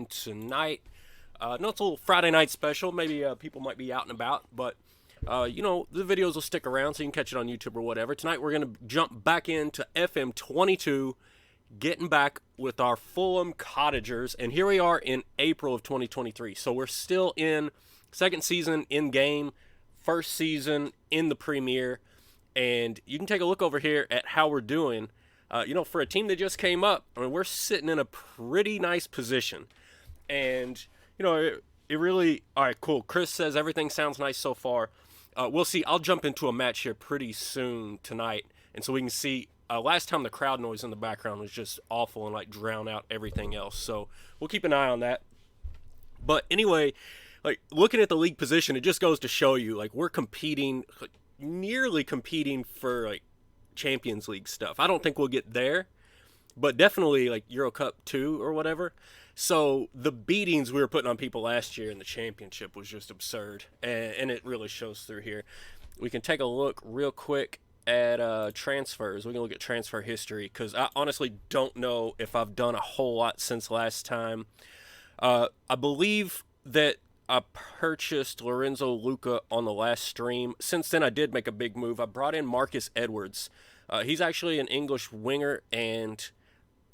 in tonight. No, it's a little Friday night special. Maybe people might be out and about, but the videos will stick around so you can catch it on YouTube or whatever. Tonight we're going to jump back into FM22, getting back with our Fulham Cottagers, and here we are in April of 2023. So we're still in second season in game, first season in the Premier, and you can take a look over here at how we're doing. For a team that just came up, I mean, we're sitting in a pretty nice position. And, it really... All right, cool. Chris says everything sounds nice so far. We'll see. I'll jump into a match here pretty soon tonight. And so we can see... last time the crowd noise in the background was just awful and, drown out everything else. So we'll keep an eye on that. But anyway, looking at the league position, it just goes to show you, we're competing... nearly competing for, Champions League stuff. I don't think we'll get there, but definitely Euro Cup 2 or whatever. So the beatings we were putting on people last year in the championship was just absurd, and it really shows through here. We can take a look real quick at transfers. We can look at transfer history because I honestly don't know if I've done a whole lot since last time. I believe that I purchased Lorenzo Luca on the last stream. Since then, I did make a big move. I brought in Marcus Edwards. He's actually an English winger, and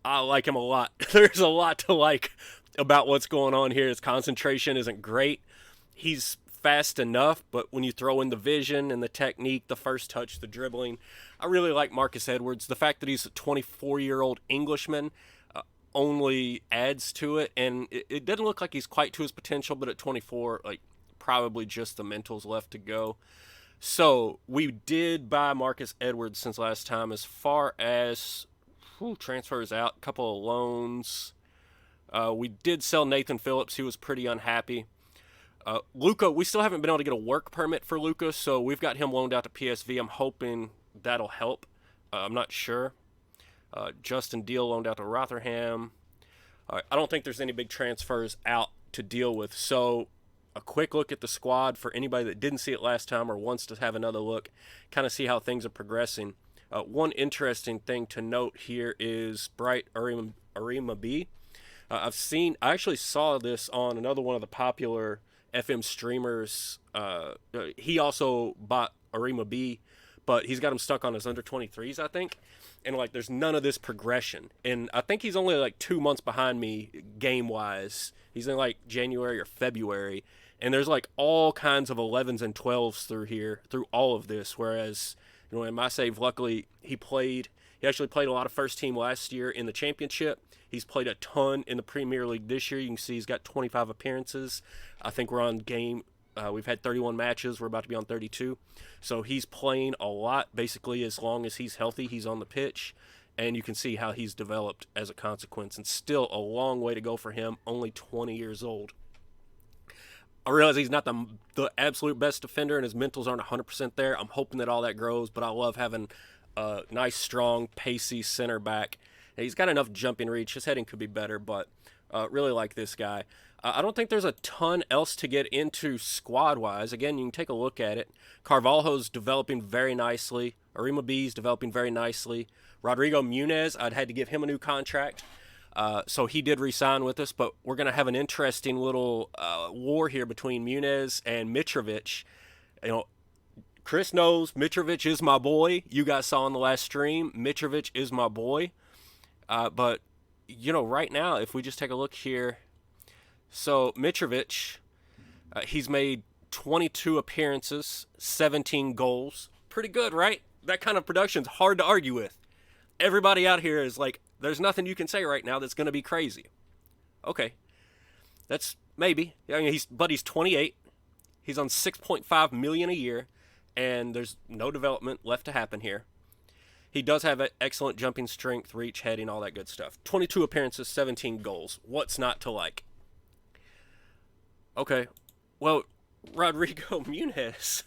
I like him a lot. There's a lot to like about what's going on here. His concentration isn't great. He's fast enough, but when you throw in the vision and the technique, the first touch, the dribbling, I really like Marcus Edwards. The fact that he's a 24-year-old Englishman only adds to it, and it doesn't look like he's quite to his potential, but at 24, probably just the mentals left to go. So we did buy Marcus Edwards since last time. As far as transfers out, a couple of loans, we did sell Nathan Phillips. He was pretty unhappy. Luca, we still haven't been able to get a work permit for Luca, so we've got him loaned out to PSV. I'm hoping that'll help. I'm not sure. Justin Deal loaned out to Rotherham. I don't think there's any big transfers out to deal with. So a quick look at the squad for anybody that didn't see it last time or wants to have another look, kind of see how things are progressing. One interesting thing to note here is Bright Arima B. I actually saw this on another one of the popular FM streamers. He also bought Arima B, but he's got him stuck on his under 23s, I think. And there's none of this progression. And I think he's only 2 months behind me game wise. He's in January or February. And there's all kinds of 11s and 12s through here, through all of this. Whereas, in my save, luckily he actually played a lot of first team last year in the championship. He's played a ton in the Premier League this year. You can see he's got 25 appearances. I think we're on game. We've had 31 matches. We're about to be on 32. So he's playing a lot. Basically, as long as he's healthy, he's on the pitch. And you can see how he's developed as a consequence. And still a long way to go for him, only 20 years old. I realize he's not the absolute best defender, and his mentals aren't 100% there. I'm hoping that all that grows, but I love having a nice, strong, pacey center back. And he's got enough jumping reach. His heading could be better, but really like this guy. I don't think there's a ton else to get into squad-wise. Again, you can take a look at it. Carvalho's developing very nicely. Arima B's developing very nicely. Rodrigo Muniz, I'd had to give him a new contract. So he did re-sign with us, but we're going to have an interesting little war here between Muniz and Mitrovic. Chris knows Mitrovic is my boy. You guys saw on the last stream, Mitrovic is my boy. But, right now, if we just take a look here, so Mitrovic, he's made 22 appearances, 17 goals. Pretty good, right? That kind of production's hard to argue with. Everybody out here is there's nothing you can say right now that's going to be crazy. Okay. That's maybe. But he's 28. He's on $6.5 million a year, and there's no development left to happen here. He does have excellent jumping strength, reach, heading, all that good stuff. 22 appearances, 17 goals. What's not to like? Okay, well, Rodrigo Muniz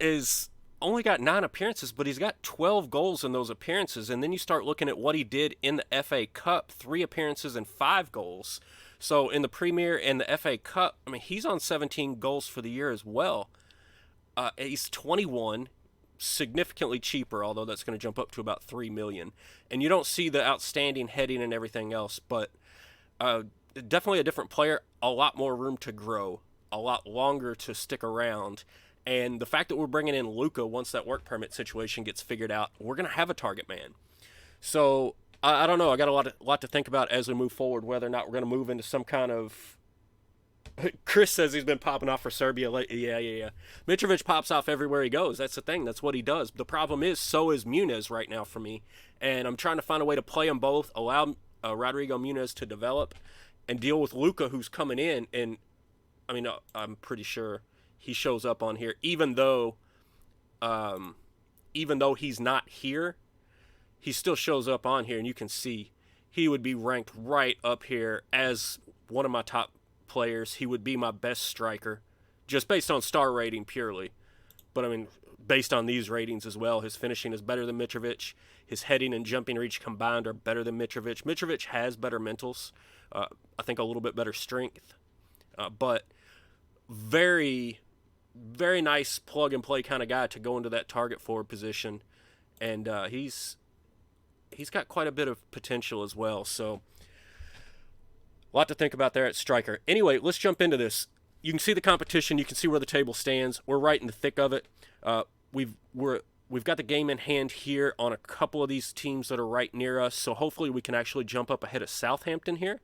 is only got 9 appearances, but he's got 12 goals in those appearances. And then you start looking at what he did in the FA Cup, 3 appearances and 5 goals. So in the Premier and the FA Cup, he's on 17 goals for the year as well. He's 21, significantly cheaper, although that's going to jump up to about $3 million. And you don't see the outstanding heading and everything else, but definitely a different player, a lot more room to grow, a lot longer to stick around. And the fact that we're bringing in Luka once that work permit situation gets figured out, we're going to have a target man. So I don't know. I got a lot to think about as we move forward, whether or not we're going to move into some kind of. Chris says he's been popping off for Serbia lately. Yeah. Mitrovic pops off everywhere he goes. That's the thing. That's what he does. The problem is, so is Muniz right now for me. And I'm trying to find a way to play them both, allow Rodrigo Muniz to develop, and deal with Luka, who's coming in. And, I mean, I'm pretty sure he shows up on here, even though he's not here, he still shows up on here, and you can see he would be ranked right up here as one of my top players. He would be my best striker, just based on star rating purely. But I mean, based on these ratings as well, his finishing is better than Mitrovic. His heading and jumping reach combined are better than Mitrovic. Mitrovic has better mentals. I think a little bit better strength. But very, very nice plug and play kind of guy to go into that target forward position. And he's got quite a bit of potential as well. So a lot to think about there at striker. Anyway, let's jump into this. You can see the competition. You can see where the table stands. We're right in the thick of it. We've got the game in hand here on a couple of these teams that are right near us. So hopefully we can actually jump up ahead of Southampton here,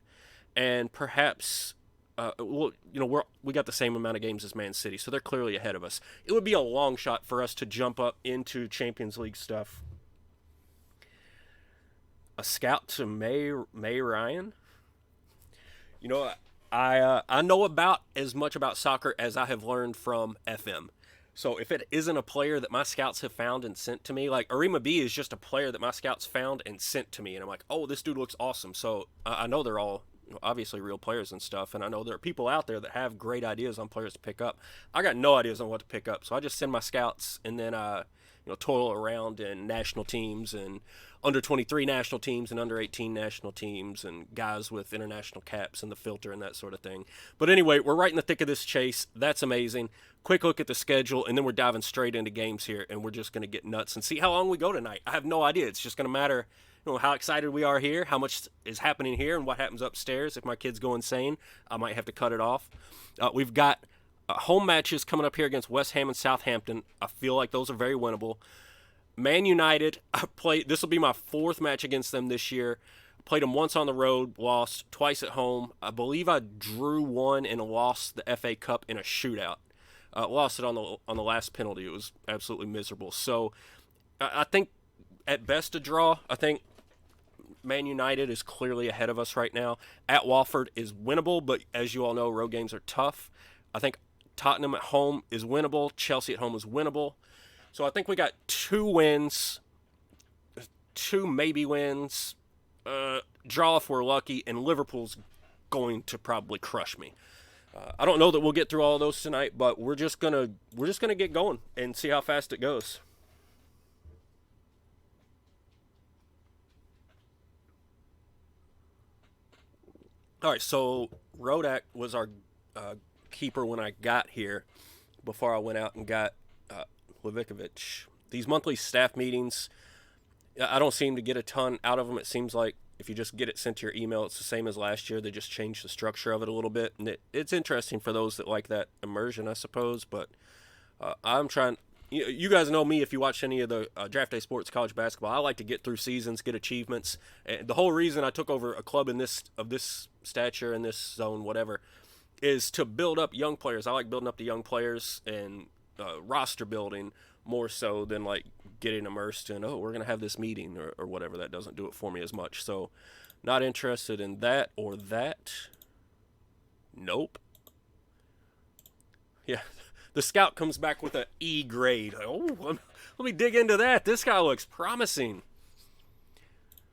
and perhaps we got the same amount of games as Man City, so they're clearly ahead of us. It would be a long shot for us to jump up into Champions League stuff. A scout to May Ryan. You know, I know about as much about soccer as I have learned from FM. So if it isn't a player that my scouts have found and sent to me, like Arima B is just a player that my scouts found and sent to me, and I'm like, oh, this dude looks awesome. So I know they're all obviously real players and stuff, and I know there are people out there that have great ideas on players to pick up. I got no ideas on what to pick up, so I just send my scouts, and then toil around in national teams and under 23 national teams and under 18 national teams and guys with international caps and the filter and that sort of thing. But anyway, we're right in the thick of this chase. That's amazing. Quick look at the schedule, and then we're diving straight into games here, and we're just going to get nuts and see how long we go tonight. I have no idea. It's just going to matter, how excited we are here, how much is happening here, and what happens upstairs. If my kids go insane, I might have to cut it off. We've got home matches coming up here against West Ham and Southampton. I feel like those are very winnable. Man United, this will be my fourth match against them this year. Played them once on the road, lost twice at home. I believe I drew one and lost the FA Cup in a shootout. Lost it on the last penalty. It was absolutely miserable. So I think at best a draw. I think Man United is clearly ahead of us right now. At Watford is winnable, but as you all know, road games are tough. I think Tottenham at home is winnable. Chelsea at home is winnable. So I think we got 2 wins, 2 maybe wins, draw if we're lucky, and Liverpool's going to probably crush me. I don't know that we'll get through all of those tonight, but we're just gonna get going and see how fast it goes. All right, so Rodak was our keeper when I got here before I went out and got Levikovic. These monthly staff meetings, I don't seem to get a ton out of them. It seems like if you just get it sent to your email, it's the same as last year. They just changed the structure of it a little bit, and it's interesting for those that like that immersion, I suppose. But I'm trying. You guys know me if you watch any of the Draft Day Sports college basketball. I like to get through seasons, get achievements. And the whole reason I took over a club of this stature, in this zone, whatever, is to build up young players. I like building up the young players and roster building more so than like getting immersed in, we're going to have this meeting or whatever. That doesn't do it for me as much. So not interested in that or that. Nope. Yeah. The scout comes back with an E grade. Let me dig into that. This guy looks promising.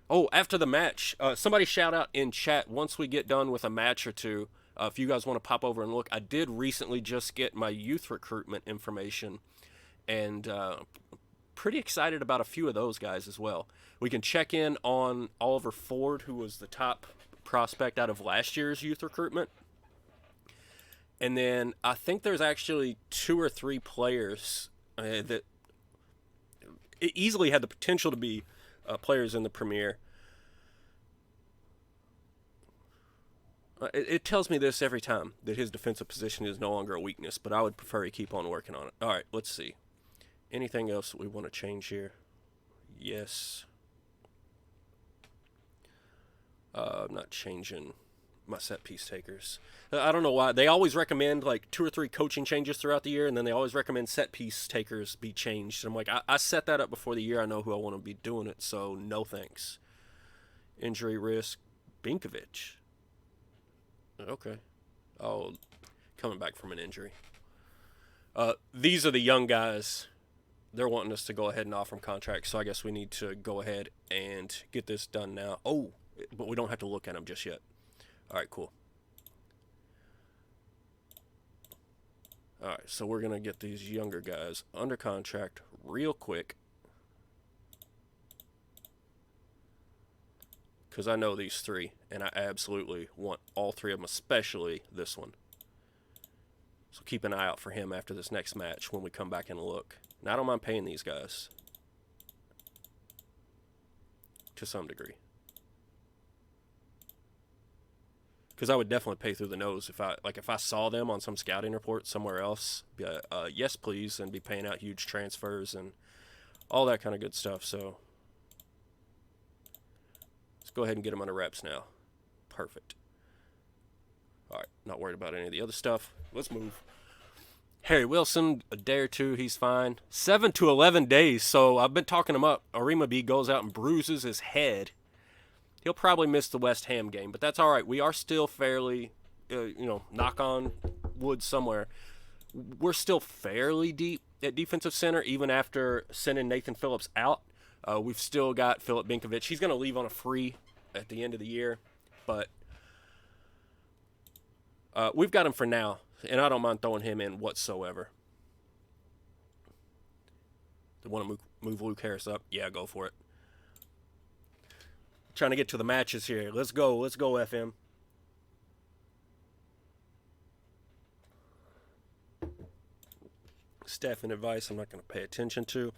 Oh, after the match, somebody shout out in chat once we get done with a match or two. If you guys want to pop over and look, I did recently just get my youth recruitment information, and pretty excited about a few of those guys as well. We can check in on Oliver Ford, who was the top prospect out of last year's youth recruitment. And then I think there's actually 2 or 3 players that easily had the potential to be players in the Premier. It tells me this every time, that his defensive position is no longer a weakness, but I would prefer he keep on working on it. All right, let's see. Anything else we want to change here? Yes. I'm not changing my set piece takers. I don't know why. They always recommend like 2 or 3 coaching changes throughout the year, and then they always recommend set piece takers be changed. And I'm like, I set that up before the year. I know who I want to be doing it, so no thanks. Injury risk, Binkovic. Okay. Oh, coming back from an injury. These are the young guys. They're wanting us to go ahead and offer them contracts, so I guess we need to go ahead and get this done now. Oh, but we don't have to look at them just yet. All right, cool. All right, so we're going to get these younger guys under contract real quick. Because I know these 3, and I absolutely want all 3 of them, especially this one. So keep an eye out for him after this next match when we come back and look. Now, I don't mind paying these guys. To some degree. Because I would definitely pay through the nose if I saw them on some scouting report somewhere else. Be yes, please, and be paying out huge transfers and all that kind of good stuff. So let's go ahead and get them under wraps now. Perfect. All right, not worried about any of the other stuff. Let's move. Harry Wilson, a day or 2, he's fine. 7 to 11 days, so I've been talking him up. Arima B goes out and bruises his head. He'll probably miss the West Ham game, but that's all right. We are still fairly, knock on wood somewhere. We're still fairly deep at defensive center, even after sending Nathan Phillips out. We've still got Filip Binkovic. He's going to leave on a free at the end of the year, but we've got him for now, and I don't mind throwing him in whatsoever. They want to move Luke Harris up? Yeah, go for it. Trying to get to the matches here. Let's go, FM. Staffing advice I'm not going to pay attention to.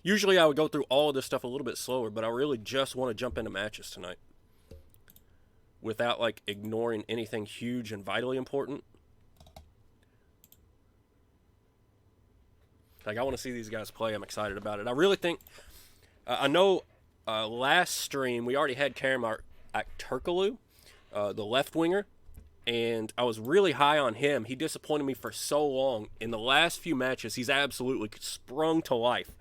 Usually I would go through all of this stuff a little bit slower, but I really just want to jump into matches tonight without ignoring anything huge and vitally important. I want to see these guys play. I'm excited about it. I really think I know last stream we already had Kerem Aktürkoğlu, the left winger, and I was really high on him. He disappointed me for so long. In the last few matches, he's absolutely sprung to life.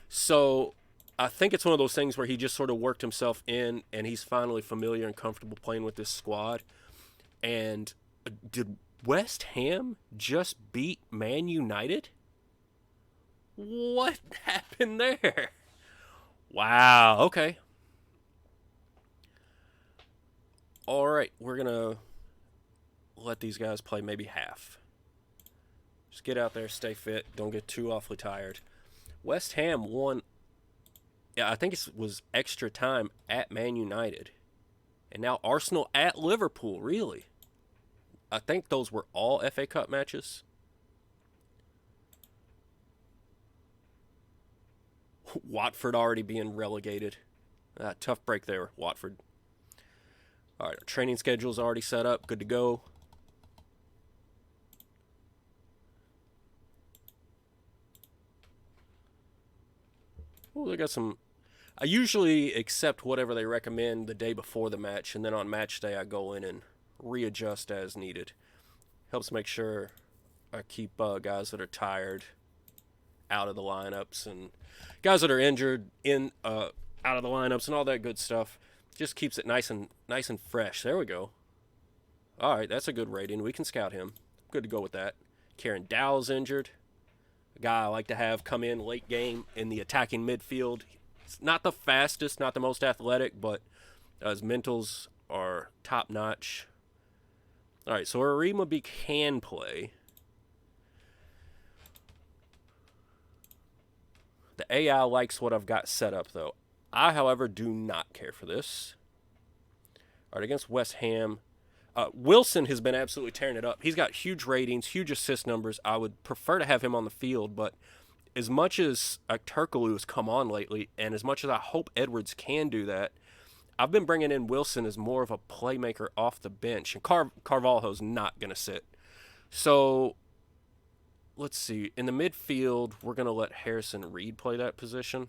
So I think it's one of those things where he just sort of worked himself in, and he's finally familiar and comfortable playing with this squad. And did West Ham just beat Man United? What happened there? Wow, okay. All right, we're going to let these guys play maybe half. Just get out there, stay fit, don't get too awfully tired. West Ham won, I think it was extra time at Man United. And now Arsenal at Liverpool, really? I think those were all FA Cup matches. Watford already being relegated. Tough break there, Watford. All right, our training schedule's already set up. Good to go. Oh, they got some... I usually accept whatever they recommend the day before the match, and then on match day I go in and readjust as needed. Helps make sure I keep guys that are tired out of the lineups, and guys that are injured in out of the lineups, and all that good stuff. Just keeps it nice and fresh. There we go. All right, that's a good rating. We can scout him. Good to go with that. Kieran Dowell's injured. A guy I like to have come in late game in the attacking midfield. He's not the fastest, not the most athletic, but his mentals are top notch. All right, so Arima B can play. The AI likes what I've got set up, though. I, however, do not care for this. All right, against West Ham. Wilson has been absolutely tearing it up. He's got huge ratings, huge assist numbers. I would prefer to have him on the field, but as much as Aktürkoğlu has come on lately, and as much as I hope Edwards can do that, I've been bringing in Wilson as more of a playmaker off the bench, and Carvalho's not going to sit. So let's see. In the midfield, we're going to let Harrison Reed play that position.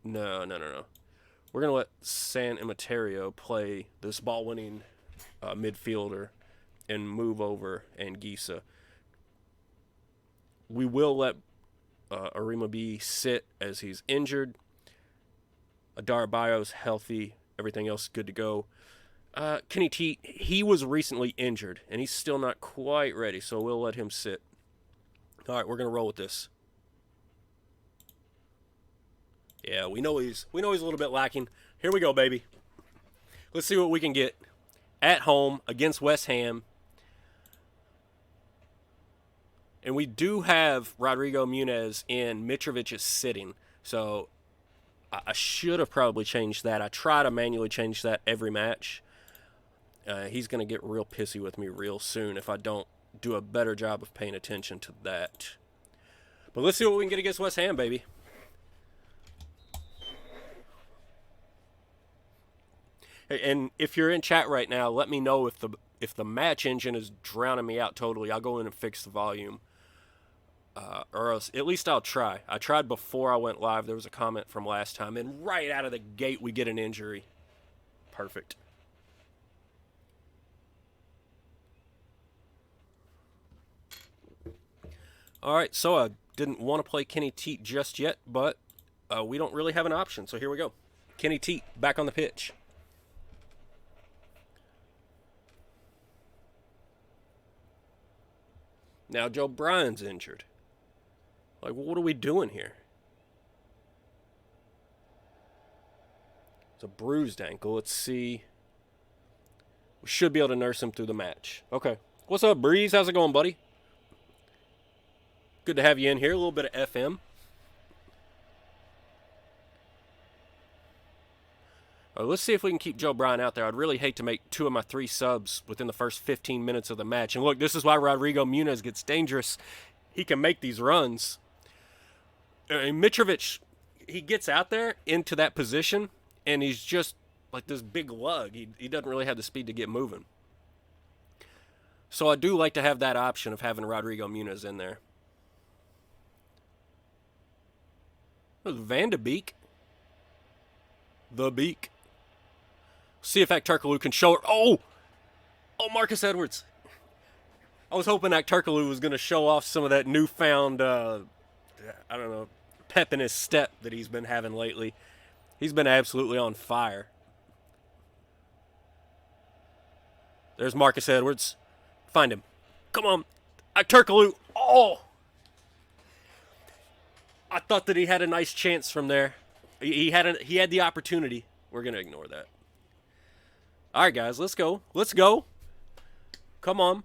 No. We're going to let San Emeterio play this ball-winning midfielder and move over Anguissa. We will let Arima B sit as he's injured. Adarabio's healthy. Everything else good to go. Kenny Teat, he was recently injured, and he's still not quite ready, so we'll let him sit. All right, we're going to roll with this. Yeah, we know he's a little bit lacking. Here we go, baby. Let's see what we can get at home against West Ham. And we do have Rodrigo Muniz in. Mitrovic is sitting, so I should have probably changed that. I try to manually change that every match. He's going to get real pissy with me real soon if I don't do a better job of paying attention to that. But let's see what we can get against West Ham, baby. And if you're in chat right now, let me know if the match engine is drowning me out totally. I'll go in and fix the volume. Or else, at least I'll try. I tried before I went live. There was a comment from last time, and right out of the gate, we get an injury. Perfect. All right, so I didn't want to play Kenny Teat just yet, but we don't really have an option, so here we go. Kenny Teat back on the pitch. Now Joe Bryan's injured. Like, what are we doing here? It's a bruised ankle. Let's see. We should be able to nurse him through the match. Okay. What's up, Breeze? How's it going, buddy? Good to have you in here. A little bit of FM. Let's see if we can keep Joe Bryan out there. I'd really hate to make 2 of my 3 subs within the first 15 minutes of the match. And look, this is why Rodrigo Muniz gets dangerous. He can make these runs. Mitrovic, he gets out there into that position, and he's just like this big lug. He doesn't really have the speed to get moving. So I do like to have that option of having Rodrigo Muniz in there. Van de Beek. The Beak. See if Akturkalu can show her. Oh, Marcus Edwards. I was hoping Akturkalu was going to show off some of that newfound, pep in his step that he's been having lately. He's been absolutely on fire. There's Marcus Edwards. Find him. Come on. Akturkalu. Oh! I thought that he had a nice chance from there. He had the opportunity. We're going to ignore that. All right, guys, let's go. Let's go. Come on.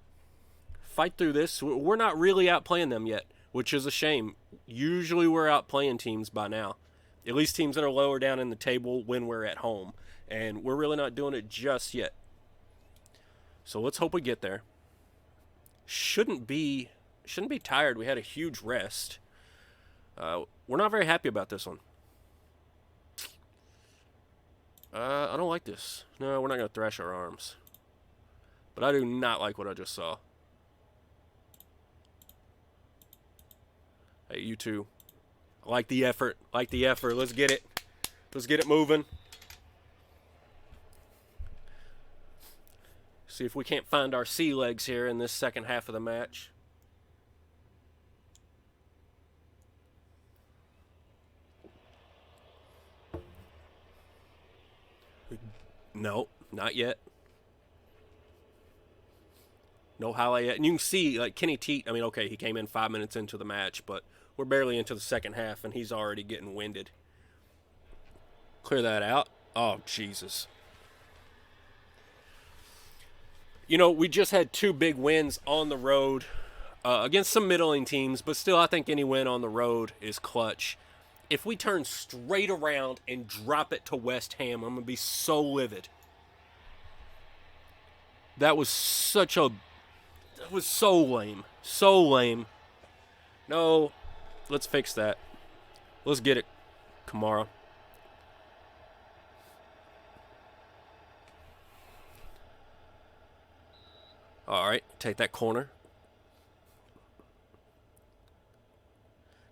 Fight through this. We're not really outplaying them yet, which is a shame. Usually we're outplaying teams by now. At least teams that are lower down in the table when we're at home. And we're really not doing it just yet. So let's hope we get there. Shouldn't be tired. We had a huge rest. We're not very happy about this one. I don't like this. No, we're not going to thrash our arms. But I do not like what I just saw. Hey, you two. I like the effort. Like the effort. Let's get it. Let's get it moving. See if we can't find our sea legs here in this second half of the match. No, not yet. No highlight yet. And you can see, like, Kenny Teat, I mean, okay, he came in 5 minutes into the match, but we're barely into the second half, and he's already getting winded. Clear that out. Oh, Jesus. You know, we just had 2 big wins on the road against some middling teams, but still, I think any win on the road is clutch. If we turn straight around and drop it to West Ham, I'm going to be so livid. That was so lame. So lame. No, let's fix that. Let's get it, Kamara. All right, take that corner.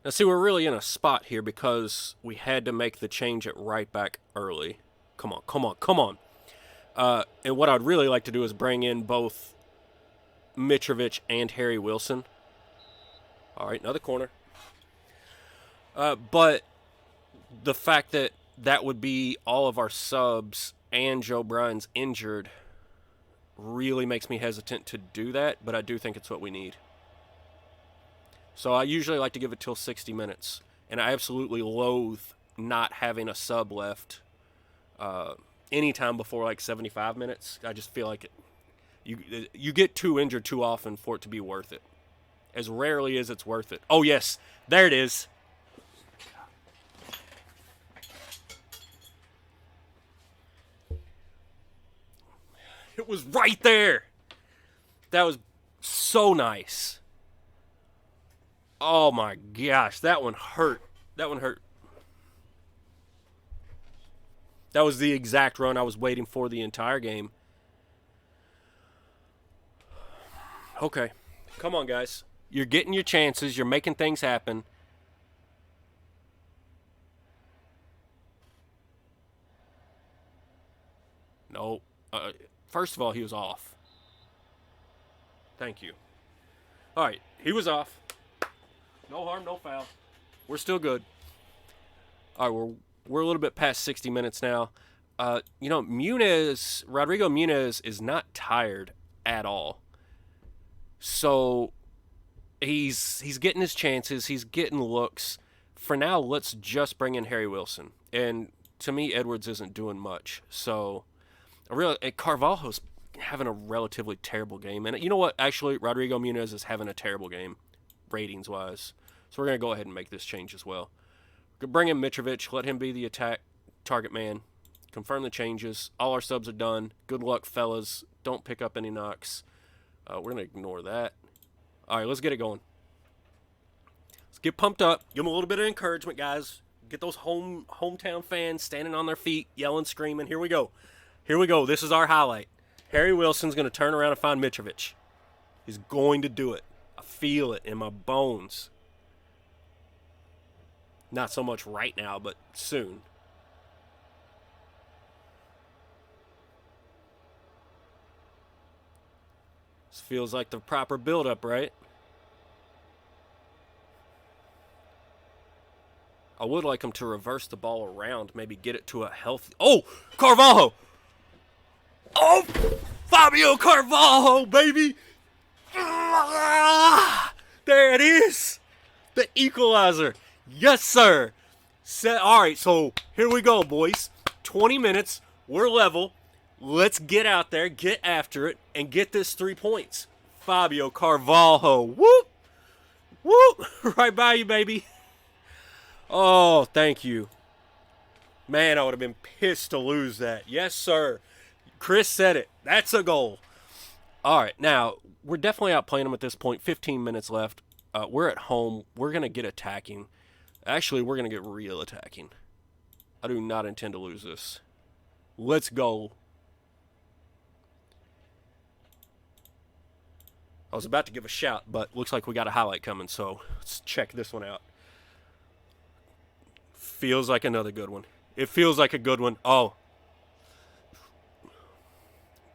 Now, see, we're really in a spot here because we had to make the change at right back early. Come on, come on, come on. And what I'd really like to do is bring in both Mitrovic and Harry Wilson. All right, another corner. But the fact that that would be all of our subs and Joe Bryan's injured really makes me hesitant to do that, but I do think it's what we need. So I usually like to give it till 60 minutes, and I absolutely loathe not having a sub left anytime before like 75 minutes. I just feel like you get too injured too often for it to be worth it. As rarely as it's worth it. Oh, yes. There it is. It was right there. That was so nice. Oh, my gosh. That one hurt. That one hurt. That was the exact run I was waiting for the entire game. Okay. Come on, guys. You're getting your chances. You're making things happen. No. First of all, he was off. Thank you. All right. He was off. No harm, no foul. We're still good. All right. We're a little bit past 60 minutes now. Rodrigo Muniz is not tired at all. So he's getting his chances. He's getting looks. For now, let's just bring in Harry Wilson. And to me, Edwards isn't doing much. So Carvalho's having a relatively terrible game. And you know what? Actually, Rodrigo Muniz is having a terrible game, ratings-wise. So we're going to go ahead and make this change as well. Bring in Mitrovic. Let him be the attack target man. Confirm the changes. All our subs are done. Good luck, fellas. Don't pick up any knocks. We're going to ignore that. All right, let's get it going. Let's get pumped up. Give them a little bit of encouragement, guys. Get those hometown fans standing on their feet, yelling, screaming. Here we go. Here we go. This is our highlight. Harry Wilson's going to turn around and find Mitrovic. He's going to do it. I feel it in my bones. Not so much right now, but soon. This feels like the proper build-up, right? I would like him to reverse the ball around, maybe get it to a healthy... Oh! Carvalho! Oh! Fabio Carvalho, baby! There it is! The equalizer. Yes, sir. All right, so here we go, boys. 20 minutes. We're level. Let's get out there, get after it, and get this 3 points. Fabio Carvalho. Whoop! Whoop! Right by you, baby. Oh, thank you. Man, I would have been pissed to lose that. Yes, sir. Chris said it. That's a goal. All right, now, we're definitely outplaying them at this point. 15 minutes left. We're at home. We're going to get attacking. Actually, we're going to get real attacking. I do not intend to lose this. Let's go. I was about to give a shout, but looks like we got a highlight coming, so let's check this one out. Feels like another good one. It feels like a good one. Oh.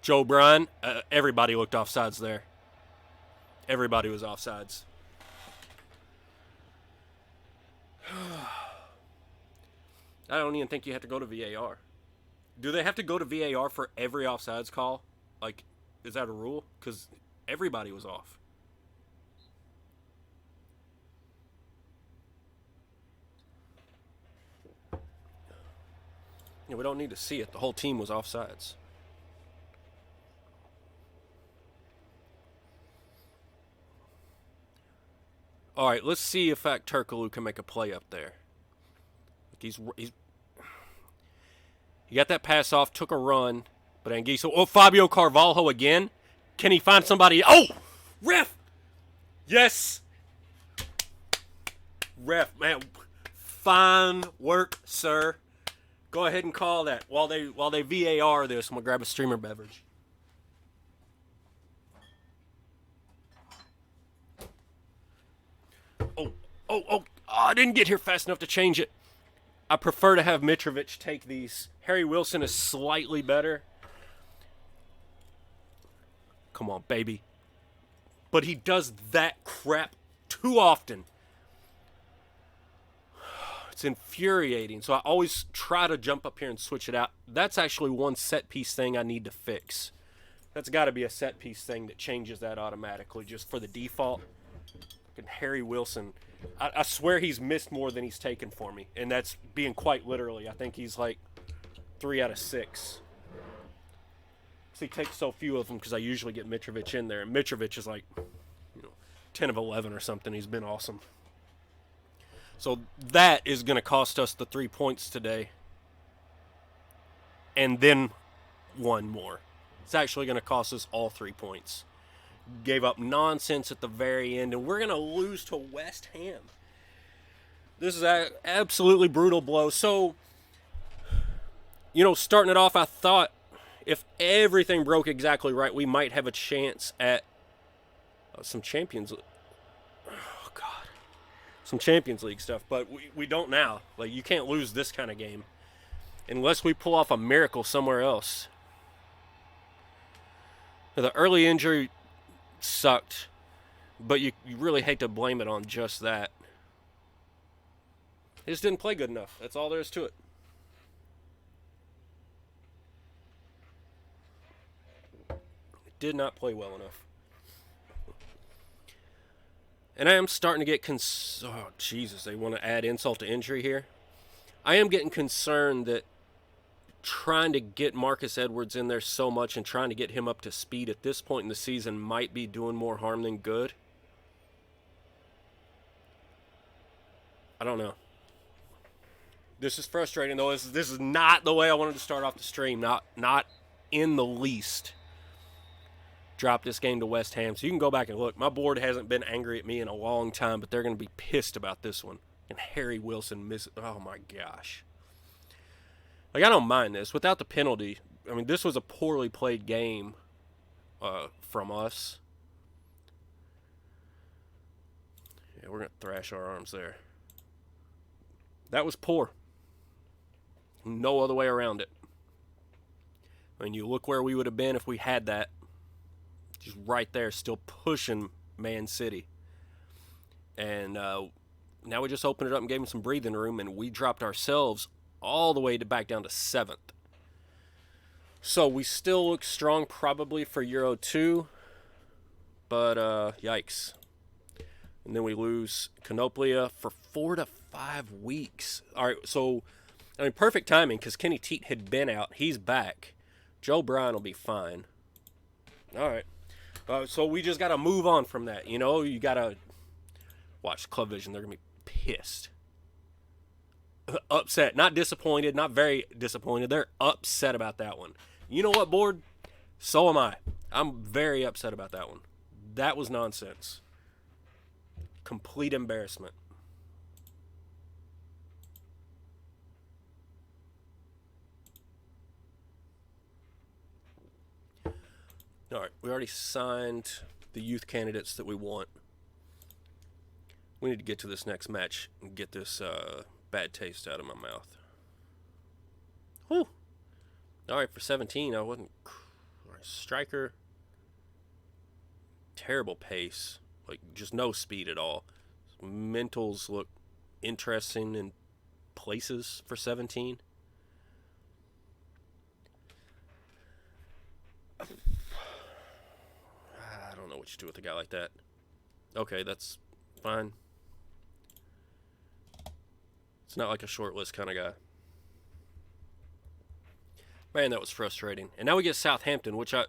Joe Bryan, everybody looked offsides there. Everybody was offsides. I don't even think you have to go to VAR. Do they have to go to VAR for every offsides call? Like, is that a rule? Because everybody was off. Yeah, we don't need to see it. The whole team was offsides. All right, let's see if Turkoglu can make a play up there. He got that pass off, took a run, but Anguissa... Oh, Fabio Carvalho again. Can he find somebody? Oh, ref! Yes! Ref, man, fine work, sir. Go ahead and call that while they VAR this. I'm gonna grab a streamer beverage. I didn't get here fast enough to change it. I prefer to have Mitrovic take these. Harry Wilson is slightly better. Come on, baby. But he does that crap too often. It's infuriating. So I always try to jump up here and switch it out. That's actually one set piece thing I need to fix. That's got to be a set piece thing that changes that automatically just for the default. And Harry Wilson, I swear he's missed more than he's taken for me. And that's being quite literally. I think he's like 3 out of 6. So he takes so few of them because I usually get Mitrovic in there. And Mitrovic is like, 10 of 11 or something. He's been awesome. So that is going to cost us the 3 points today. And then one more. It's actually going to cost us all 3 points. Gave up nonsense at the very end, and we're going to lose to West Ham. This is an absolutely brutal blow. So, starting it off, I thought if everything broke exactly right, we might have a chance at some Champions League. Oh, God. Some Champions League stuff, but we don't now. Like, you can't lose this kind of game unless we pull off a miracle somewhere else. The early injury sucked, but you really hate to blame it on just that. He just didn't play good enough. That's all there is to it. Did not play well enough. And I am starting to get oh, Jesus, they want to add insult to injury here. I am getting concerned that trying to get Marcus Edwards in there so much and trying to get him up to speed at this point in the season might be doing more harm than good. I don't know. This is frustrating, though. This is not the way I wanted to start off the stream. Not in the least. Drop this game to West Ham. So you can go back and look. My board hasn't been angry at me in a long time, but they're going to be pissed about this one. And Harry Wilson misses. Oh, my gosh. Like, I don't mind this. Without the penalty, I mean, this was a poorly played game from us. Yeah, we're going to thrash our arms there. That was poor. No other way around it. I mean, you look where we would have been if we had that. Just right there, still pushing Man City. And now we just opened it up and gave him some breathing room, and we dropped ourselves all the way back down to 7th. So we still look strong probably for Euro 2, but yikes. And then we lose Konoplia for 4 to 5 weeks. All right, so, I mean, perfect timing because Kenny Teat had been out. He's back. Joe Bryan will be fine. All right. So we just got to move on from that, You got to watch Club Vision. They're going to be pissed. Upset. Not disappointed. Not very disappointed. They're upset about that one. You know what, board? So am I. I'm very upset about that one. That was nonsense. Complete embarrassment. All right, we already signed the youth candidates that we want. We need to get to this next match and get this bad taste out of my mouth. Whew. All right, for 17, I wasn't... All right, striker. Terrible pace. Like, just no speed at all. Mentals look interesting in places for 17. I don't know what you do with a guy like that. Okay, that's fine. It's not like a short list kind of guy. Man, that was frustrating. And now we get Southampton, which a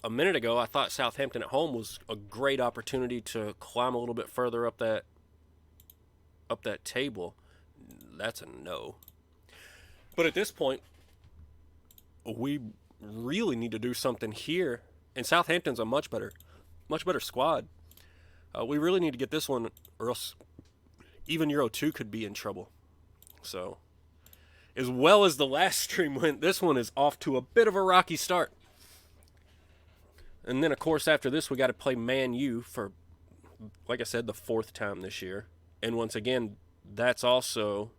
minute ago I thought Southampton at home was a great opportunity to climb a little bit further up that table. That's a no. But at this point, we really need to do something here. And Southampton's a much better squad. We really need to get this one, or else even Euro 2 could be in trouble. So, as well as the last stream went, this one is off to a bit of a rocky start. And then, of course, after this, we got to play Man U for like I said, the 4th time this year. And once again, that's also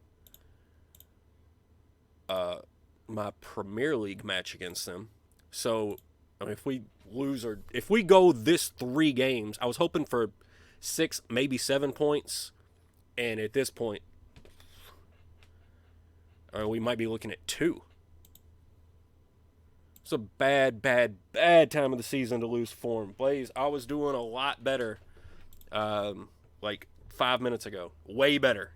my Premier League match against them. So, I mean, if we lose or if we go this 3 games, I was hoping for 6, maybe 7 points. And at this point, we might be looking at 2. It's a bad time of the season to lose form. Blaze, I was doing a lot better like 5 minutes ago. Way better.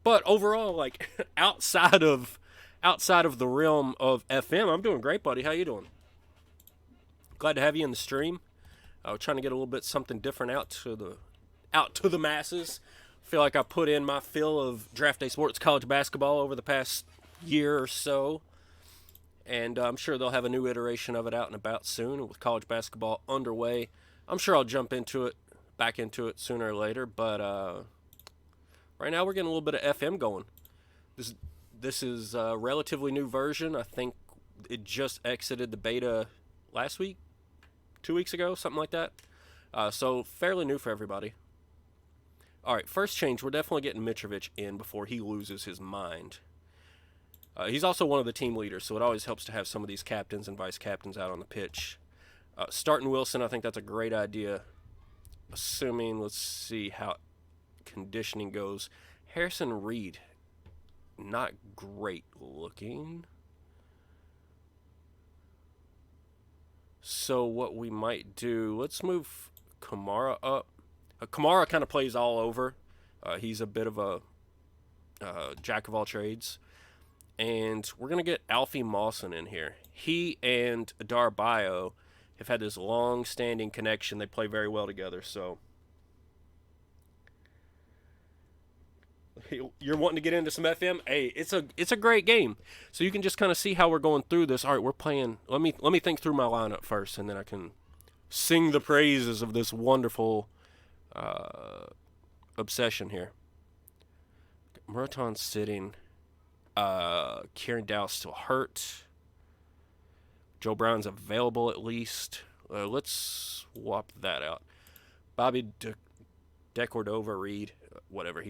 But overall, like, outside of the realm of FM, I'm doing great, buddy. How you doing? Glad to have you in the stream. Trying to get a little bit something different out to the masses. Feel like I put in my fill of draft day sports college basketball over the past year or so, and I'm sure they'll have a new iteration of it out and about soon with college basketball underway. I'm sure I'll jump back into it sooner or later, but right now we're getting a little bit of FM going. This is a relatively new version. I think it just exited the beta last week, 2 weeks ago, something like that. So fairly new for everybody. All right, first change, we're definitely getting Mitrovic in before he loses his mind. He's also one of the team leaders, so it always helps to have some of these captains and vice captains out on the pitch. Starting Wilson, I think that's a great idea. Assuming, let's see how conditioning goes. Harrison Reed, not great looking. So what we might do, let's move Kamara up. Kamara kind of plays all over. He's a bit of a jack of all trades. And we're going to get Alfie Mawson in here. He and Adar Bio have had this long-standing connection. They play very well together, so you're wanting to get into some FM? Hey, it's a great game. So you can just kind of see how we're going through this. All right, we're playing. Let me think through my lineup first, and then I can sing the praises of this wonderful obsession here. Muraton's sitting. Kieran Dow's still hurt. Joe Brown's available at least. Let's swap that out. Bobby Decordova, Reed, whatever.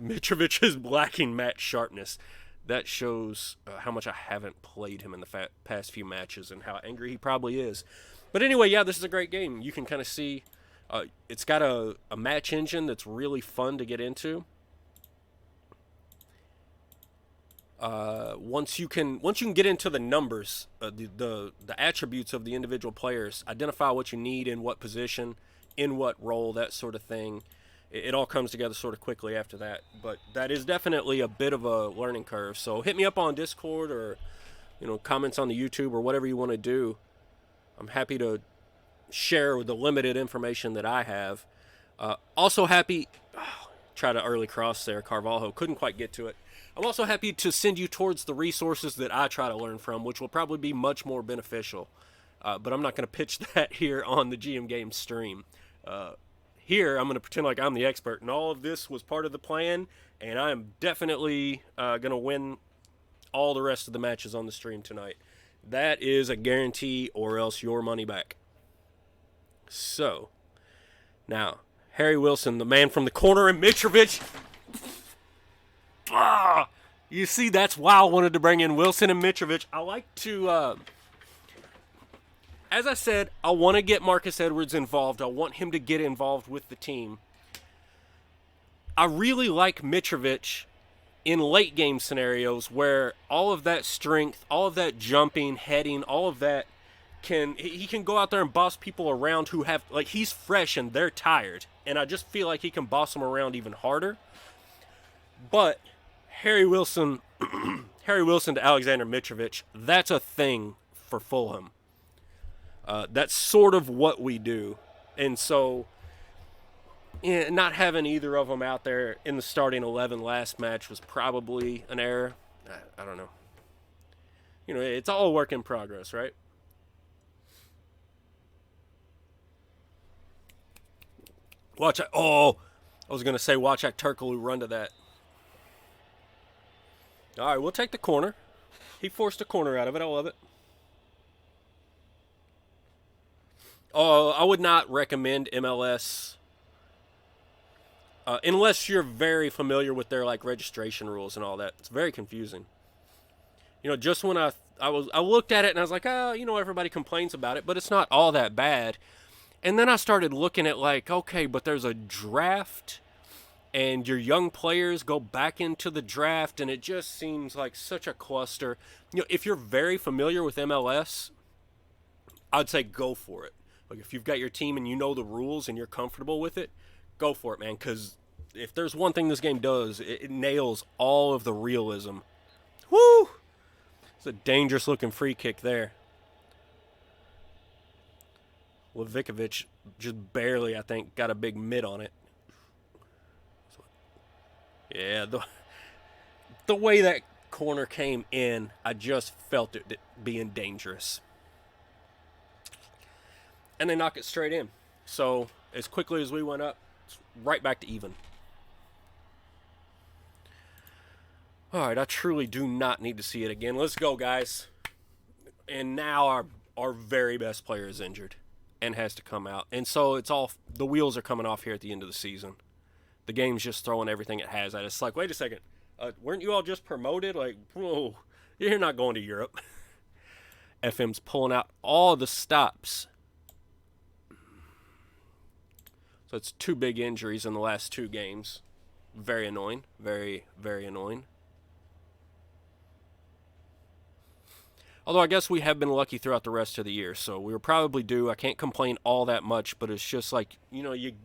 Mitrovic is lacking match sharpness. That shows how much I haven't played him in the past few matches and how angry he probably is. But anyway, yeah, this is a great game. You can kind of see it's got a match engine that's really fun to get into. Once you can get into the numbers, the attributes of the individual players, identify what you need in what position, in what role, that sort of thing. It all comes together sort of quickly after that. But that is definitely a bit of a learning curve. So hit me up on Discord or comments on the YouTube or whatever you want to do. I'm happy to share the limited information that I have. Also happy. Try to early cross there, Carvalho. Couldn't quite get to it. I'm also happy to send you towards the resources that I try to learn from, which will probably be much more beneficial. But I'm not going to pitch that here on the GM Games stream. Here, I'm going to pretend like I'm the expert, and all of this was part of the plan, and I am definitely going to win all the rest of the matches on the stream tonight. That is a guarantee, or else your money back. So, now, Harry Wilson, the man from the corner, and Mitrovic. You see, that's why I wanted to bring in Wilson and Mitrovic. I like to, as I said, I want to get Marcus Edwards involved. I want him to get involved with the team. I really like Mitrovic in late game scenarios where all of that strength, all of that jumping, heading, all of that he can go out there and boss people around who have, like, he's fresh and they're tired. And I just feel like he can boss them around even harder. But Harry Wilson to Alexander Mitrovic, that's a thing for Fulham. That's sort of what we do. And so, not having either of them out there in the starting 11 last match was probably an error. I don't know. It's all a work in progress, right? I was going to say watch Turkoglu run to that. All right, we'll take the corner. He forced a corner out of it. I love it. I would not recommend MLS unless you're very familiar with their like registration rules and all that. It's very confusing. Just when I looked at it and I was like, oh, everybody complains about it, but it's not all that bad. And then I started looking at like, okay, but there's a draft and your young players go back into the draft, and it just seems like such a cluster. If you're very familiar with MLS, I'd say go for it. Like if you've got your team and you know the rules and you're comfortable with it, go for it, man. Because if there's one thing this game does, it nails all of the realism. Woo! It's a dangerous looking free kick there. Levikovic just barely, I think, got a big mid on it. Yeah, the way that corner came in, I just felt it being dangerous. And they knock it straight in. So as quickly as we went up, it's right back to even. All right, I truly do not need to see it again. Let's go, guys. And now our very best player is injured and has to come out. And so the wheels are coming off here at the end of the season. The game's just throwing everything it has at us. It's like, wait a second, weren't you all just promoted? Like, whoa, you're not going to Europe. FM's pulling out all the stops. So it's 2 big injuries in the last 2 games. Very annoying. Very, very annoying. Although I guess we have been lucky throughout the rest of the year, so we were probably due. I can't complain all that much, but it's just like, you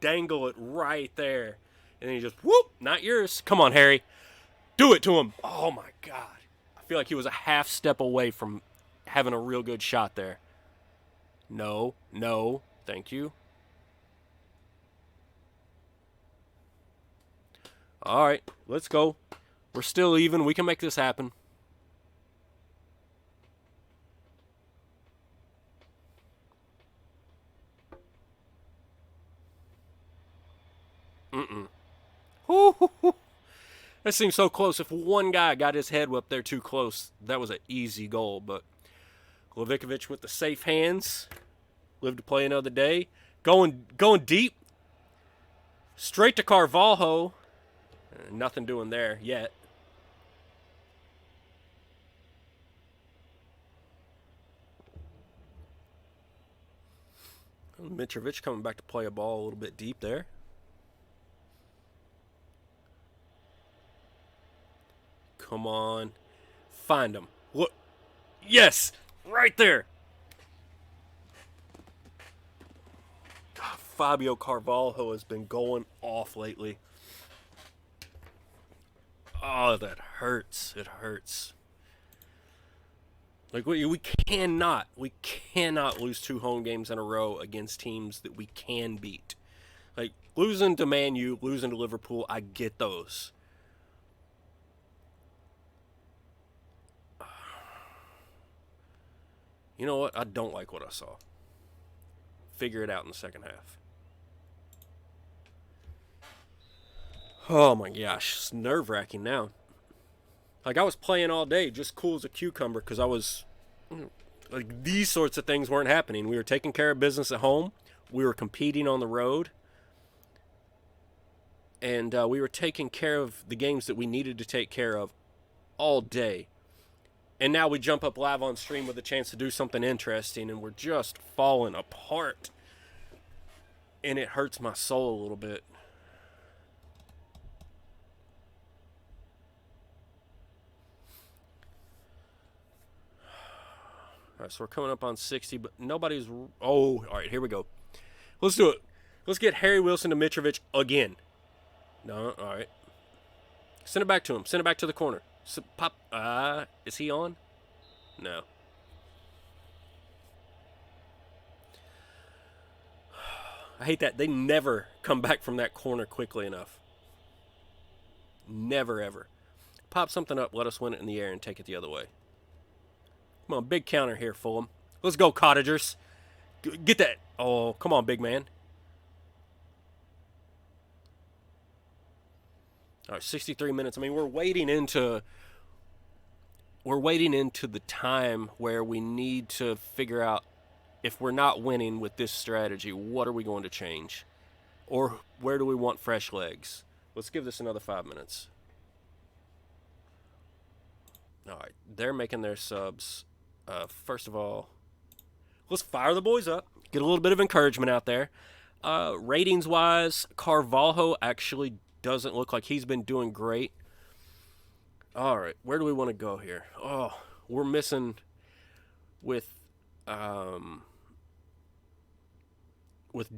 dangle it right there, and then you just, whoop, not yours. Come on, Harry. Do it to him. Oh, my God. I feel like he was a half step away from having a real good shot there. No, thank you. All right, let's go. We're still even. We can make this happen. That seems so close. If one guy got his head up there too close, that was an easy goal. But Levikovic with the safe hands. Live to play another day. Going deep. Straight to Carvalho. Nothing doing there yet. Mitrovic coming back to play a ball a little bit deep there. Come on. Find him. Look. Yes! Right there! Fabio Carvalho has been going off lately. Oh, that hurts. It hurts. Like, we cannot lose 2 home games in a row against teams that we can beat. Like, losing to Man U, losing to Liverpool, I get those. You know what? I don't like what I saw. Figure it out in the second half. Oh my gosh, it's nerve-wracking now. Like, I was playing all day just cool as a cucumber because I was... Like, these sorts of things weren't happening. We were taking care of business at home. We were competing on the road. And we were taking care of the games that we needed to take care of all day. And now we jump up live on stream with a chance to do something interesting, and we're just falling apart. And it hurts my soul a little bit. All right, so we're coming up on 60, but nobody's... Oh, all right, here we go. Let's do it. Let's get Harry Wilson to Mitrovic again. No, all right. Send it back to him. Send it back to the corner. Pop. Is he on? No. I hate that. They never come back from that corner quickly enough. Never, ever. Pop something up, let us win it in the air, and take it the other way. Come on, big counter here, Fulham. Let's go, Cottagers. Get that. Oh, come on, big man. All right, 63 minutes. I mean, we're wading into the time where we need to figure out if we're not winning with this strategy, what are we going to change? Or where do we want fresh legs? Let's give this another 5 minutes. All right, they're making their subs. First of all, let's fire the boys up. Get a little bit of encouragement out there. Ratings-wise, Carvalho actually doesn't look like he's been doing great. All right, where do we want to go here? Oh, we're missing with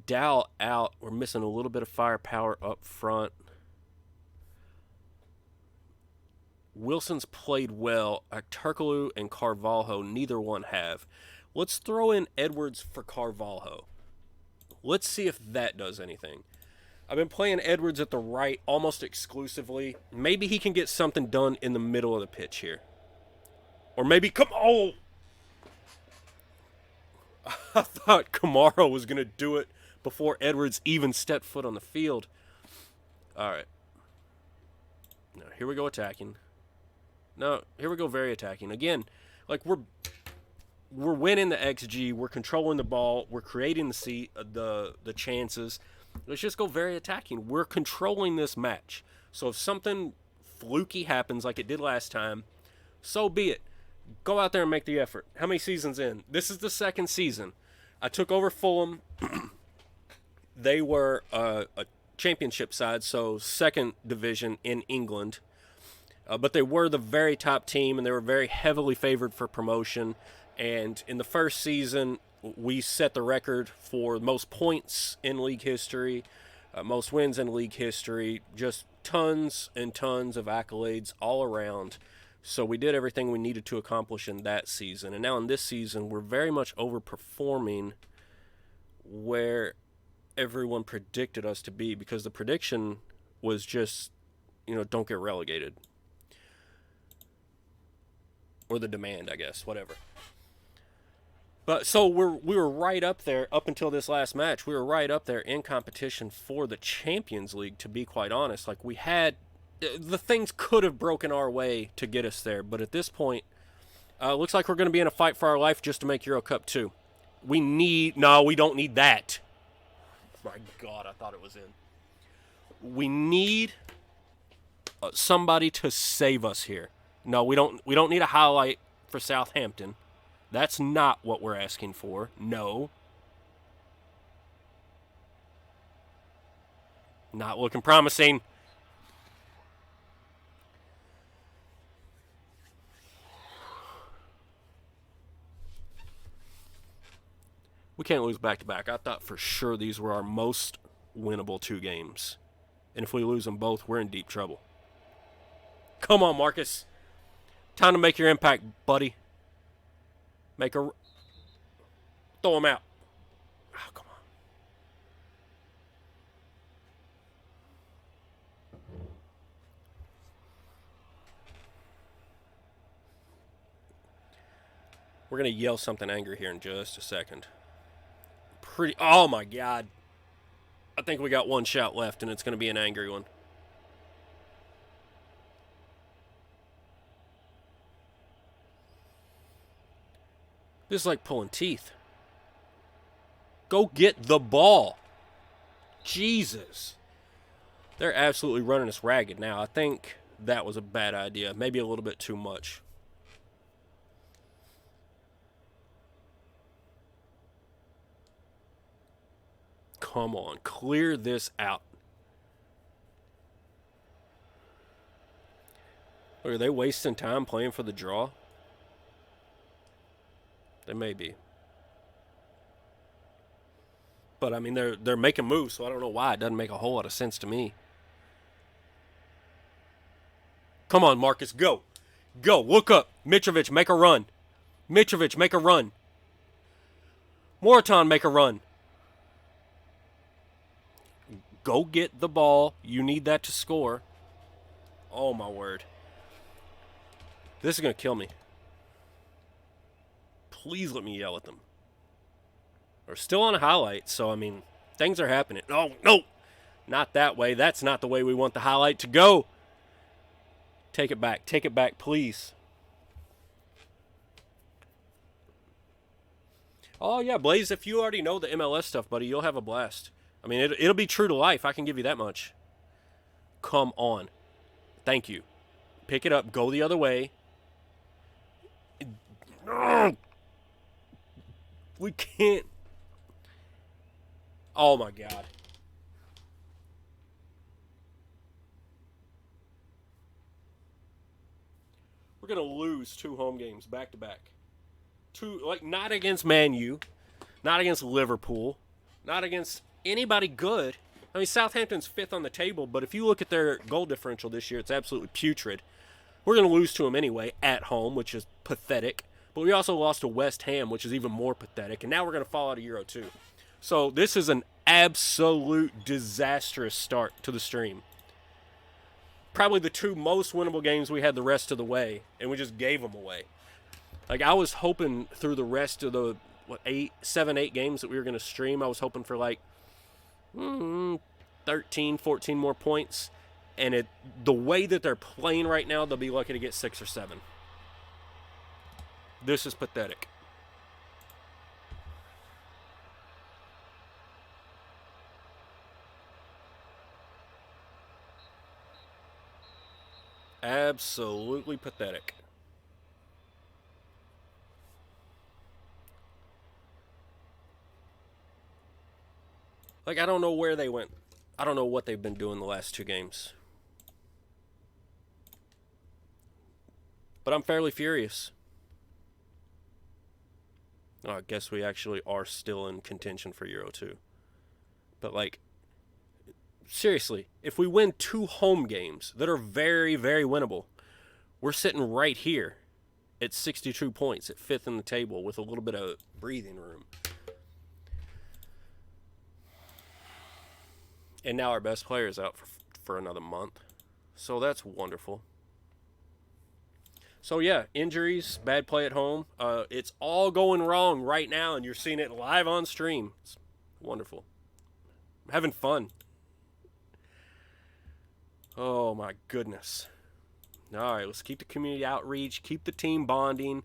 Dow out. We're missing a little bit of firepower up front. Wilson's played well. Turkoglu and Carvalho, neither one have. Let's throw in Edwards for Carvalho. Let's see if that does anything. I've been playing Edwards at the right almost exclusively. Maybe he can get something done in the middle of the pitch here. Or maybe, I thought Kamara was going to do it before Edwards even stepped foot on the field. All right. Now, here we go attacking. No, here we go very attacking. Again, like we're winning the XG. We're controlling the ball. We're creating the chances. Let's just go very attacking. We're controlling this match. So if something fluky happens like it did last time, so be it. Go out there and make the effort. How many seasons in? This is the second season. I took over Fulham. They were a championship side, so second division in England. But they were the very top team, and they were very heavily favored for promotion. And in the first season, we set the record for most points in league history, most wins in league history, just tons and tons of accolades all around. So we did everything we needed to accomplish in that season. And now in this season, we're very much overperforming where everyone predicted us to be, because the prediction was just, don't get relegated. Or the demand, I guess, whatever. But so we were right up there up until this last match. We were right up there in competition for the Champions League, to be quite honest. Like, we had the things could have broken our way to get us there, but at this point, looks like we're going to be in a fight for our life just to make Euro Cup 2. We don't need that. My God, I thought it was in. We need somebody to save us here. No, we don't need a highlight for Southampton. That's not what we're asking for. No. Not looking promising. We can't lose back-to-back. I thought for sure these were our most winnable 2 games. And if we lose them both, we're in deep trouble. Come on, Marcus. Time to make your impact, buddy. Throw him out. Oh, come on. We're going to yell something angry here in just a second. Oh, my God. I think we got one shot left, and it's going to be an angry one. This is like pulling teeth. Go get the ball. Jesus. They're absolutely running us ragged now. I think that was a bad idea. Maybe a little bit too much. Come on. Clear this out. Look, are they wasting time playing for the draw? They may be. But, I mean, they're making moves, so I don't know why. It doesn't make a whole lot of sense to me. Come on, Marcus, go. Go, look up. Mitrovic, make a run. Mitrovic, make a run. Moraton, make a run. Go get the ball. You need that to score. Oh, my word. This is going to kill me. Please let me yell at them. We're still on a highlight, so, I mean, things are happening. Oh, no. Not that way. That's not the way we want the highlight to go. Take it back. Take it back, please. Oh yeah, Blaze. If you already know the MLS stuff, buddy, you'll have a blast. I mean, it'll be true to life. I can give you that much. Come on. Thank you. Pick it up. Go the other way. We can't. Oh my God. We're gonna lose 2 home games back to back. Two, like, not against Man U, not against Liverpool, not against anybody good. I mean, Southampton's 5th on the table, but if you look at their goal differential this year, it's absolutely putrid. We're going to lose to them anyway at home, which is pathetic. But we also lost to West Ham, which is even more pathetic. And now we're going to fall out of Euro 2. So this is an absolute disastrous start to the stream. Probably the 2 most winnable games we had the rest of the way, and we just gave them away. Like, I was hoping through the rest of the 7, 8 games that we were going to stream, I was hoping for like 13, 14 more points. And the way that they're playing right now, they'll be lucky to get 6 or 7. This is pathetic. Absolutely pathetic. Like, I don't know where they went. I don't know what they've been doing the last 2 games. But I'm fairly furious. Oh, I guess we actually are still in contention for Euro 2. But, like, seriously, if we win 2 home games that are very, very winnable, we're sitting right here at 62 points, at 5th in the table with a little bit of breathing room. And now our best player is out for another month. So that's wonderful. So yeah, injuries, bad play at home. It's all going wrong right now, and you're seeing it live on stream. It's wonderful. I'm having fun. Oh my goodness. All right, let's keep the community outreach, keep the team bonding.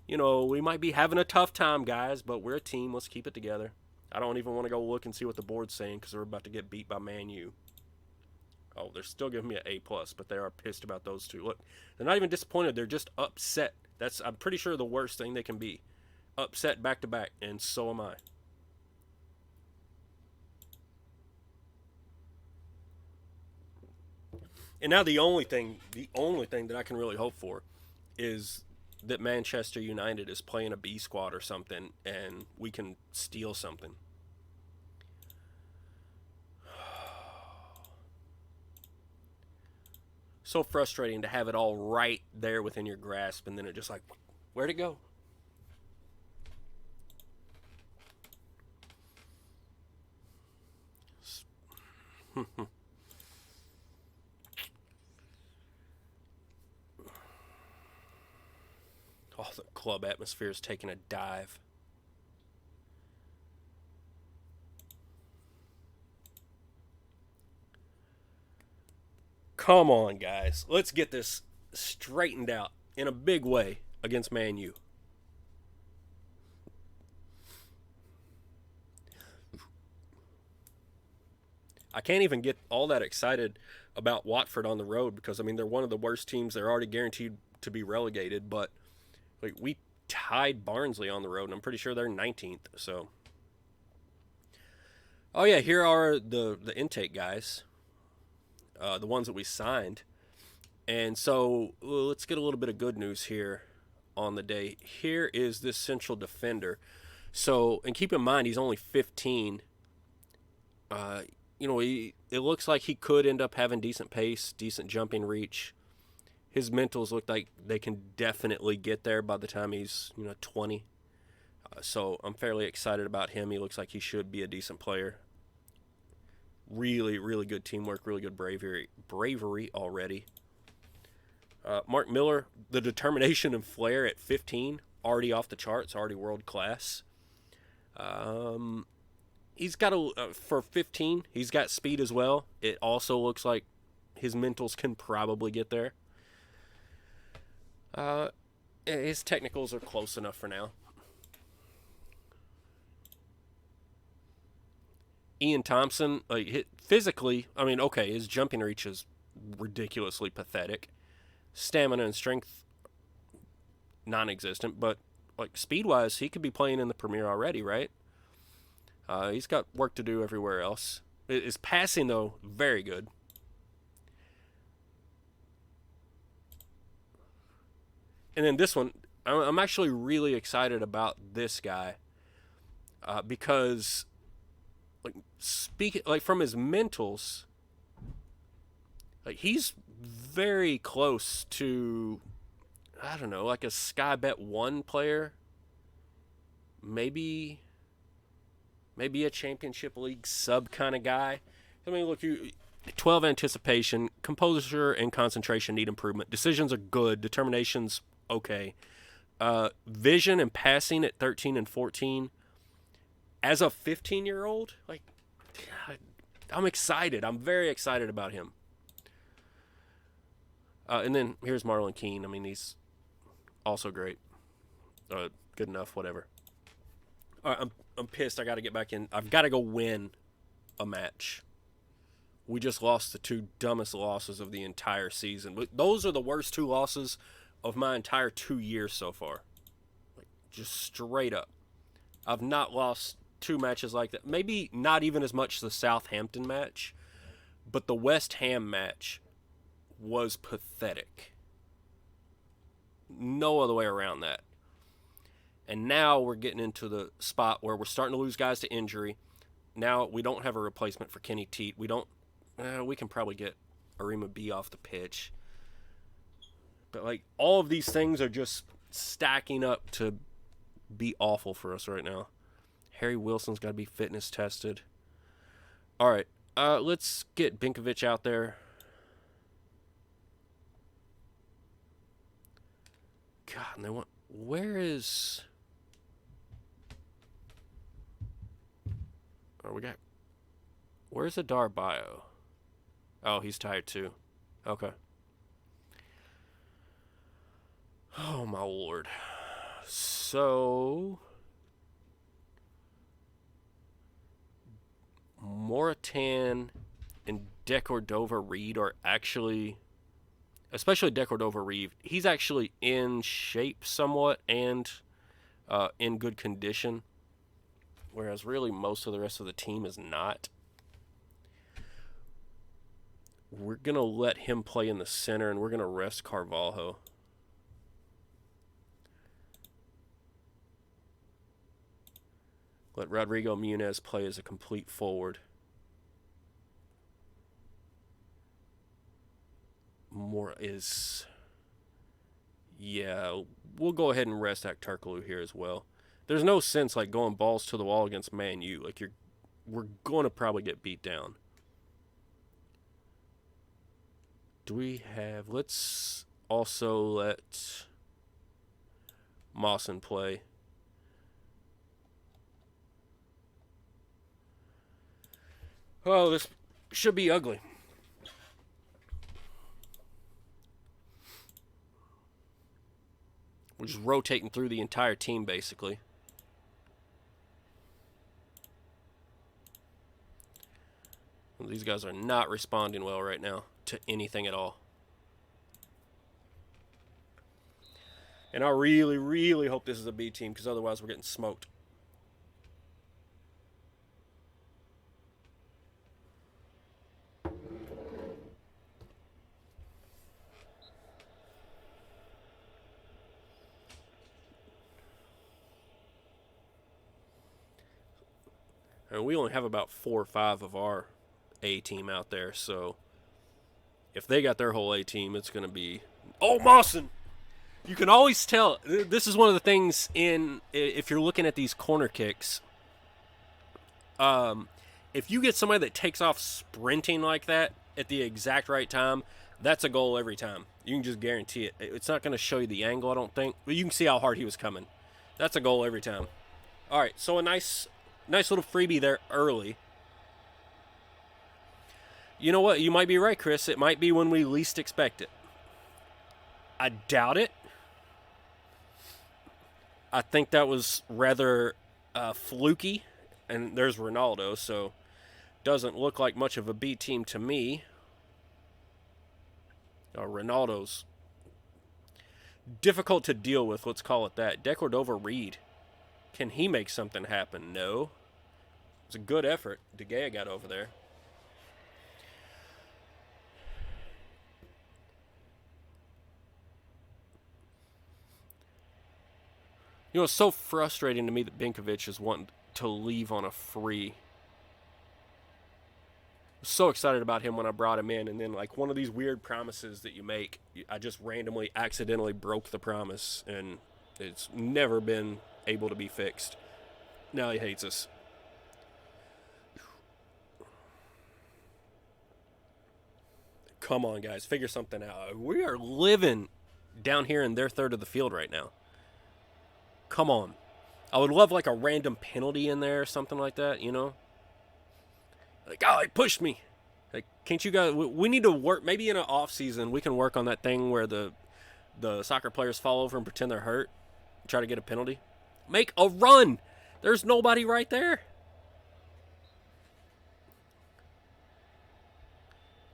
You know, we might be having a tough time, guys, but we're a team. Let's keep it together. I don't even want to go look and see what the board's saying because we're about to get beat by Man U. Oh, they're still giving me an A+, but they are pissed about those 2. Look, they're not even disappointed. They're just upset. That's, I'm pretty sure, the worst thing they can be. Upset back to back, and so am I. And now the only thing that I can really hope for is that Manchester United is playing a B squad or something, and we can steal something. So frustrating to have it all right there within your grasp, and then it just like, where'd it go? Oh, the club atmosphere is taking a dive. Come on, guys. Let's get this straightened out in a big way against Man U. I can't even get all that excited about Watford on the road because, I mean, they're one of the worst teams. They're already guaranteed to be relegated, but like, we tied Barnsley on the road, and I'm pretty sure they're 19th. So, oh yeah, here are the intake guys, the ones that we signed. And so let's get a little bit of good news here on the day. Here is this central defender. So, and keep in mind, he's only 15. You know, it looks like he could end up having decent pace, decent jumping reach. His mentals look like they can definitely get there by the time he's, 20. So I'm fairly excited about him. He looks like he should be a decent player. Really, really good teamwork, really good bravery already. Mark Miller, the determination and flair at 15, already off the charts, already world class. He's got for 15, he's got speed as well. It also looks like his mentals can probably get there. His technicals are close enough for now. Ian Thompson, physically, I mean, okay, his jumping reach is ridiculously pathetic. Stamina and strength, non-existent. But like speed-wise, he could be playing in the Premier already, right? He's got work to do everywhere else. His passing, though, very good. And then this one, I'm actually really excited about this guy because, from his mentals, he's very close to, I don't know, like a Sky Bet 1 player, maybe a Championship League sub kind of guy. I mean, look, 12 anticipation, composure and concentration need improvement. Decisions are good, determination's okay. Vision and passing at 13 and 14. As a 15-year-old, I'm excited. I'm very excited about him. And then here's Marlon Keane. I mean, he's also great. Good enough, whatever. All right, I'm pissed. I got to get back in. I've got to go win a match. We just lost the 2 dumbest losses of the entire season. But those are the worst 2 losses of my entire 2 years so far. Just straight up. I've not lost 2 matches like that. Maybe not even as much as the Southampton match. But the West Ham match was pathetic. No other way around that. And now we're getting into the spot where we're starting to lose guys to injury. Now we don't have a replacement for Kenny Teat. We can probably get Arima B off the pitch. But all of these things are just stacking up to be awful for us right now. Harry Wilson's got to be fitness tested. All right, let's get Binkovic out there. God, and they want. Where's Adar Bio? Oh, he's tired too. Okay. Oh my lord. So Moritan and Decordova-Reid are actually, especially Decordova-Reid, he's actually in shape somewhat and in good condition, whereas really most of the rest of the team is not. We're going to let him play in the center, and we're going to rest Carvalho. Let Rodrigo Muniz play as a complete forward. Yeah, we'll go ahead and rest Akturkoglu here as well. There's no sense going balls to the wall against Man U. We're going to probably get beat down. Let's also let Mawson play. Oh, this should be ugly. We're just rotating through the entire team, basically. Well, these guys are not responding well right now to anything at all. And I really, really hope this is a B team, because otherwise we're getting smoked. And we only have about 4 or 5 of our A team out there, so if they got their whole A team, it's going to be... Oh, Mawson! You can always tell. This is one of the things if you're looking at these corner kicks. If you get somebody that takes off sprinting like that at the exact right time, that's a goal every time. You can just guarantee it. It's not going to show you the angle, I don't think, but you can see how hard he was coming. That's a goal every time. All right, so a nice little freebie there early. You know what? You might be right, Chris. It might be when we least expect it. I doubt it. I think that was rather fluky. And there's Ronaldo. So Doesn't look like much of a B team to me. Ronaldo's difficult to deal with, let's call it that. Decordova-Reid. Can he make something happen? No. It's a good effort De Gea got over there. You know, it's so frustrating to me that Benkovic is wanting to leave on a free. I was so excited about him when I brought him in, and then like one of these weird promises that you make, I just randomly, accidentally broke the promise, and it's never been able to be fixed. Now he hates us. Come on, guys, figure something out. We are living down here in their third of the field right now. Come on. I would love like a random penalty in there or something like that, you know? Like, oh, he pushed me. Like, can't you guys... We need to work... Maybe in an off-season, we can work on that thing where the soccer players fall over and pretend they're hurt. Try to get a penalty. Make a run! There's nobody right there.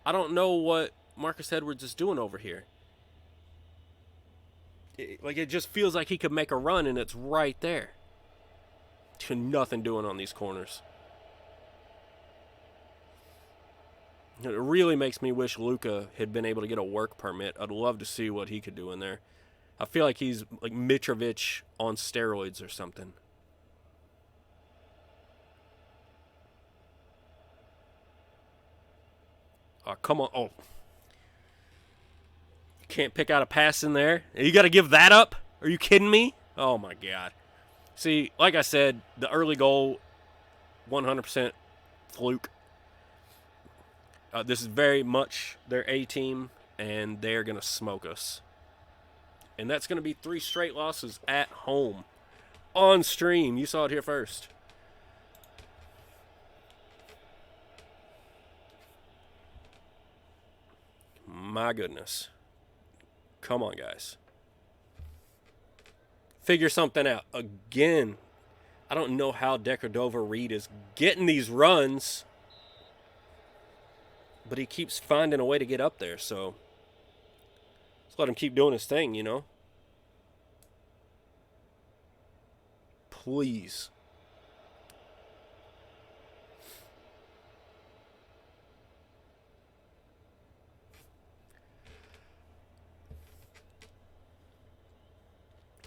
I don't know what Marcus Edwards is doing over here. It just feels like he could make a run, and it's right there. Nothing doing on these corners. It really makes me wish Luka had been able to get a work permit. I'd love to see what he could do in there. I feel like he's like Mitrovic on steroids or something. Oh, come on. Oh. You can't pick out a pass in there. You got to give that up? Are you kidding me? Oh, my God. See, like I said, the early goal, 100% fluke. This is very much their A team, and they're going to smoke us. And that's going to be 3 straight losses at home. On stream. You saw it here first. My goodness. Come on, guys. Figure something out. Again, I don't know how Decordova-Reid is getting these runs, but he keeps finding a way to get up there, so let's let him keep doing his thing, you know? Please.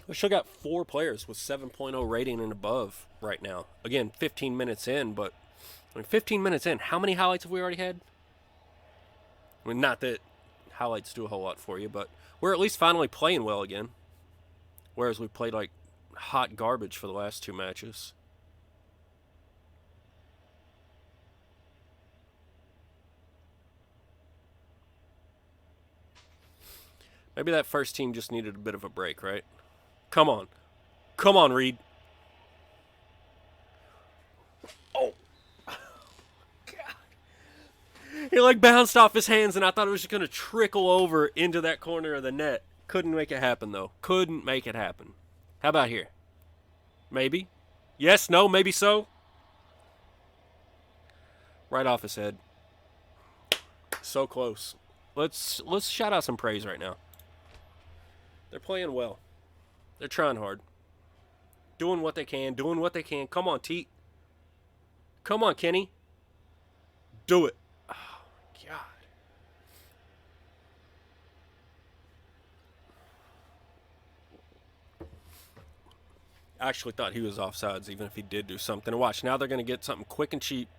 We still got 4 players with 7.0 rating and above right now. Again, 15 minutes in, but I mean, 15 minutes in, how many highlights have we already had? I mean, not that highlights do a whole lot for you, but we're at least finally playing well again. Whereas we played like hot garbage for the last 2 matches. Maybe that first team just needed a bit of a break, right? Come on. Come on, Reed. Oh. God. He like bounced off his hands, and I thought it was just going to trickle over into that corner of the net. Couldn't make it happen, though. Couldn't make it happen. How about here? Maybe. Yes, no, maybe so. Right off his head. So close. Let's shout out some praise right now. They're playing well. They're trying hard. Doing what they can. Doing what they can. Come on, Teat. Come on, Kenny. Do it. Oh, my God. I actually thought he was offsides, even if he did do something. And watch, now they're going to get something quick and cheap.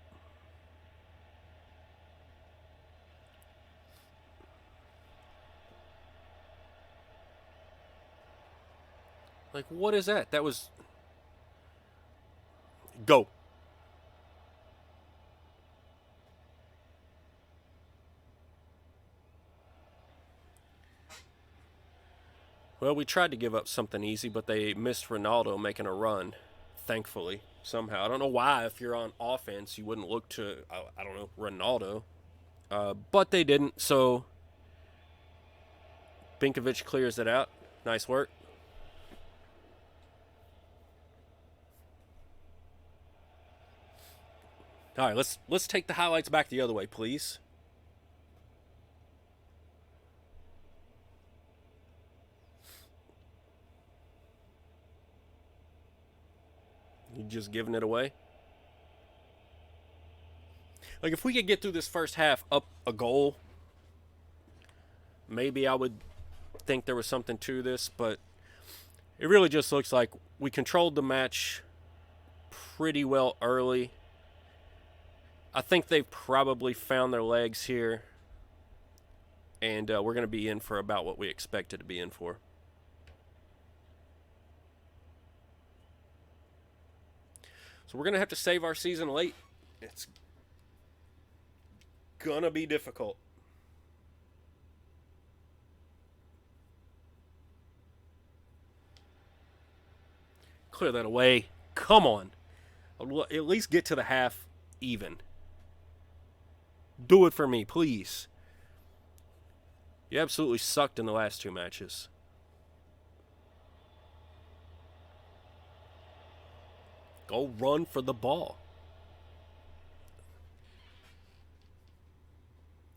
Like, what is that? That was... Go. Well, we tried to give up something easy, but they missed Ronaldo making a run, thankfully, somehow. I don't know why, if you're on offense, you wouldn't look to, I don't know, Ronaldo. But they didn't, so Benkovic clears it out. Nice work. All right, let's take the highlights back the other way, please. You just giving it away? Like, if we could get through this first half up a goal, maybe I would think there was something to this, but it really just looks like we controlled the match pretty well early. I think they've probably found their legs here, and we're going to be in for about what we expected to be in for. So we're going to have to save our season late. It's going to be difficult. Clear that away. Come on. At least get to the half even. Do it for me, please. You absolutely sucked in the last two matches. Go run for the ball.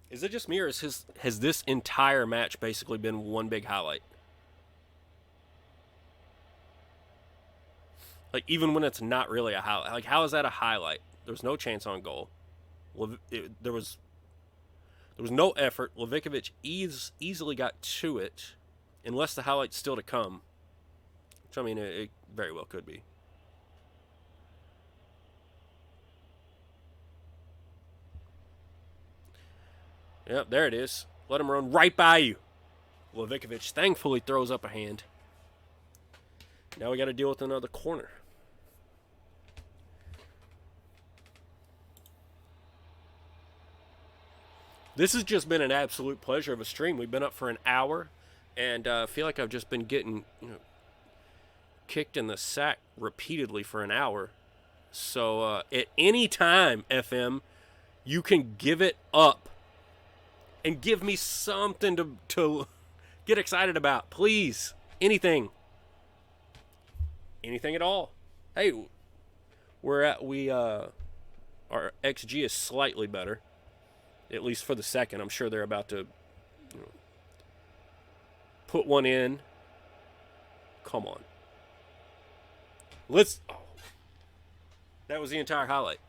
Is it just me, or has this entire match basically been one big highlight? Like, even when it's not really a highlight. Like, how is that a highlight? There's no chance on goal. There was no effort. Levikovich easily got to it, unless the highlight's still to come. Which, I mean, it very well could be. Yep, there it is. Let him run right by you. Levikovich thankfully throws up a hand. Now we got to deal with another corner. This has just been an absolute pleasure of a stream. We've been up for an hour, and I feel like I've just been getting kicked in the sack repeatedly for an hour. So at any time, FM, you can give it up and give me something to get excited about. Please. Anything. Anything at all. Hey, our XG is slightly better. At least for the second. I'm sure they're about to put one in. Come on. That was the entire highlight.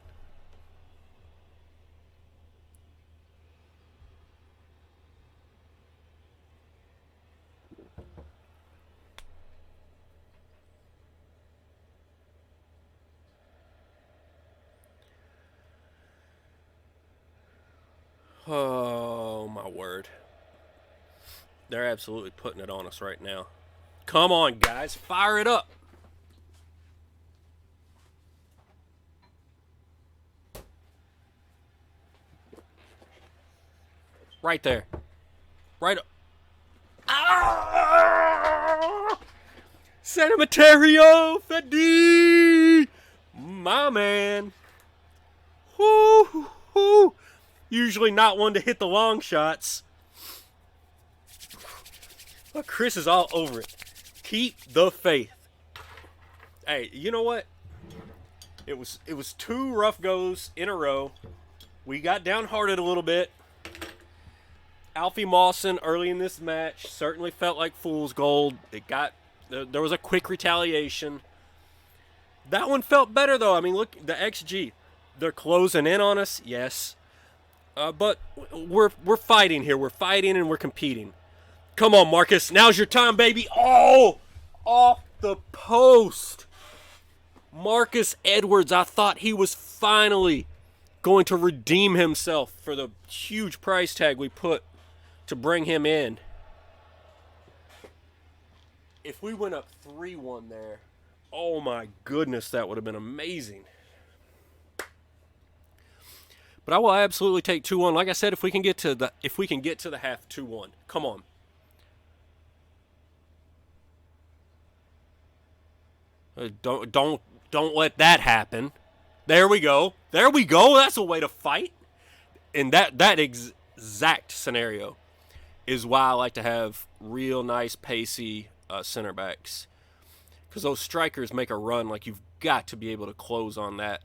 Oh, my word. They're absolutely putting it on us right now. Come on, guys. Fire it up. Right there. Right up. Ah! San Materio Fedi! My man. Whoo, whoo. Usually not one to hit the long shots. But Chris is all over it. Keep the faith. Hey, you know what? It was 2 rough goes in a row. We got downhearted a little bit. Alfie Mawson early in this match certainly felt like fool's gold. There was a quick retaliation. That one felt better though. I mean, look, the XG. They're closing in on us, yes. But we're fighting here. We're fighting and we're competing. Come on, Marcus. Now's your time, baby. Oh! Off the post. Marcus Edwards, I thought he was finally going to redeem himself for the huge price tag we put to bring him in. If we went up 3-1 there, oh my goodness, that would have been amazing. But I will absolutely take 2-1. Like I said, if we can get to the half 2-1. Come on. Don't let that happen. There we go. There we go. That's a way to fight. And that exact scenario is why I like to have real nice pacey center backs. Because those strikers make a run like you've got to be able to close on that.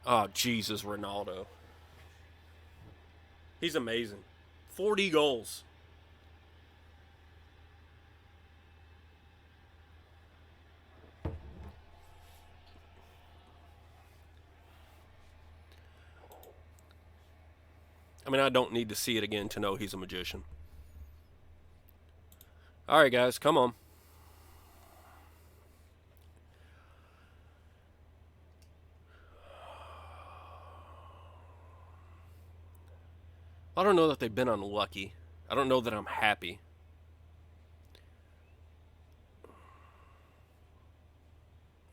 Oh, Jesus, Ronaldo. He's amazing. 40 goals. I mean, I don't need to see it again to know he's a magician. All right, guys, come on. I don't know that they've been unlucky. I don't know that I'm happy.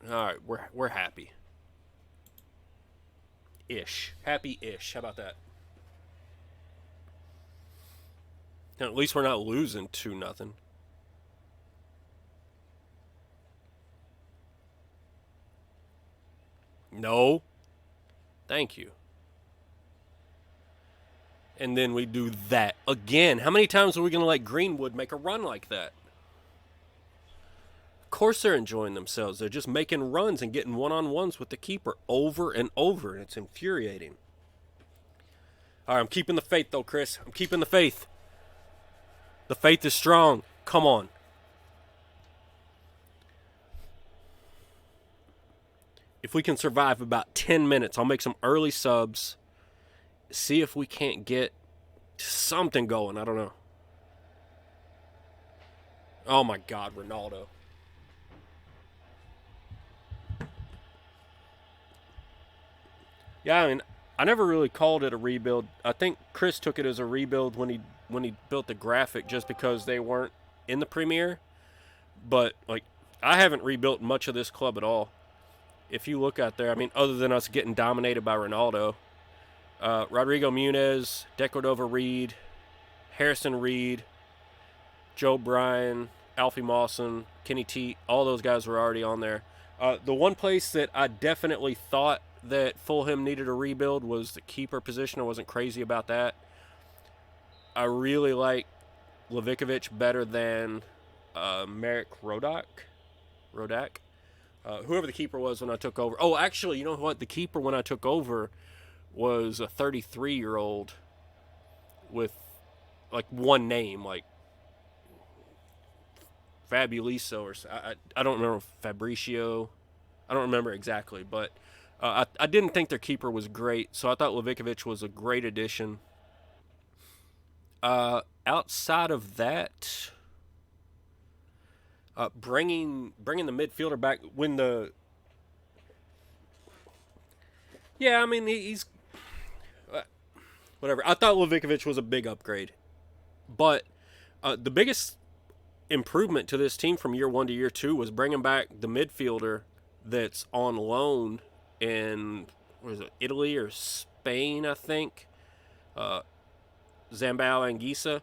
All right, we're happy. Ish. Happy-ish. How about that? Now, at least we're not losing 2-0. No. Thank you. And then we do that again. How many times are we going to let Greenwood make a run like that? Of course they're enjoying themselves. They're just making runs and getting one-on-ones with the keeper over and over, and it's infuriating. All right, I'm keeping the faith, though, Chris. I'm keeping the faith. The faith is strong. Come on. If we can survive about 10 minutes, I'll make some early subs. See if we can't get something going. I don't know. Oh, my God, Ronaldo. Yeah, I mean, I never really called it a rebuild. I think Chris took it as a rebuild when he built the graphic just because they weren't in the Premier. But, like, I haven't rebuilt much of this club at all. If you look out there, I mean, other than us getting dominated by Ronaldo, Rodrigo Muniz, Decordova Reed, Harrison Reed, Joe Bryan, Alfie Mawson, Kenny Teat, all those guys were already on there. The one place that I definitely thought that Fulham needed a rebuild was the keeper position. I wasn't crazy about that. I really like Levikovich better than Marek Rodak. Whoever the keeper was when I took over. Oh, actually, you know what? The keeper when I took over was a 33-year-old with, like, one name, like Fabuliso or I don't remember, Fabricio. I don't remember exactly, but I didn't think their keeper was great, so I thought Levikovich was a great addition. Outside of that, bringing the midfielder back when the I mean he's whatever. I thought Levikovich was a big upgrade, but the biggest improvement to this team from year 1 to year 2 was bringing back the midfielder that's on loan in Italy or Spain, I think. Zambal Anguissa.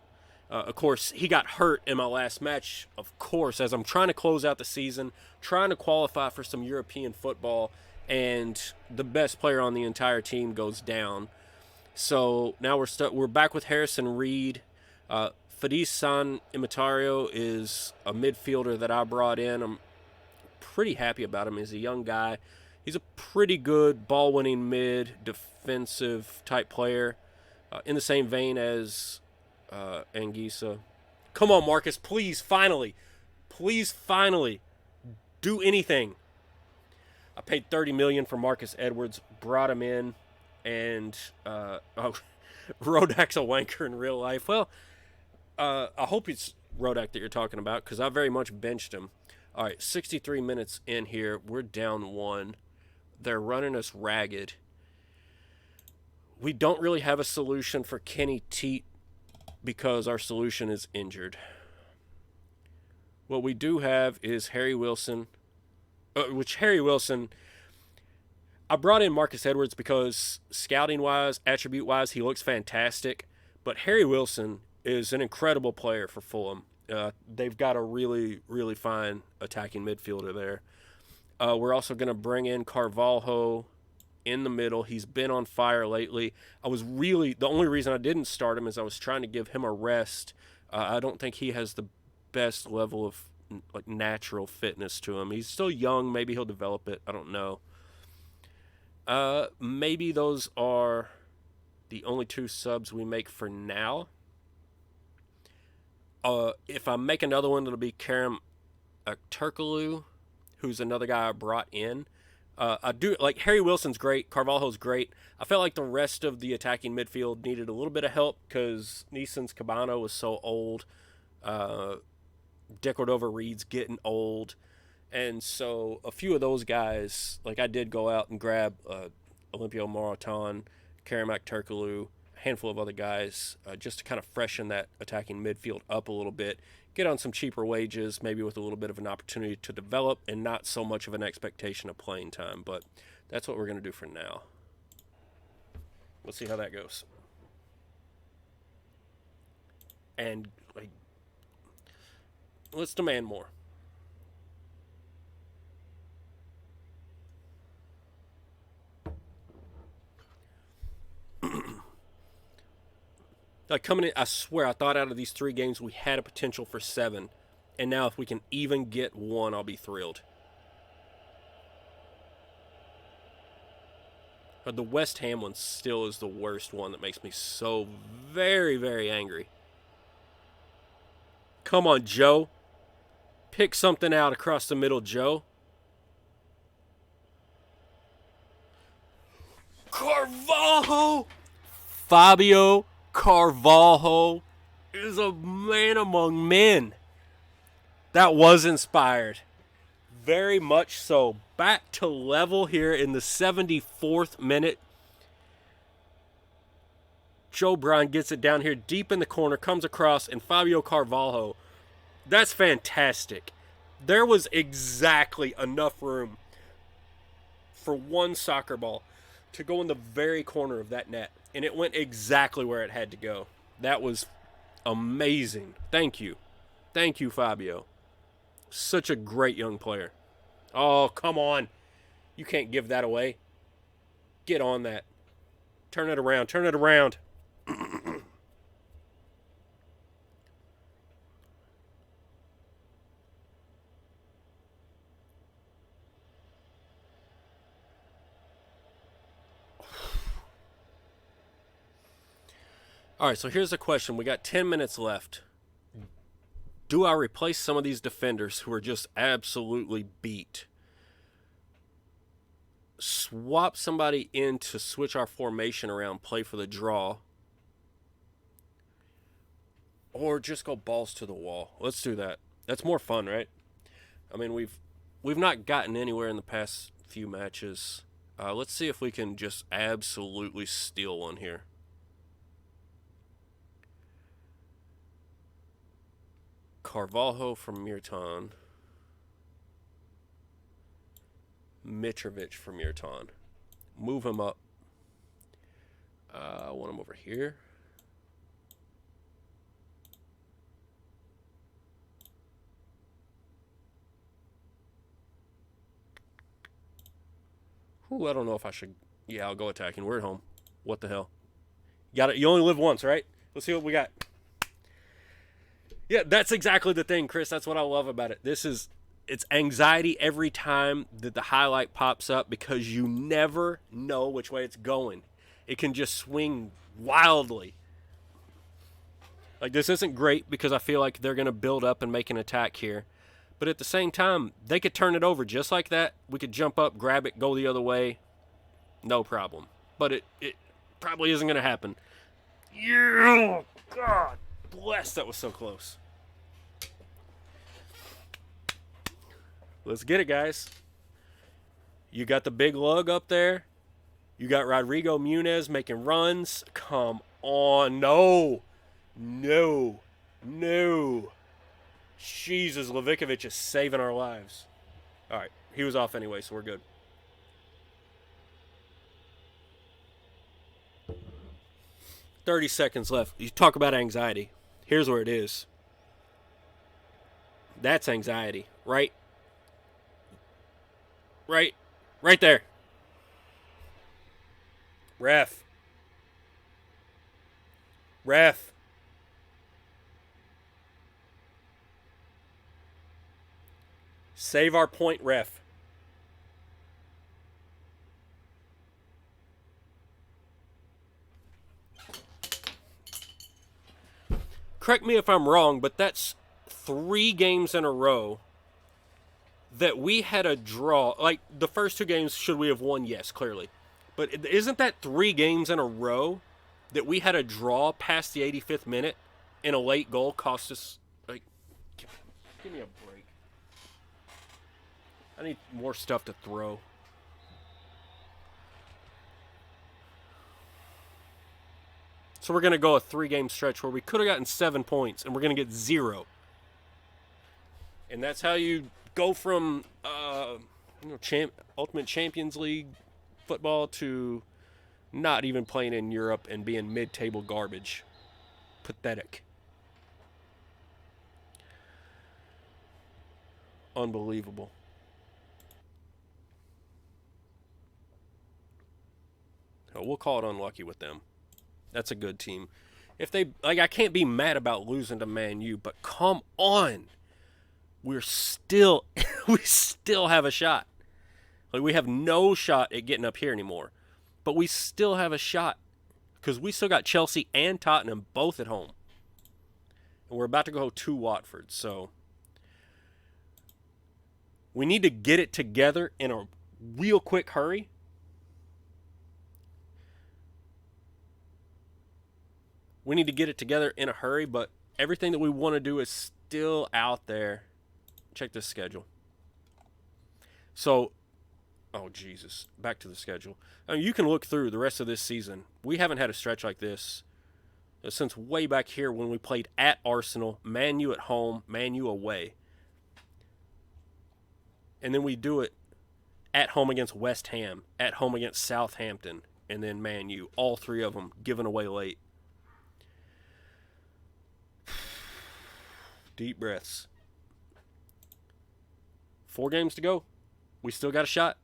Of course, he got hurt in my last match, of course, as I'm trying to close out the season, trying to qualify for some European football, and the best player on the entire team goes down. So now we're back with Harrison Reed. Fadis San Imitario is a midfielder that I brought in. I'm pretty happy about him. He's a young guy. He's a pretty good ball-winning mid, defensive type player. In the same vein as Anguissa. Come on, Marcus, please, finally, do anything. I paid $30 million for Marcus Edwards, brought him in, and Rodak's a wanker in real life. Well, I hope it's Rodak that you're talking about because I very much benched him. All right, 63 minutes in here. We're down 1. They're running us ragged. We don't really have a solution for Kenny Teat because our solution is injured. What we do have is Harry Wilson, I brought in Marcus Edwards because scouting-wise, attribute-wise, he looks fantastic. But Harry Wilson is an incredible player for Fulham. They've got a really, really fine attacking midfielder there. We're also going to bring in Carvalho in the middle. He's been on fire lately. The only reason I didn't start him is I was trying to give him a rest. I don't think he has the best level of natural fitness to him. He's still young. Maybe he'll develop it. I don't know. Maybe those are the only 2 subs we make for now. If I make another one, it'll be Karam Turkoglu, who's another guy I brought in. I do like Harry Wilson's great. Carvalho's great. I felt like the rest of the attacking midfield needed a little bit of help because Neeson's Cabano was so old. Decordova-Reid's getting old. And so a few of those guys, like I did go out and grab Olympio Maraton, Karamak Turkoglu, a handful of other guys, just to kind of freshen that attacking midfield up a little bit, get on some cheaper wages, maybe with a little bit of an opportunity to develop and not so much of an expectation of playing time. But that's what we're going to do for now. We'll see how that goes. And like, let's demand more. Like coming in, I swear, I thought out of these 3 games we had a potential for 7, and now if we can even get 1, I'll be thrilled. But the West Ham one still is the worst one that makes me so very, very angry. Come on, Joe. Pick something out across the middle, Joe. Carvalho! Fabio Carvalho is a man among men. That was inspired. Very much so. Back to level here in the 74th minute. Joe Brown gets it down here deep in the corner, comes across, and Fabio Carvalho. That's fantastic. There was exactly enough room for one soccer ball to go in the very corner of that net. And it went exactly where it had to go. That was amazing. Thank you. Thank you, Fabio. Such a great young player. Oh, come on. You can't give that away. Get on that. Turn it around. Turn it around. All right, so here's the question. We got 10 minutes left. Do I replace some of these defenders who are just absolutely beat? Swap somebody in to switch our formation around, play for the draw? Or just go balls to the wall? Let's do that. That's more fun, right? I mean, we've not gotten anywhere in the past few matches. Let's see if we can just absolutely steal one here. Carvalho from Mirton. Mitrovic from Mirton. Move him up. I want him over here. Ooh, I don't know if I should. Yeah, I'll go attacking. We're at home. What the hell? You only live once, right? Let's see what we got. Yeah, that's exactly the thing, Chris. That's what I love about it. It's anxiety every time that the highlight pops up because you never know which way it's going. It can just swing wildly. Like, this isn't great because I feel like they're going to build up and make an attack here. But at the same time, they could turn it over just like that. We could jump up, grab it, go the other way. No problem. But it probably isn't going to happen. Yeah, God. Bless, that was so close. Let's get it, guys. You got the big lug up there. You got Rodrigo Muniz making runs. Come on. No. Jesus, Levikovic is saving our lives. All right. He was off anyway, so we're good. $30 seconds left. You talk about anxiety. Here's where it is. That's anxiety, right? Right there. Ref. Save our point, ref. correct me if I'm wrong, but that's 3 games in a row that we had a draw. Like, the first 2 games, should we have won? Yes, clearly. But isn't that 3 games in a row that we had a draw past the 85th minute and a late goal cost us, like, give me a break. I need more stuff to throw. So we're going to go a 3-game stretch where we could have gotten 7 points, and we're going to get 0. And that's how you go from Ultimate Champions League football to not even playing in Europe and being mid-table garbage. Pathetic. Unbelievable. Oh, we'll call it unlucky with them. That's a good team. If they, like, I can't be mad about losing to Man U, but come on. We still have a shot. Like, we have no shot at getting up here anymore. But we still have a shot. Because we still got Chelsea and Tottenham both at home. And we're about to go to Watford. So we need to get it together in a real quick hurry. We need to get it together in a hurry, but everything that we want to do is still out there. Check this schedule. So, oh, Jesus. Back to the schedule. I mean, you can look through the rest of this season. We haven't had a stretch like this since way back here when we played at Arsenal, Man U at home, Man U away. And then we do it at home against West Ham, at home against Southampton, and then Man U. All 3 of them given away late. Deep breaths. 4 games to go. We still got a shot.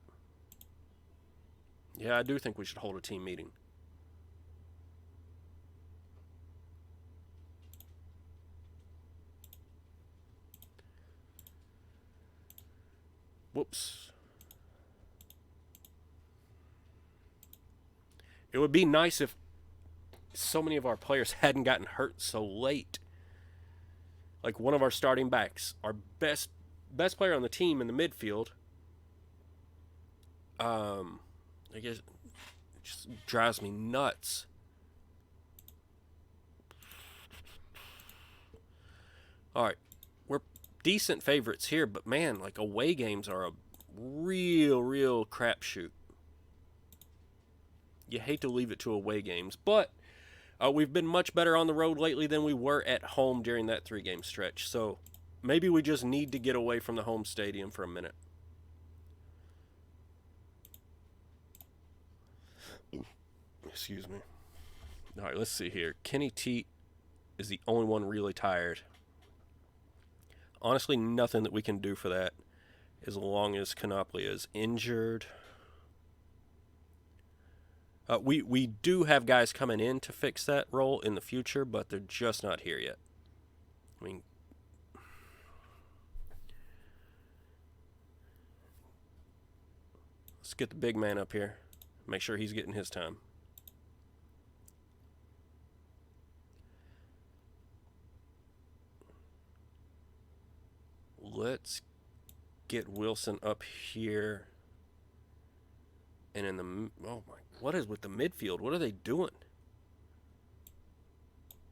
Yeah, I do think we should hold a team meeting. Whoops. It would be nice if so many of our players hadn't gotten hurt so late. Like one of our starting backs, our best player on the team in the midfield. I guess it just drives me nuts. All right, we're decent favorites here, but man, like away games are a real crapshoot. You hate to leave it to away games, but we've been much better on the road lately than we were at home during that 3-game stretch. So maybe we just need to get away from the home stadium for a minute. Excuse me. All right, let's see here. Kenny Teat is the only one really tired. Honestly, nothing that we can do for that as long as Canoply is injured. We do have guys coming in to fix that role in the future, but they're just not here yet. I mean, let's get the big man up here. Make sure he's getting his time. Let's get Wilson up here. And in the, oh my, what is with the midfield? What are they doing?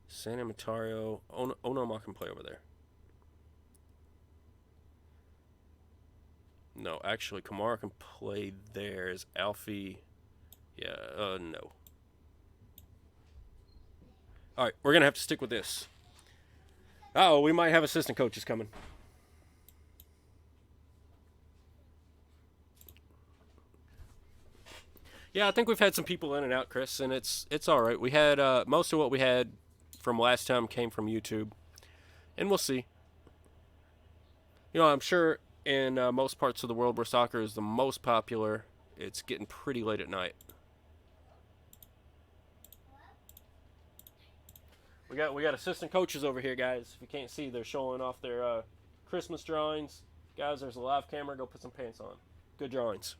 San Amatario. Onoma can play over there. No, actually, Kamara can play there. Is Alfie? Yeah, no. All right, we're going to have to stick with this. Uh-oh, we might have assistant coaches coming. Yeah, I think we've had some people in and out, Chris, and it's all right. We had most of what we had from last time came from YouTube, and we'll see. You know, I'm sure in most parts of the world where soccer is the most popular, it's getting pretty late at night. We got assistant coaches over here, guys. If you can't see, they're showing off their Christmas drawings. Guys, there's a live camera. Go put some pants on. Good drawings.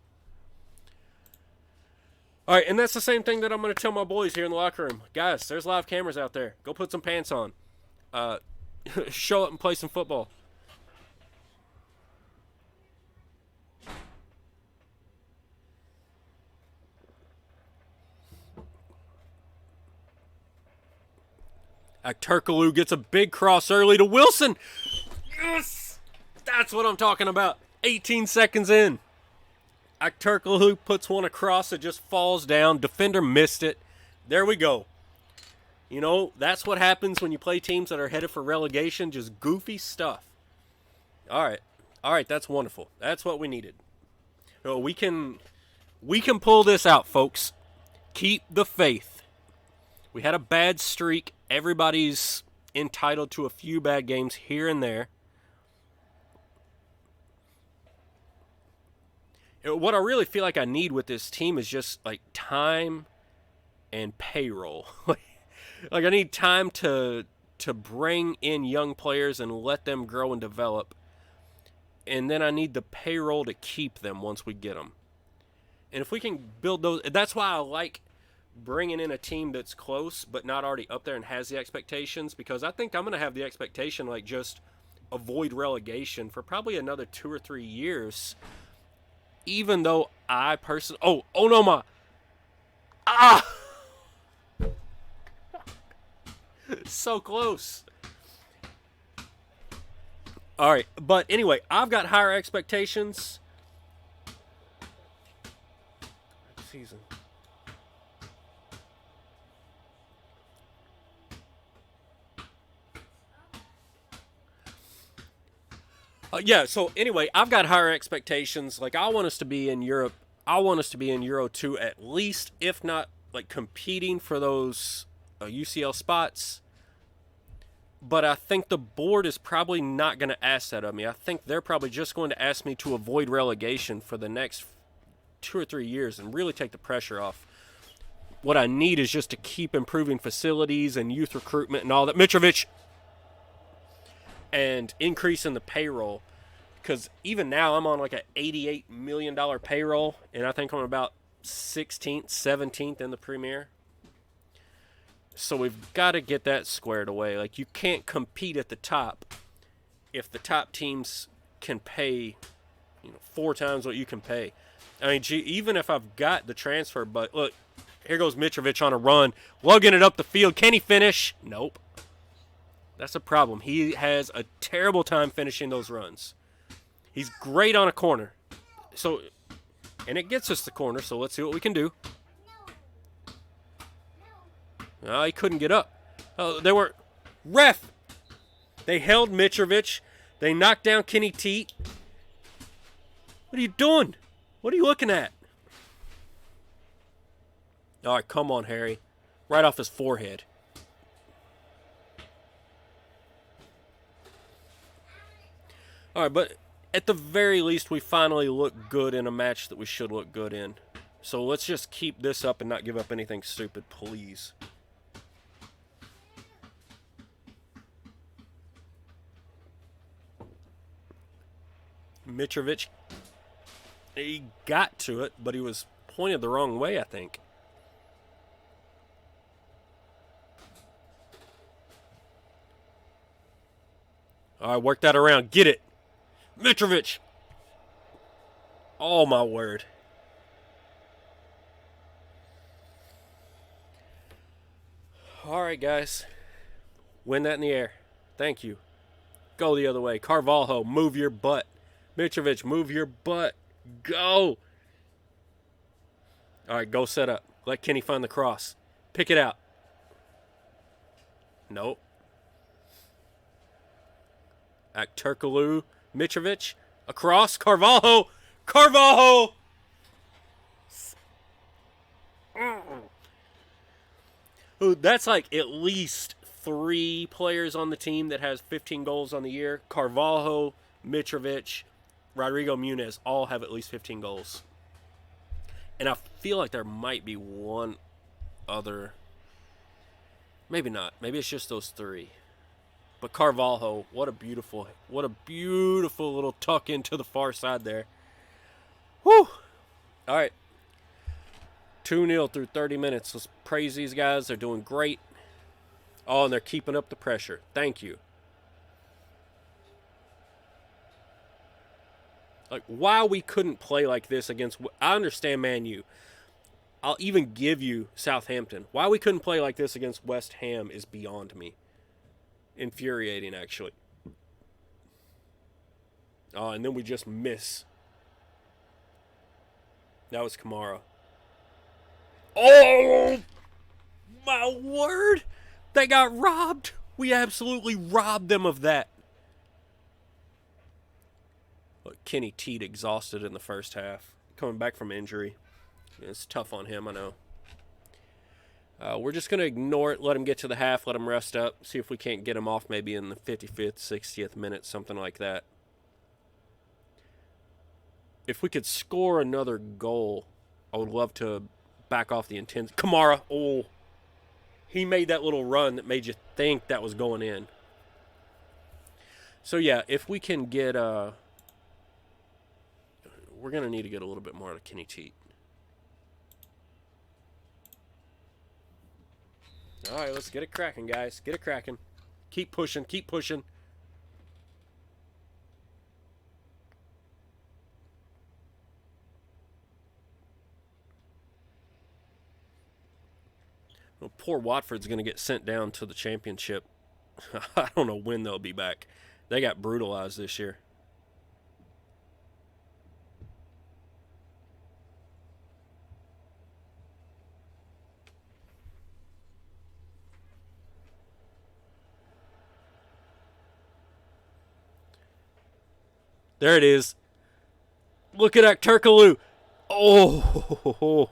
All right, and that's the same thing that I'm going to tell my boys here in the locker room. Guys, there's live cameras out there. Go put some pants on. show up and play some football. Turkaloo gets a big cross early to Wilson. Yes! That's what I'm talking about. 18 seconds in. Turkaloo puts one across. It just falls down. Defender missed it. There we go. You know, that's what happens when you play teams that are headed for relegation. Just goofy stuff. All right. All right, that's wonderful. That's what we needed. You know, we can pull this out, folks. Keep the faith. We had a bad streak. Everybody's entitled to a few bad games here and there. What I really feel like I need with this team is just like time and payroll. Like I need time to bring in young players and let them grow and develop. And then I need the payroll to keep them once we get them. And if we can build those, that's why I like bringing in a team that's close but not already up there and has the expectations, because I think I'm going to have the expectation like just avoid relegation for probably another 2 or 3 years, even though I personally oh no, my so close. All right, but anyway, I've got higher expectations. Season. Yeah, so anyway, I've got higher expectations. Like, I want us to be in Europe. I want us to be in Euro 2 at least, if not, like, competing for those UCL spots. But I think the board is probably not going to ask that of me. I think they're probably just going to ask me to avoid relegation for the next 2 or 3 years and really take the pressure off. What I need is just to keep improving facilities and youth recruitment and all that. Mitrovic! And increasing the payroll, because even now I'm on like an $88 million payroll, and I think I'm about 16th, 17th in the Premier. So we've got to get that squared away. Like, you can't compete at the top if the top teams can pay, 4 times what you can pay. I mean, gee, even if I've got the transfer, but look, here goes Mitrovic on a run, lugging it up the field. Can he finish? Nope. That's a problem. He has a terrible time finishing those runs. He's great on a corner. So, and it gets us the corner, so let's see what we can do. No, he couldn't get up. Oh, they were... Ref! They held Mitrovic. They knocked down Kenny Teat. What are you doing? What are you looking at? All right, come on, Harry. Right off his forehead. All right, but at the very least, we finally look good in a match that we should look good in. So let's just keep this up and not give up anything stupid, please. Mitrovic, he got to it, but he was pointed the wrong way, I think. All right, work that around. Get it. Mitrovic. Oh, my word. All right, guys. Win that in the air. Thank you. Go the other way. Carvalho, move your butt. Mitrovic, move your butt. Go. All right, go set up. Let Kenny find the cross. Pick it out. Nope. Turkaloo, Mitrovic, across, Carvalho. Carvalho! Ooh, that's like at least 3 players on the team that has 15 goals on the year. Carvalho, Mitrovic, Rodrigo Muniz all have at least 15 goals. And I feel like there might be one other. Maybe not. Maybe it's just those 3. But Carvalho, what a beautiful little tuck into the far side there. Whew. All right. 2-0 through 30 minutes. Let's praise these guys. They're doing great. Oh, and they're keeping up the pressure. Thank you. Like, why we couldn't play like this against... I understand Man U. I'll even give you Southampton. Why we couldn't play like this against West Ham is beyond me. Infuriating, actually. Oh, and then we just miss. That was Kamara. Oh! My word! They got robbed. We absolutely robbed them of that. Look, Kenny Teat exhausted in the first half. Coming back from injury. It's tough on him, I know. We're just going to ignore it, let him get to the half, let him rest up, see if we can't get him off maybe in the 55th, 60th minute, something like that. If we could score another goal, I would love to back off the intense. Kamara, oh, he made that little run that made you think that was going in. So, yeah, if we can get, we're going to need to get a little bit more out of Kenny Teat. All right, let's get it cracking, guys. Get it cracking. Keep pushing, keep pushing. Well, poor Watford's going to get sent down to the championship. I don't know when they'll be back. They got brutalized this year. There it is. Look at that Turkaloo. Oh,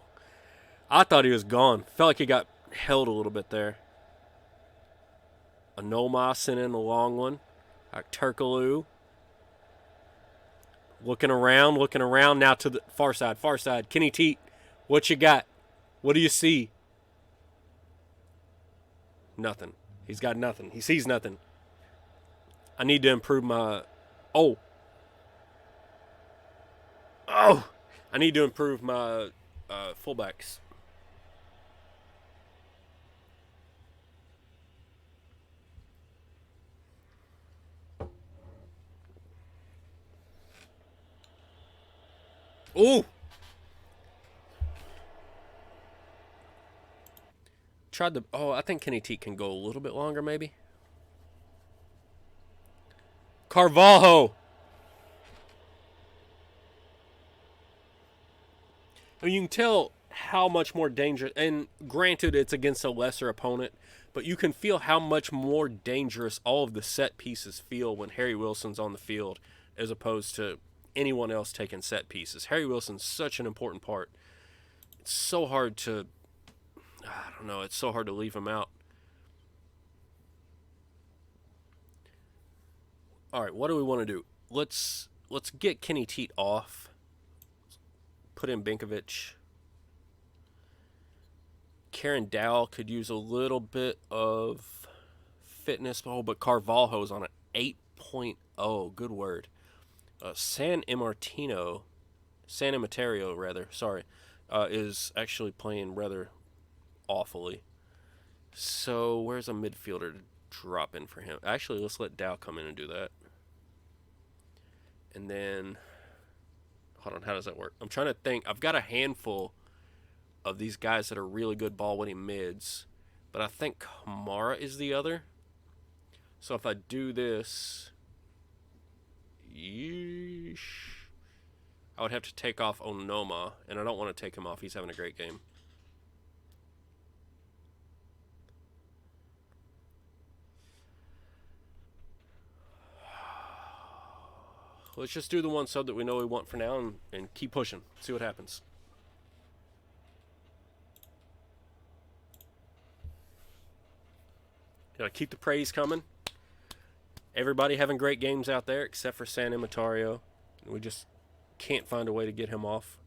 I thought he was gone. Felt like he got held a little bit there. A Noma sent in a long one. Turkaloo. Looking around now to the far side. Kenny Teat, what you got? What do you see? Nothing. He's got nothing. He sees nothing. I need to improve my... Oh, I need to improve my fullbacks. Ooh! Tried the... Oh, I think Kenny Teat can go a little bit longer, maybe. Carvalho! I mean, you can tell how much more dangerous... And granted, it's against a lesser opponent, but you can feel how much more dangerous all of the set pieces feel when Harry Wilson's on the field as opposed to anyone else taking set pieces. Harry Wilson's such an important part. It's so hard to... I don't know. It's so hard to leave him out. All right, what do we want to do? Let's get Kenny Teat off. Put in Binkovic. Karen Dowell could use a little bit of fitness. Oh, but Carvalho's on an 8.0. Good word. San Emeterio, rather, is actually playing rather awfully. So where's a midfielder to drop in for him? Actually, let's let Dow come in and do that. And then, hold on, how does that work? I'm trying to think. I've got a handful of these guys that are really good ball-winning mids, but I think Kamara is the other. So if I do this, yeesh, I would have to take off Onoma, and I don't want to take him off. He's having a great game. Let's just do the one sub that we know we want for now and keep pushing. See what happens. Gotta keep the praise coming. Everybody having great games out there except for San Emeterio. We just can't find a way to get him off.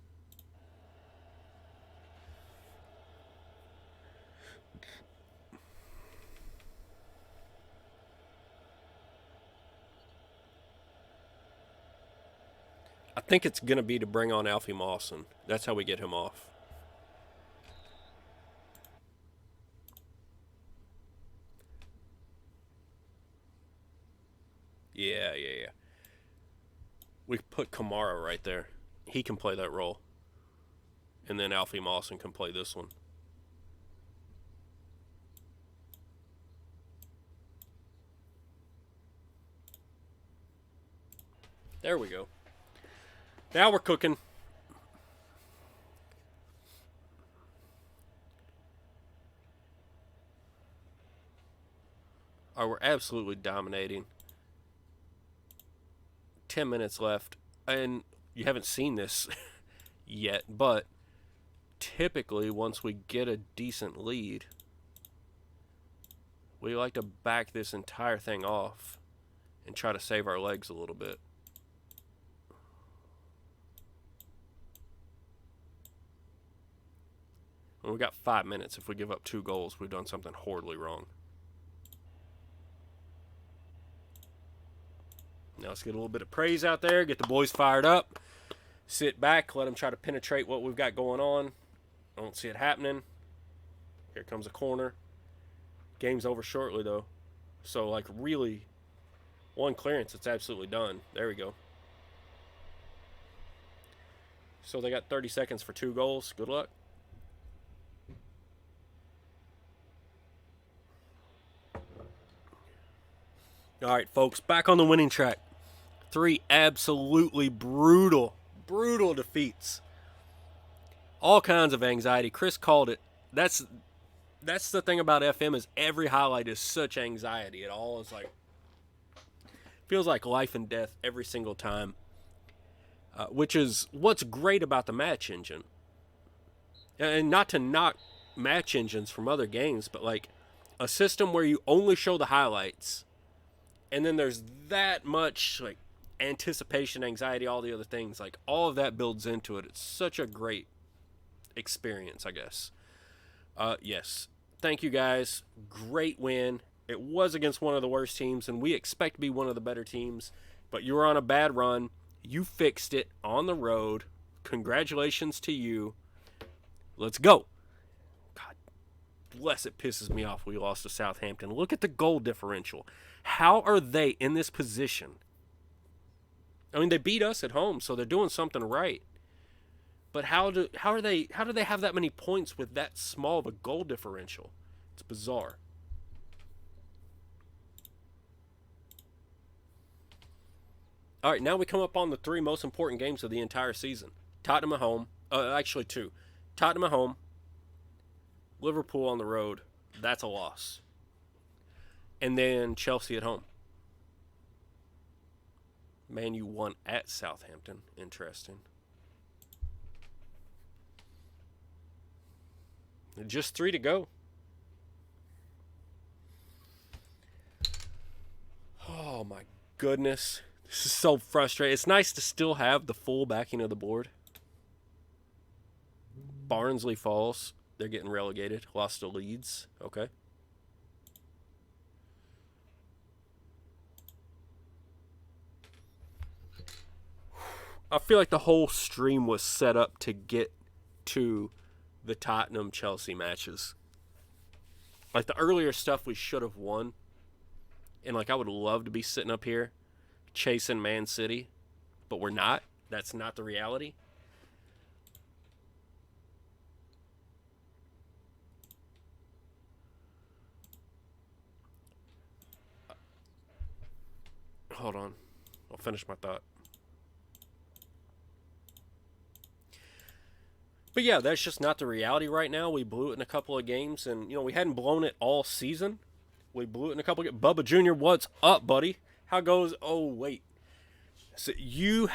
I think it's going to be to bring on Alfie Mawson. That's how we get him off. Yeah, yeah, yeah. We put Kamara right there. He can play that role. And then Alfie Mawson can play this one. There we go. Now we're cooking. Oh, we're absolutely dominating. 10 minutes left. And you haven't seen this yet, but typically once we get a decent lead, we like to back this entire thing off and try to save our legs a little bit. And we got 5 minutes. If we give up 2 goals, we've done something horribly wrong. Now let's get a little bit of praise out there, get the boys fired up, sit back, let them try to penetrate what we've got going on. I don't see it happening. Here comes a corner. Game's over shortly, though. So, like, really, one clearance, it's absolutely done. There we go. So they got 30 seconds for 2 goals. Good luck. All right, folks, back on the winning track. 3 absolutely brutal defeats. All kinds of anxiety. Chris called it. That's the thing about FM is every highlight is such anxiety. It all is like, feels like life and death every single time. Which is what's great about the match engine. And not to knock match engines from other games, but like a system where you only show the highlights, and then there's that much like anticipation, anxiety, all the other things, like all of that builds into it. It's such a great experience, I guess. Yes, thank you guys. Great win. It was against one of the worst teams, and we expect to be one of the better teams, but you were on a bad run. You fixed it on the road. Congratulations to you. Let's go. God bless, it pisses me off we lost to Southampton. Look at the goal differential. How are they in this position? I mean, they beat us at home, so they're doing something right. But how do they have that many points with that small of a goal differential? It's bizarre. All right, now we come up on the 3 most important games of the entire season. Tottenham at home. Actually 2. Tottenham at home. Liverpool on the road. That's a loss. And then Chelsea at home. Man, you won at Southampton. Interesting. Just 3 to go. Oh, my goodness. This is so frustrating. It's nice to still have the full backing of the board. Barnsley falls. They're getting relegated. Lost to Leeds. Okay. I feel like the whole stream was set up to get to the Tottenham-Chelsea matches. Like, the earlier stuff we should have won. And, like, I would love to be sitting up here chasing Man City, but we're not. That's not the reality. Hold on. I'll finish my thought. But yeah, that's just not the reality right now. We blew it in a couple of games, and, you know, we hadn't blown it all season. We blew it in a couple of games. Bubba Jr., what's up, buddy? How goes? Oh, wait. So you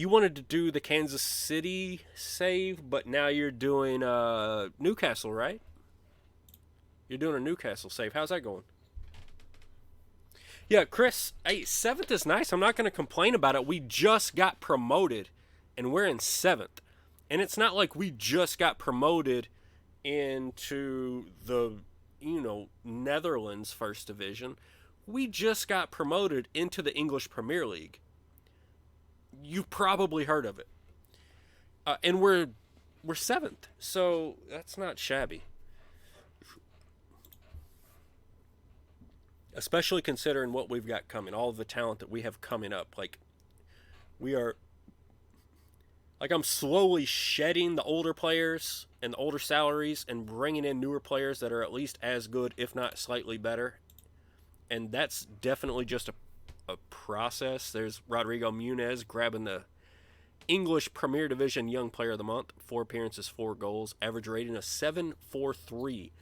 wanted to do the Kansas City save, but now you're doing Newcastle, right? You're doing a Newcastle save. How's that going? Yeah, Chris, hey, 7th is nice. I'm not going to complain about it. We just got promoted, and we're in 7th. And it's not like we just got promoted into the, Netherlands First Division. We just got promoted into the English Premier League. You've probably heard of it. And we're 7th, so that's not shabby. especially considering what we've got coming, all of the talent that we have coming up. Like, we are, like, I'm slowly shedding the older players and the older salaries and bringing in newer players that are at least as good, if not slightly better. And that's definitely just a process. There's Rodrigo Muniz grabbing the English Premier Division Young Player of the Month. 4 appearances, 4 goals, average rating of 7.43.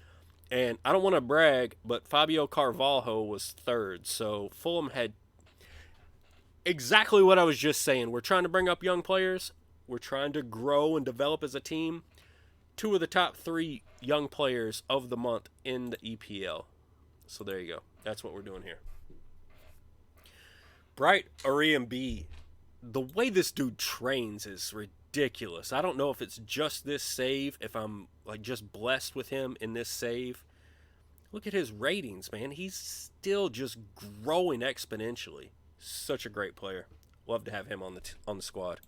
And I don't want to brag, but Fabio Carvalho was 3rd. So Fulham had exactly what I was just saying. We're trying to bring up young players. We're trying to grow and develop as a team. 2 of the top 3 young players of the month in the EPL. So there you go. That's what we're doing here. Bright Ariambi. The way this dude trains is ridiculous. I don't know if it's just this save, if I'm like just blessed with him in this save. Look at his ratings, man. He's still just growing exponentially. Such a great player. Love to have him on the squad.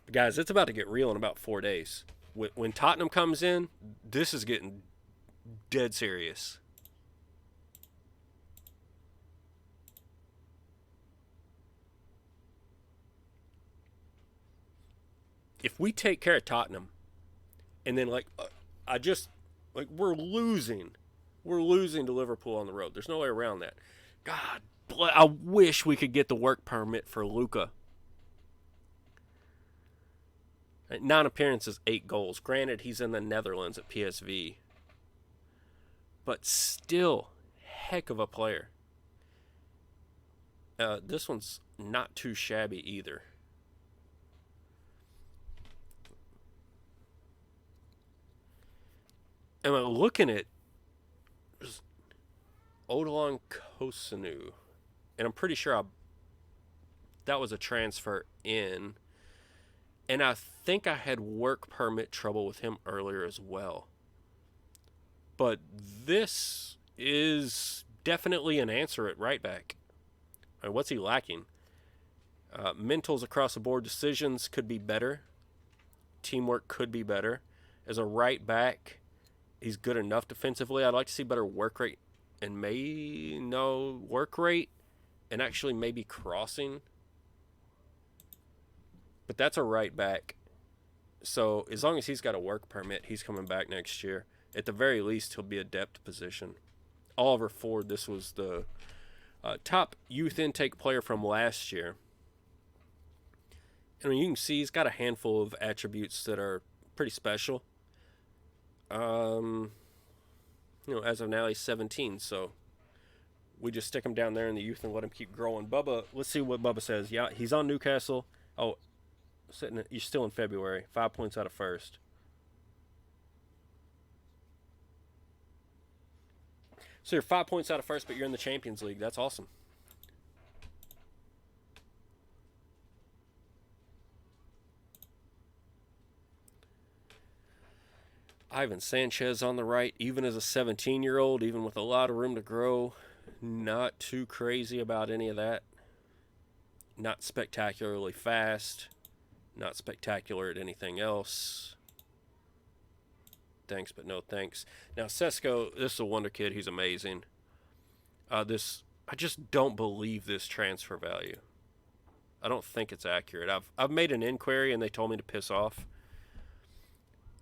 But guys, it's about to get real in about 4 days. When Tottenham comes in, this is getting dead serious. If we take care of Tottenham, and then we're losing to Liverpool on the road. There's no way around that. God, I wish we could get the work permit for Luka. 9 appearances, 8 goals. Granted, he's in the Netherlands at PSV, but still, heck of a player. This one's not too shabby either. And I'm looking at Odilon Kosunu, and I'm pretty sure that was a transfer in. And I think I had work permit trouble with him earlier as well. But this is definitely an answer at right back. I mean, what's he lacking? Mentals across the board, decisions could be better. Teamwork could be better. As a right back, he's good enough defensively. I'd like to see better work rate and work rate and actually maybe crossing. But that's a right back. So as long as he's got a work permit, he's coming back next year. At the very least, he'll be a depth position. Oliver Ford, this was the top youth intake player from last year. I mean, you can see he's got a handful of attributes that are pretty special. As of now, he's 17, so we just stick him down there in the youth and let him keep growing. Bubba, let's see what Bubba says. Yeah, he's on Newcastle. Oh, you're still in February. 5 points out of first. So you're 5 points out of first, but you're in the Champions League. That's awesome. Ivan Sanchez on the right, even as a 17-year-old, even with a lot of room to grow. Not too crazy about any of that. Not spectacularly fast. Not spectacular at anything else. Thanks, but no thanks. Now, Sesko, this is a wonder kid. He's amazing. I just don't believe this transfer value. I don't think it's accurate. I've made an inquiry, and they told me to piss off.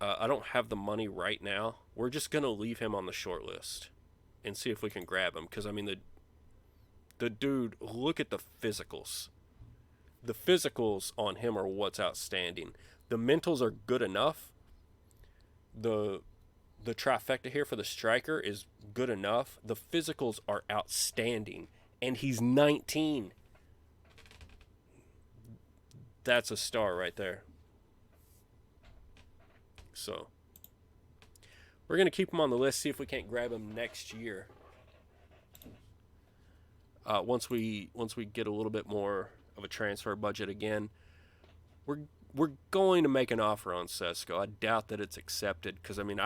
I don't have the money right now. We're just going to leave him on the short list and see if we can grab him. Because, I mean, the dude, look at the physicals. The physicals on him are what's outstanding. The mentals are good enough. The trifecta here for the striker is good enough. The physicals are outstanding. And he's 19. That's a star right there. So we're going to keep him on the list, see if we can't grab him next year. Once we get a little bit more of a transfer budget again, we're going to make an offer on Sesko. I doubt that it's accepted because, I mean,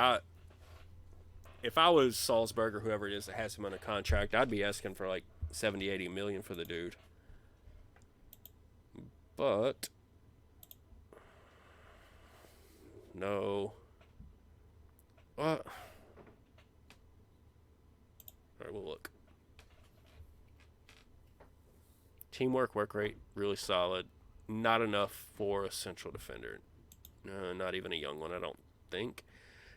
if I was Salzburg or whoever it is that has him on a contract, I'd be asking for like 70, 80 million for the dude. But no. Teamwork, work rate, really solid. Not enough for a central defender. Not even a young one, I don't think.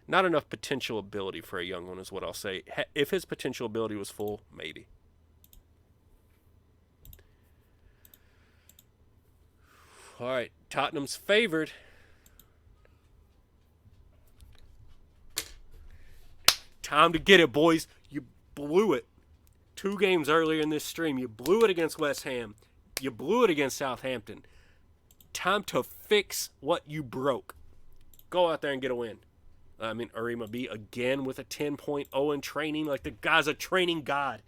Not enough potential ability for a young one is what I'll say. If his potential ability was full, maybe. All right, Tottenham's favored. Time to get it, boys. You blew it 2 games earlier in this stream. You blew it against West Ham. You blew it against Southampton. Time to fix what you broke. Go out there and get a win. I mean, Arima B again with a 10.0 in training. Like, the guy's a training god.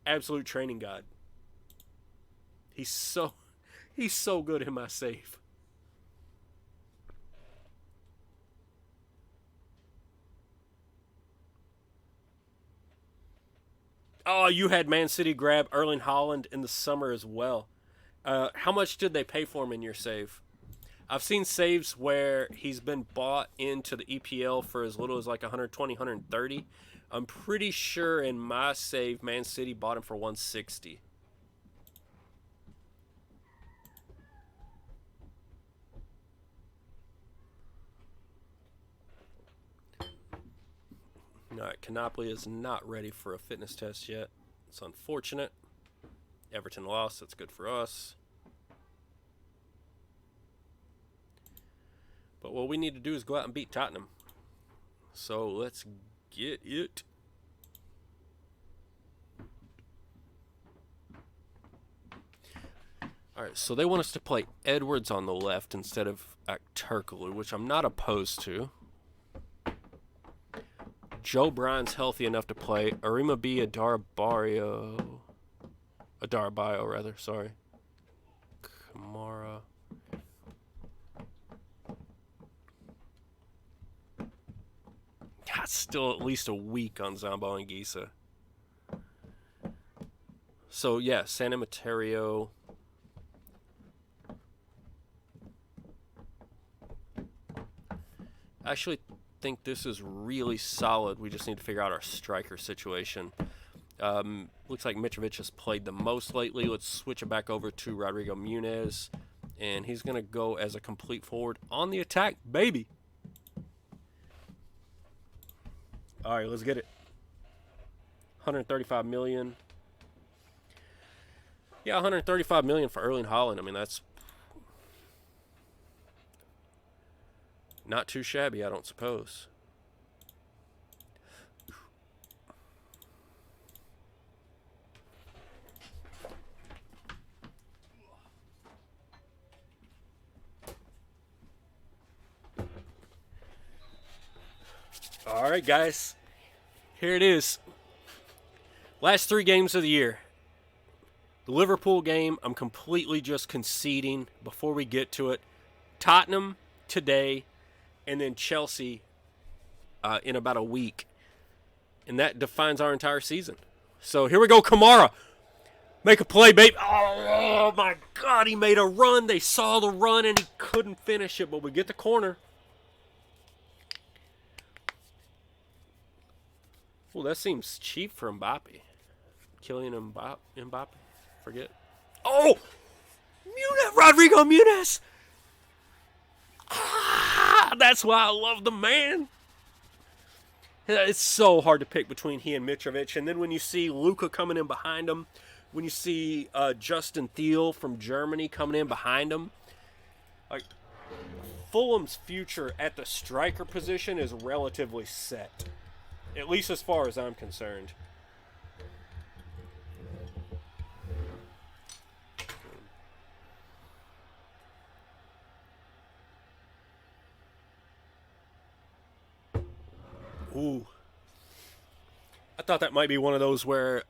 Absolute training god. He's so good in my save. Oh, you had Man City grab Erling Haaland in the summer as well. How much did they pay for him in your save? I've seen saves where he's been bought into the EPL for as little as like 120, 130. I'm pretty sure in my save, Man City bought him for 160. All right, Canoply is not ready for a fitness test yet. It's unfortunate. Everton lost. That's good for us. But what we need to do is go out and beat Tottenham. So let's get it. All right, so they want us to play Edwards on the left instead of Turkoglu, which I'm not opposed to. Joe Bryan's healthy enough to play. Arima B, Adarabayo, rather, sorry. Kamara. That's still at least a week on Zambo and Gisa. So, yeah, San Emeterio. Actually, think this is really solid. We just need to figure out our striker situation. Looks like Mitrovic has played the most lately. Let's switch it back over to Rodrigo Muniz, and he's going to go as a complete forward on the attack, baby. All right, let's get it. 135 million. Yeah, 135 million for Erling Haaland. I mean, that's not too shabby, I don't suppose. All right, guys. Here it is. Last 3 games of the year. The Liverpool game, I'm completely just conceding before we get to it. Tottenham today, and then Chelsea in about a week. And that defines our entire season. So here we go, Kamara. Make a play, babe. Oh, my God, he made a run. They saw the run, and he couldn't finish it, but we get the corner. Well, that seems cheap for Mbappe. Kylian Mbappe. Forget. Oh! Rodrigo Muniz! That's why I love the man. It's so hard to pick between he and Mitrovic. And then when you see Luka coming in behind him, when you see Justin Thiel from Germany coming in behind him, like, Fulham's future at the striker position is relatively set. At least as far as I'm concerned. Ooh. I thought that might be one of those where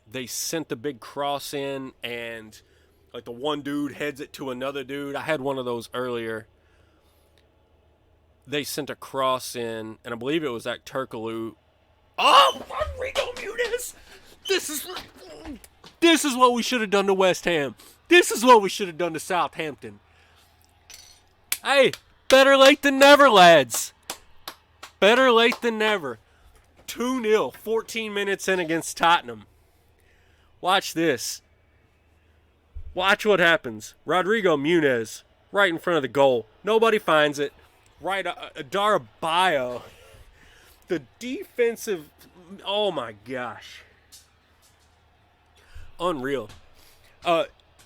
they sent the big cross in and like the one dude heads it to another dude. I had one of those earlier. They sent a cross in, and I believe it was that Turkoglu. Oh, Rodrigo Muniz! This is what we should have done to West Ham. This is what we should have done to Southampton. Hey, better late than never, lads. Better late than never. 2-0, 14 minutes in against Tottenham. Watch this. Watch what happens. Rodrigo Muniz, right in front of the goal. Nobody finds it. Right, Darabio. The defensive, oh my gosh. Unreal.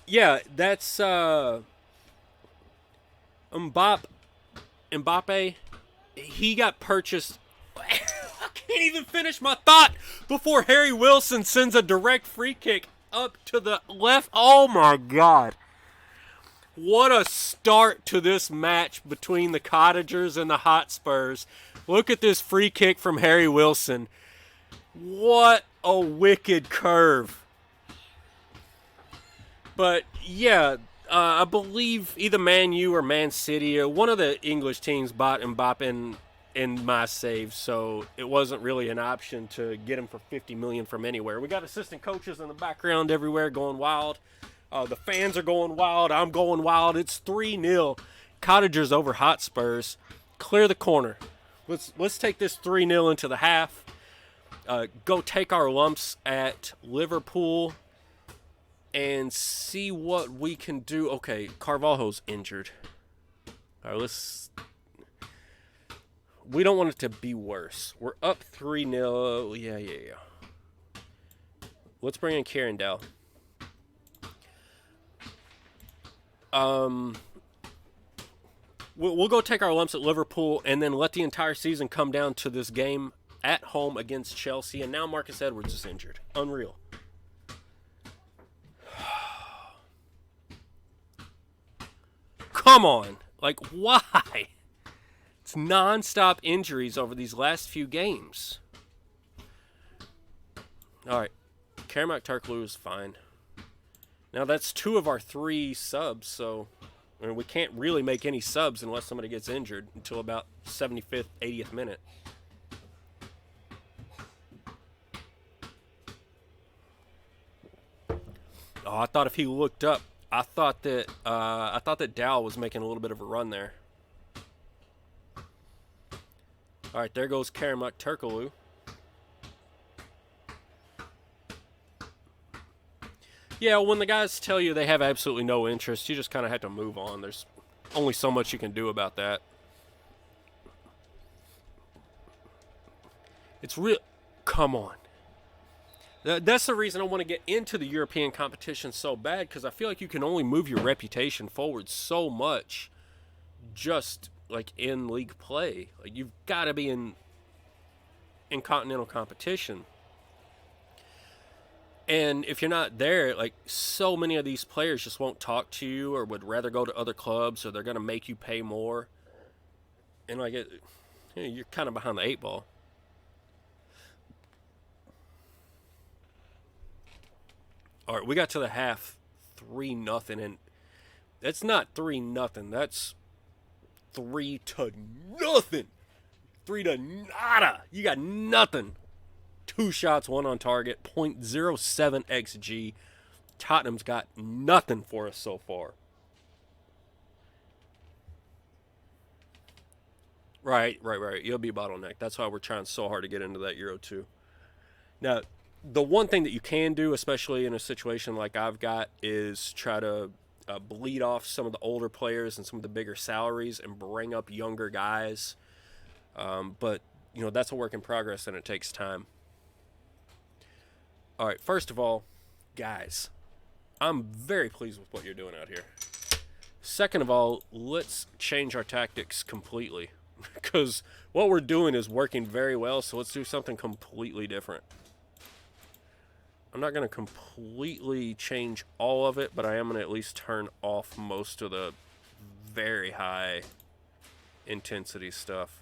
Yeah, that's Mbappe. He got purchased. I can't even finish my thought before Harry Wilson sends a direct free kick up to the left. Oh my God. What a start to this match between the Cottagers and the Hotspurs. Look at this free kick from Harry Wilson. What a wicked curve. But yeah, I believe either Man U or Man City or one of the English teams bought Mbappe in my save, so it wasn't really an option to get him for $50 million from anywhere. We got assistant coaches in the background everywhere going wild. The fans are going wild. I'm going wild. It's 3-0. Cottagers over Hotspurs. Clear the corner. Let's take this 3-0 into the half. Go take our lumps at Liverpool and see what we can do. Okay, Carvalho's injured. All right, we don't want it to be worse. We're up 3-0. Yeah. Let's bring in Kieran Dow. We'll go take our lumps at Liverpool and then let the entire season come down to this game at home against Chelsea. And now Marcus Edwards is injured. Unreal. Come on. Like, why? It's non-stop injuries over these last few games. All right. Karamak Tarklu is fine. Now, that's 2 of our 3 subs, so I mean, we can't really make any subs unless somebody gets injured until about 75th, 80th minute. Oh, I thought if he looked up, I thought that Dow was making a little bit of a run there. All right, there goes Karamak Turkoglu. Yeah, when the guys tell you they have absolutely no interest, you just kind of have to move on. There's only so much you can do about that. It's real. Come on. That's the reason I want to get into the European competition so bad, because I feel like you can only move your reputation forward so much just like in league play. Like, you've got to be in continental competition. And if you're not there, like, so many of these players just won't talk to you or would rather go to other clubs, or they're going to make you pay more. And like, you're kind of behind the 8 ball. All right, we got to the half 3-0, and that's not 3-0. That's 3-0. 3-nada. You got nothing. 2 shots, 1 on target, 0.07 XG. Tottenham's got nothing for us so far. Right. You'll be bottlenecked. That's why we're trying so hard to get into that Euro 2. Now, the one thing that you can do, especially in a situation like I've got, is try to bleed off some of the older players and some of the bigger salaries and bring up younger guys. But, you know, that's a work in progress and it takes time. All right, first of all, guys, I'm very pleased with what you're doing out here. Second of all, let's change our tactics completely, because what we're doing is working very well, so let's do something completely different. I'm not going to completely change all of it, but I am going to at least turn off most of the very high intensity stuff.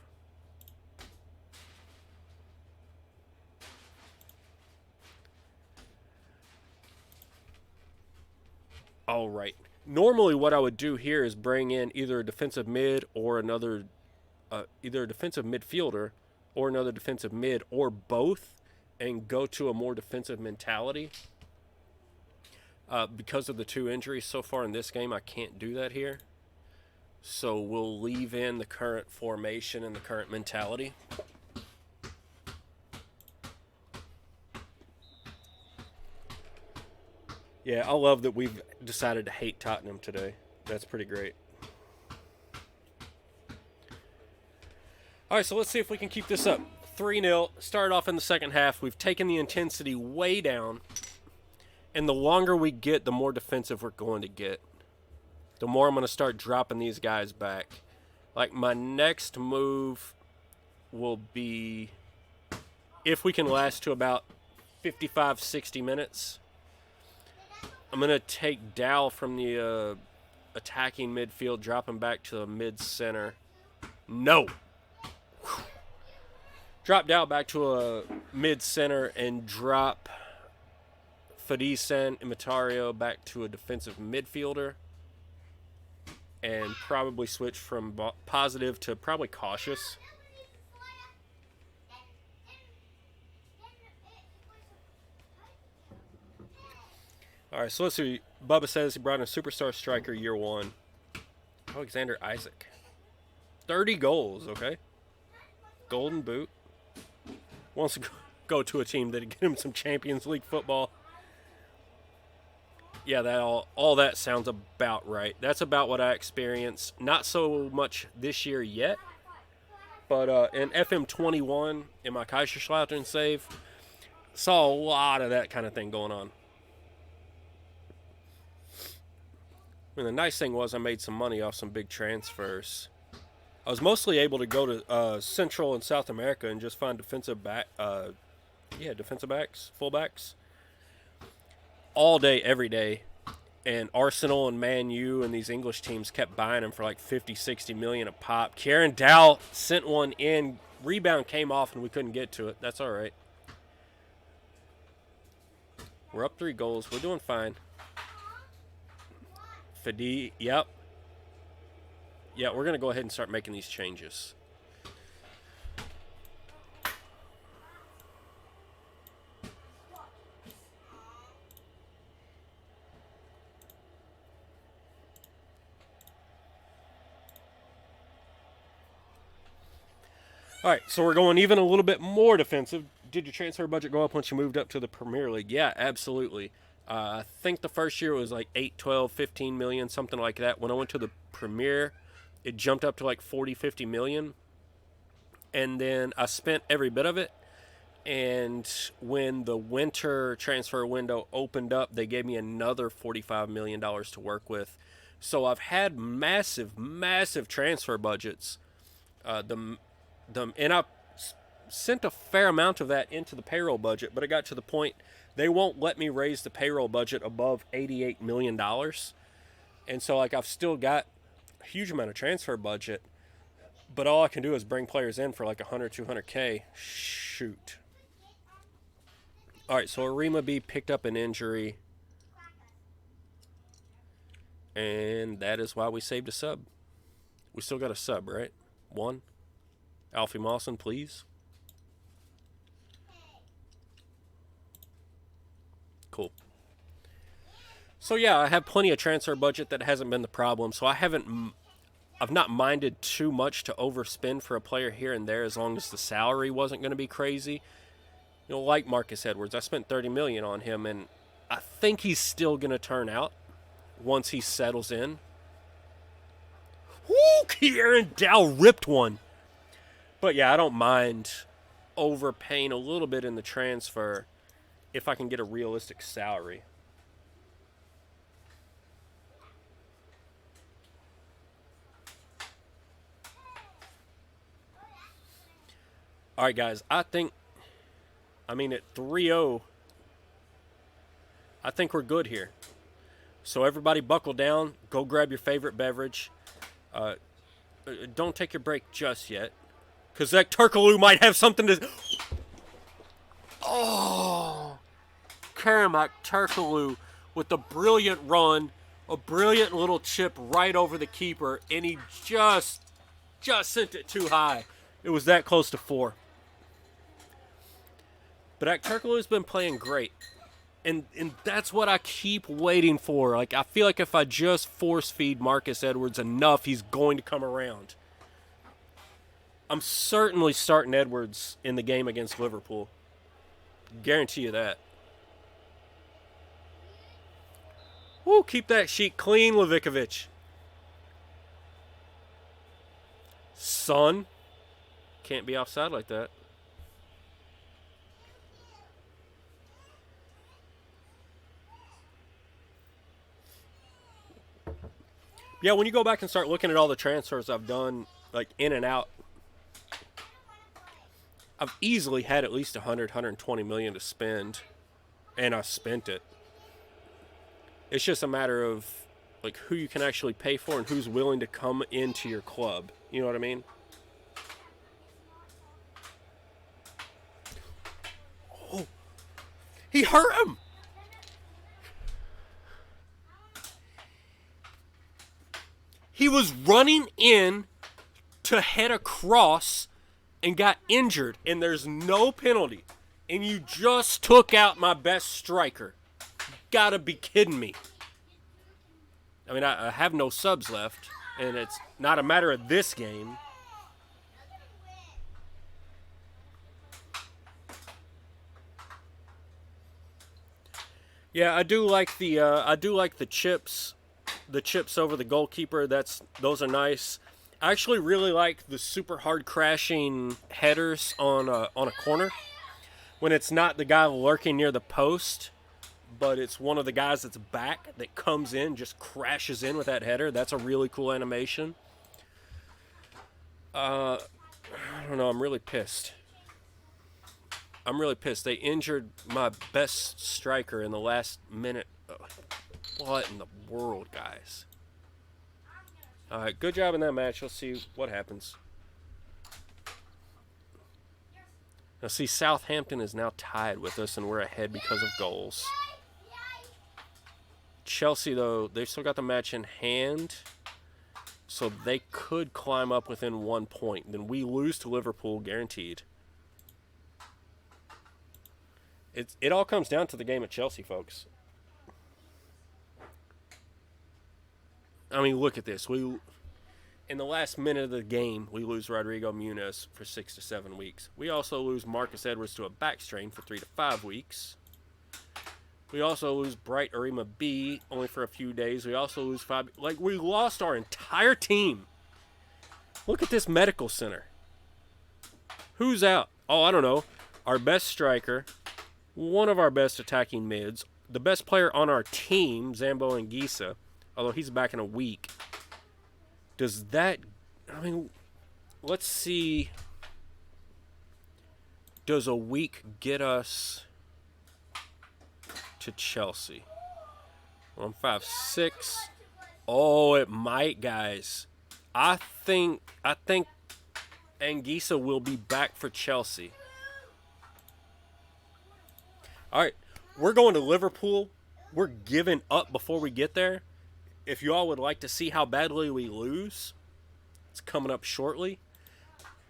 All right. Normally what I would do here is bring in either a defensive mid or either a defensive midfielder or another defensive mid, or both, and go to a more defensive mentality. Because of the 2 injuries so far in this game, I can't do that here. So we'll leave in the current formation and the current mentality. Yeah, I love that we've decided to hate Tottenham today. That's pretty great. All right, so let's see if we can keep this up. 3-0. Started off in the second half. We've taken the intensity way down. And the longer we get, the more defensive we're going to get. The more I'm going to start dropping these guys back. Like, my next move will be, if we can last to about 55, 60 minutes, I'm going to take Dow from the attacking midfield, drop him back to the mid-center. No! Whew. Drop Dow back to a mid-center and drop Fadisen and Matario back to a defensive midfielder. And probably switch from positive to probably cautious. All right, so let's see. Bubba says he brought in a superstar striker year one. Alexander Isaac. 30 goals, okay? Golden boot. Wants to go to a team that'd get him some Champions League football. Yeah, that all that sounds about right. That's about what I experienced. Not so much this year yet, but in FM21 in my Kaiserslautern save, saw a lot of that kind of thing going on. And the nice thing was I made some money off some big transfers. I was mostly able to go to Central and South America and just find defensive backs, fullbacks, all day, every day. And Arsenal and Man U and these English teams kept buying them for like 50, 60 million a pop. Kieran Dow sent one in. Rebound came off and we couldn't get to it. That's all right. We're up 3 goals. We're doing fine. Fadi, yep. Yeah, we're going to go ahead and start making these changes. All right, so we're going even a little bit more defensive. Did your transfer budget go up once you moved up to the Premier League? Yeah, absolutely. I think the first year was like 8, 12, 15 million, something like that. When I went to the Premier, it jumped up to like 40, 50 million. And then I spent every bit of it. And when the winter transfer window opened up, they gave me another $45 million to work with. So I've had massive, massive transfer budgets. And I sent a fair amount of that into the payroll budget, but it got to the point they won't let me raise the payroll budget above $88 million. And so, like, I've still got a huge amount of transfer budget, but all I can do is bring players in for like 100, 200K. Shoot. All right, so Arima B picked up an injury, and that is why we saved a sub. We still got a sub, right? 1. Alfie Mawson, please. Cool. So yeah, I have plenty of transfer budget. That hasn't been the problem. So I've not minded too much to overspend for a player here and there as long as the salary wasn't going to be crazy. You know, like Marcus Edwards, I spent $30 million on him, and I think he's still going to turn out once he settles in. Woo! Kieran Dow ripped one. But yeah, I don't mind overpaying a little bit in the transfer if I can get a realistic salary. All right, guys, at 3-0, I think we're good here. So everybody buckle down. Go grab your favorite beverage. Don't take your break just yet, because that Turkaloo might have something to... Oh! Karamak Turkaloo with a brilliant run, a brilliant little chip right over the keeper, and he just sent it too high. It was that close to 4. But Turkaloo's been playing great. And that's what I keep waiting for. Like, I feel like if I just force feed Marcus Edwards enough, he's going to come around. I'm certainly starting Edwards in the game against Liverpool. Guarantee you that. Woo, keep that sheet clean, Levikovic. Son. Can't be offside like that. Yeah, when you go back and start looking at all the transfers I've done, like in and out, I've easily had at least 120 million to spend, and I spent it. It's just a matter of like who you can actually pay for and who's willing to come into your club. You know what I mean? Oh, he hurt him. He was running in to head across and got injured, and there's no penalty. And you just took out my best striker. Gotta be kidding me. I mean, I have no subs left, and it's not a matter of this game. Yeah, I do like the chips. The chips over the goalkeeper, those are nice. I actually really like the super hard crashing headers on a corner when it's not the guy lurking near the post, but it's one of the guys that's back that comes in, just crashes in with that header. That's a really cool animation. I don't know. I'm really pissed. They injured my best striker in the last minute. What in the world, guys? All right, good job in that match. Let's see what happens. Now, see, Southampton is now tied with us, and we're ahead because of goals. Chelsea, though, they've still got the match in hand, so they could climb up within 1 point. Then we lose to Liverpool, guaranteed. It all comes down to the game at Chelsea, folks. I mean, look at this. In the last minute of the game, we lose Rodrigo Muniz for 6 to 7 weeks. We also lose Marcus Edwards to a back strain for 3 to 5 weeks. We also lose Bright Arima B only for a few days. We also lose we lost our entire team. Look at this medical center. Who's out? Oh, I don't know. Our best striker, one of our best attacking mids, the best player on our team, Zambo and Gisa, although he's back in a week. Does that... I mean, let's see. Does a week get us to Chelsea? 156. Oh, it might, guys. I think Anguissa will be back for Chelsea. All right, we're going to Liverpool. We're giving up before we get there. If you all would like to see how badly we lose, it's coming up shortly.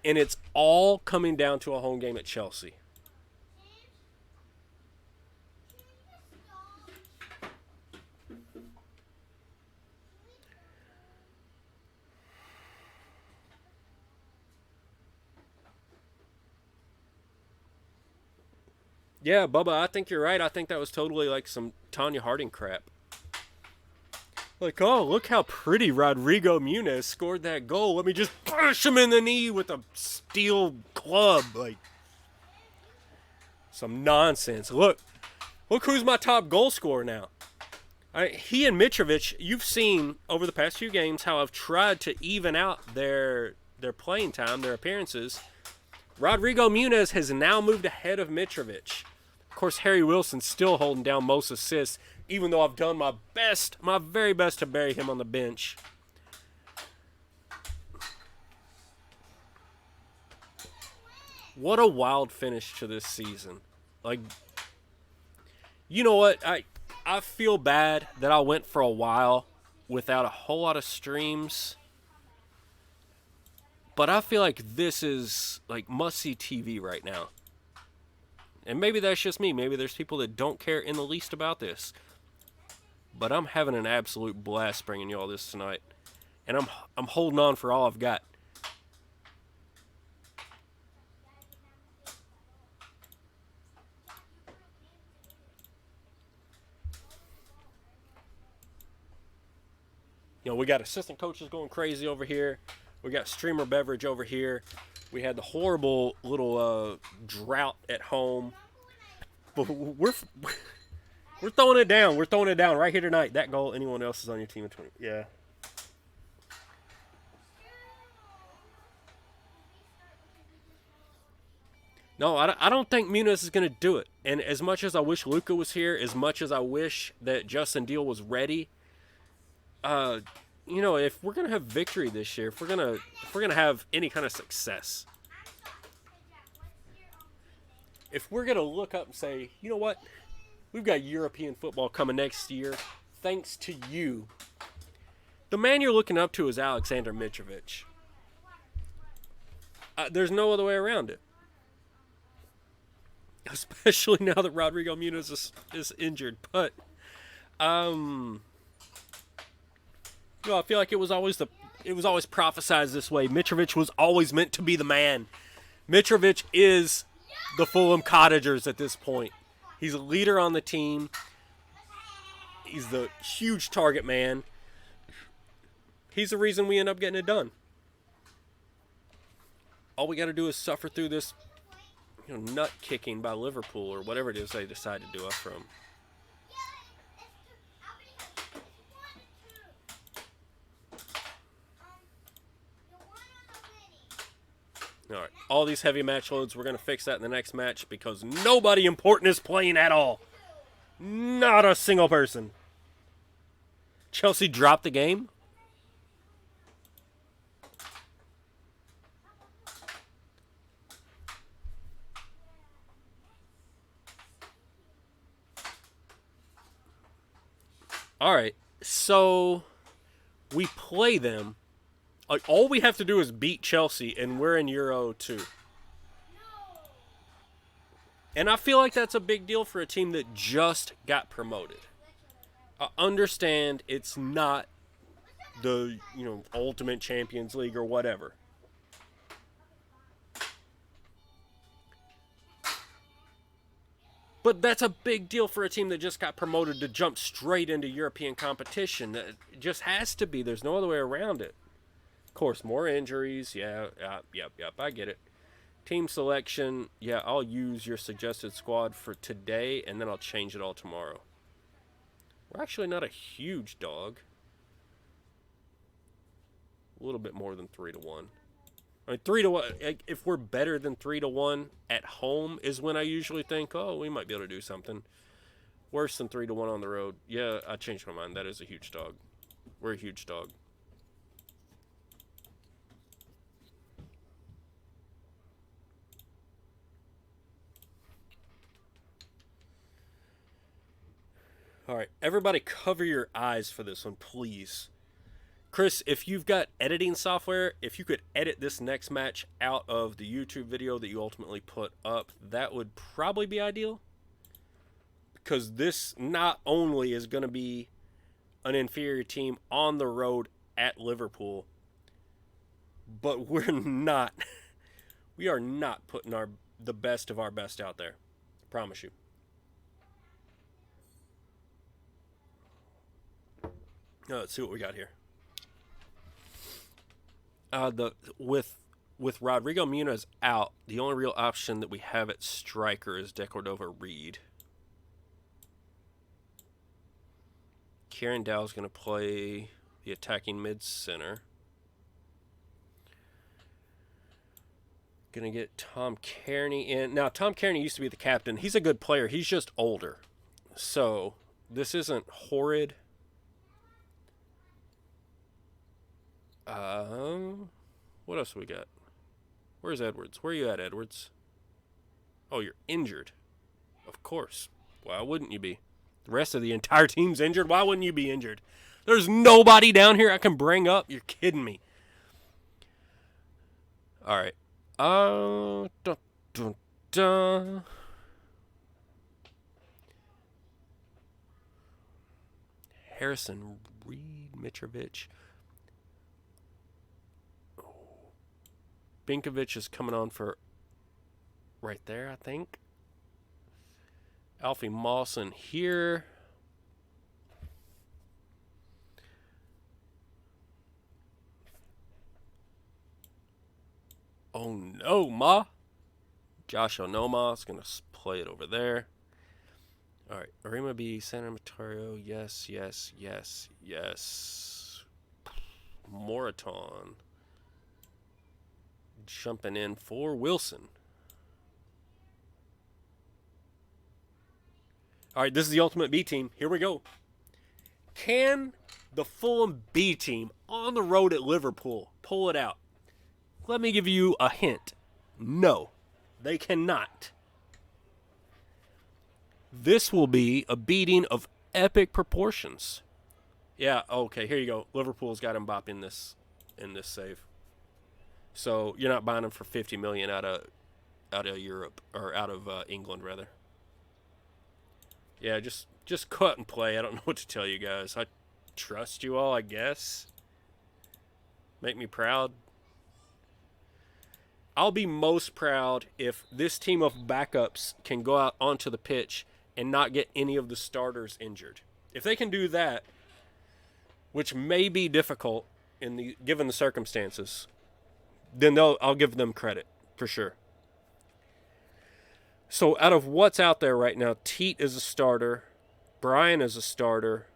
And it's all coming down to a home game at Chelsea. Yeah, Bubba, I think you're right. I think that was totally like some Tanya Harding crap. Like, oh, look how pretty Rodrigo Muniz scored that goal. Let me just push him in the knee with a steel club. Like, some nonsense. Look who's my top goal scorer now. He and Mitrovic, you've seen over the past few games how I've tried to even out their playing time, their appearances. Rodrigo Muniz has now moved ahead of Mitrovic. Of course, Harry Wilson's still holding down most assists, even though I've done my very best to bury him on the bench. What a wild finish to this season. Like, you know what? I feel bad that I went for a while without a whole lot of streams. But I feel like this is like must-see TV right now. And maybe that's just me. Maybe there's people that don't care in the least about this. But I'm having an absolute blast bringing you all this tonight. And I'm holding on for all I've got. You know, we got assistant coaches going crazy over here. We got streamer beverage over here. We had the horrible little drought at home. But we're throwing it down. We're throwing it down right here tonight. That goal, anyone else is on your team in 20. Yeah. No, I don't think Muniz is going to do it. And as much as I wish Luka was here, as much as I wish that Justin Deal was ready, you know, if we're going to have victory this year, if we're going to have any kind of success, if we're going to look up and say, you know what, we've got European football coming next year, thanks to you, the man you're looking up to is Alexander Mitrovic. There's no other way around it. Especially now that Rodrigo Muniz is injured. But, you know, I feel like it was always prophesized this way. Mitrovic was always meant to be the man. Mitrovic is the Fulham Cottagers at this point. He's a leader on the team. He's the huge target man. He's the reason we end up getting it done. All we got to do is suffer through this, you know, nut kicking by Liverpool or whatever it is they decide to do us from. All right, all these heavy match loads, we're going to fix that in the next match because nobody important is playing at all. Not a single person. Chelsea dropped the game. All right, so we play them. Like, all we have to do is beat Chelsea, and we're in Euro 2. And I feel like that's a big deal for a team that just got promoted. I understand it's not the, you know, Ultimate Champions League or whatever. But that's a big deal for a team that just got promoted to jump straight into European competition. It just has to be. There's no other way around it. Of course, more injuries. Yep, I get it. Team selection. Yeah, I'll use your suggested squad for today, and then I'll change it all tomorrow. We're actually not a huge dog. A little bit more than 3-1. I mean, 3-1. If we're better than 3-1 at home is when I usually think, oh, we might be able to do something. Worse than 3-1 on the road. Yeah, I changed my mind. That is a huge dog. We're a huge dog. All right, everybody cover your eyes for this one, please. Chris, if you've got editing software, if you could edit this next match out of the YouTube video that you ultimately put up, that would probably be ideal. Because this not only is going to be an inferior team on the road at Liverpool, but we are not putting the best of our best out there. I promise you. Let's see what we got here. With Rodrigo Muniz out, the only real option that we have at striker is Decordova Reed. Kieran Dow's going to play the attacking mid-center. Going to get Tom Kearney in. Now, Tom Kearney used to be the captain. He's a good player. He's just older. So, this isn't horrid. What else we got? Where's Edwards? Where are you at, Edwards? Oh, you're injured. Of course. Why wouldn't you be? The rest of the entire team's injured. Why wouldn't you be injured? There's nobody down here I can bring up. You're kidding me. All right. Harrison Reed, Mitrovic. Binkovic is coming on for right there, I think. Alfie Mawson here. Oh no, Ma. Josh Onoma is going to play it over there. All right, Arima B, Santa Matario, yes, yes, yes, yes. Moraton jumping in for Wilson. All right, this is the ultimate B team. Here we go. Can the Fulham B team on the road at Liverpool pull it out? Let me give you a hint. No, they cannot. This will be a beating of epic proportions. Yeah, okay, here you go. Liverpool's got Mbappe in this save. So you're not buying him for $50 million out of Europe, or out of England rather. Yeah, just cut and play. I don't know what to tell you guys. I trust you all, I guess. Make me proud. I'll be most proud if this team of backups can go out onto the pitch and not get any of the starters injured. If they can do that, which may be difficult given the circumstances, then I'll give them credit for sure. So out of what's out there right now, Teat is a starter, Brian is a starter,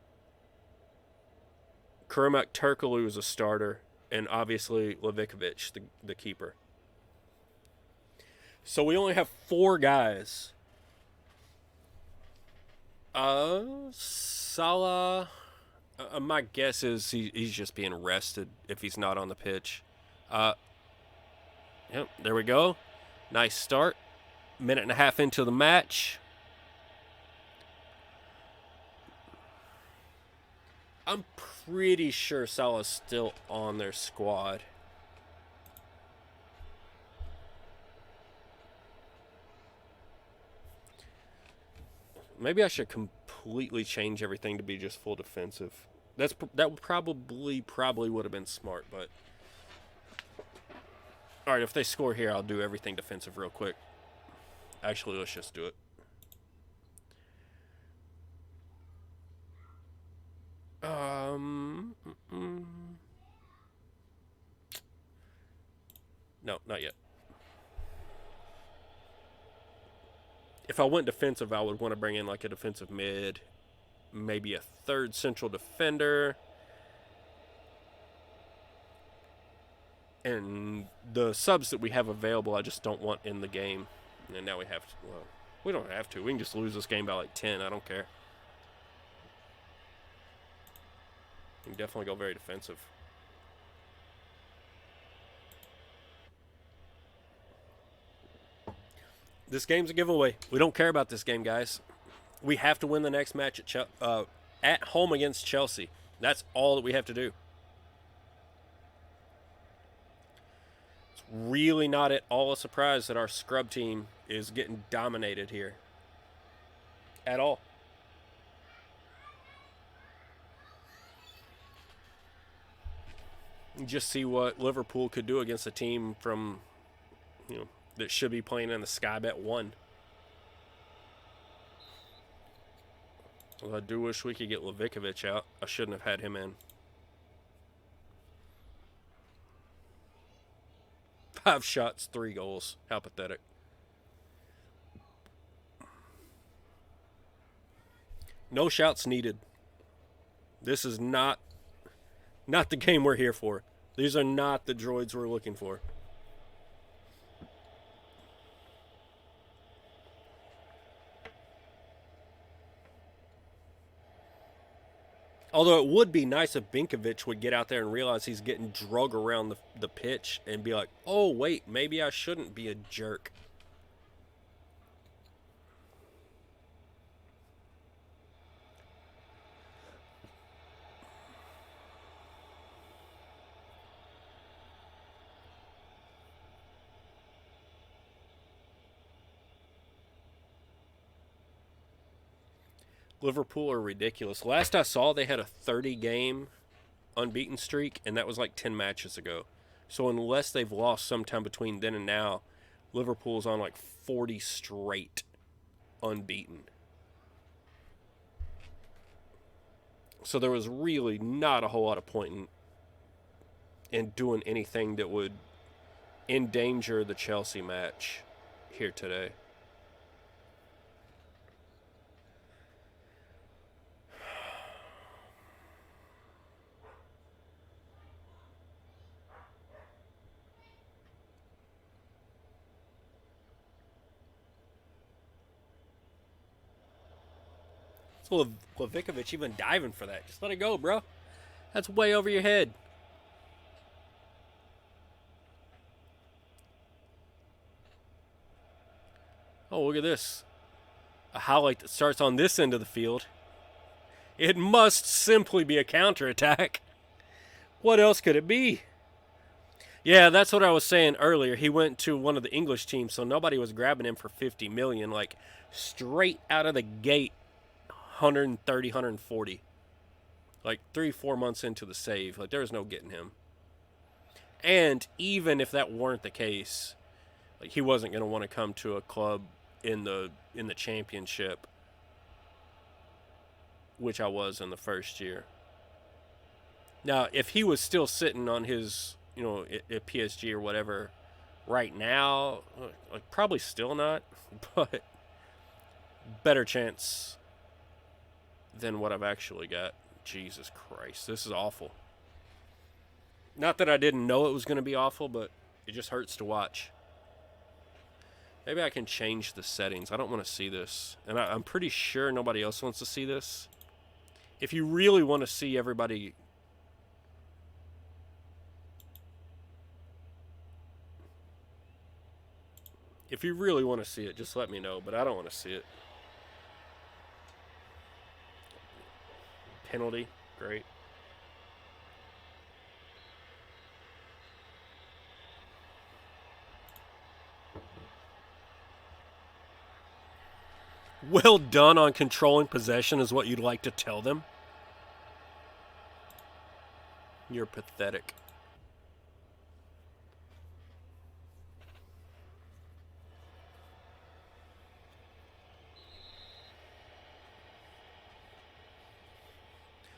Karamak Turkoglu is a starter, and obviously Levikovic, the keeper. So we only have 4 guys. Salah, my guess is he's just being rested if he's not on the pitch. Yep, there we go. Nice start. Minute and a half into the match. I'm pretty sure Salah's still on their squad. Maybe I should completely change everything to be just full defensive. That probably would have been smart, but all right, if they score here, I'll do everything defensive real quick. Actually, let's just do it. No, not yet. If I went defensive, I would want to bring in like a defensive mid, maybe a third central defender. And the subs that we have available, I just don't want in the game. And now we have to. Well, we don't have to. We can just lose this game by like 10. I don't care. We can definitely go very defensive. This game's a giveaway. We don't care about this game, guys. We have to win the next match at home against Chelsea. That's all that we have to do. It's really not at all a surprise that our scrub team is getting dominated here. At all. You just see what Liverpool could do against a team from, that should be playing in the Sky Bet 1. Well, I do wish we could get Levikovic out. I shouldn't have had him in. 5 shots, 3 goals. How pathetic. No shouts needed. This is not the game we're here for. These are not the droids we're looking for. Although it would be nice if Binkovic would get out there and realize he's getting drug around the pitch and be like, oh, wait, maybe I shouldn't be a jerk. Liverpool are ridiculous. Last I saw, they had a 30-game unbeaten streak, and that was like 10 matches ago. So unless they've lost sometime between then and now, Liverpool's on like 40 straight unbeaten. So there was really not a whole lot of point in doing anything that would endanger the Chelsea match here today. So Lavikovic even diving for that. Just let it go, bro. That's way over your head. Oh, look at this. A highlight that starts on this end of the field. It must simply be a counterattack. What else could it be? Yeah, that's what I was saying earlier. He went to one of the English teams, so nobody was grabbing him for 50 million. Like, straight out of the gate, 130, 140. Like, 3-4 months into the save. Like, there's no getting him. And even if that weren't the case, like, he wasn't going to want to come to a club in the championship, which I was in the first year. Now, if he was still sitting on his, at PSG or whatever right now, like, probably still not, but better chance than what I've actually got. Jesus Christ, this is awful. Not that I didn't know it was going to be awful, but it just hurts to watch. Maybe I can change the settings. I don't want to see this. And I'm pretty sure nobody else wants to see this. If you really want to see everybody... If you really want to see it, just let me know. But I don't want to see it. Penalty. Great. Well done on controlling possession is what you'd like to tell them. You're pathetic.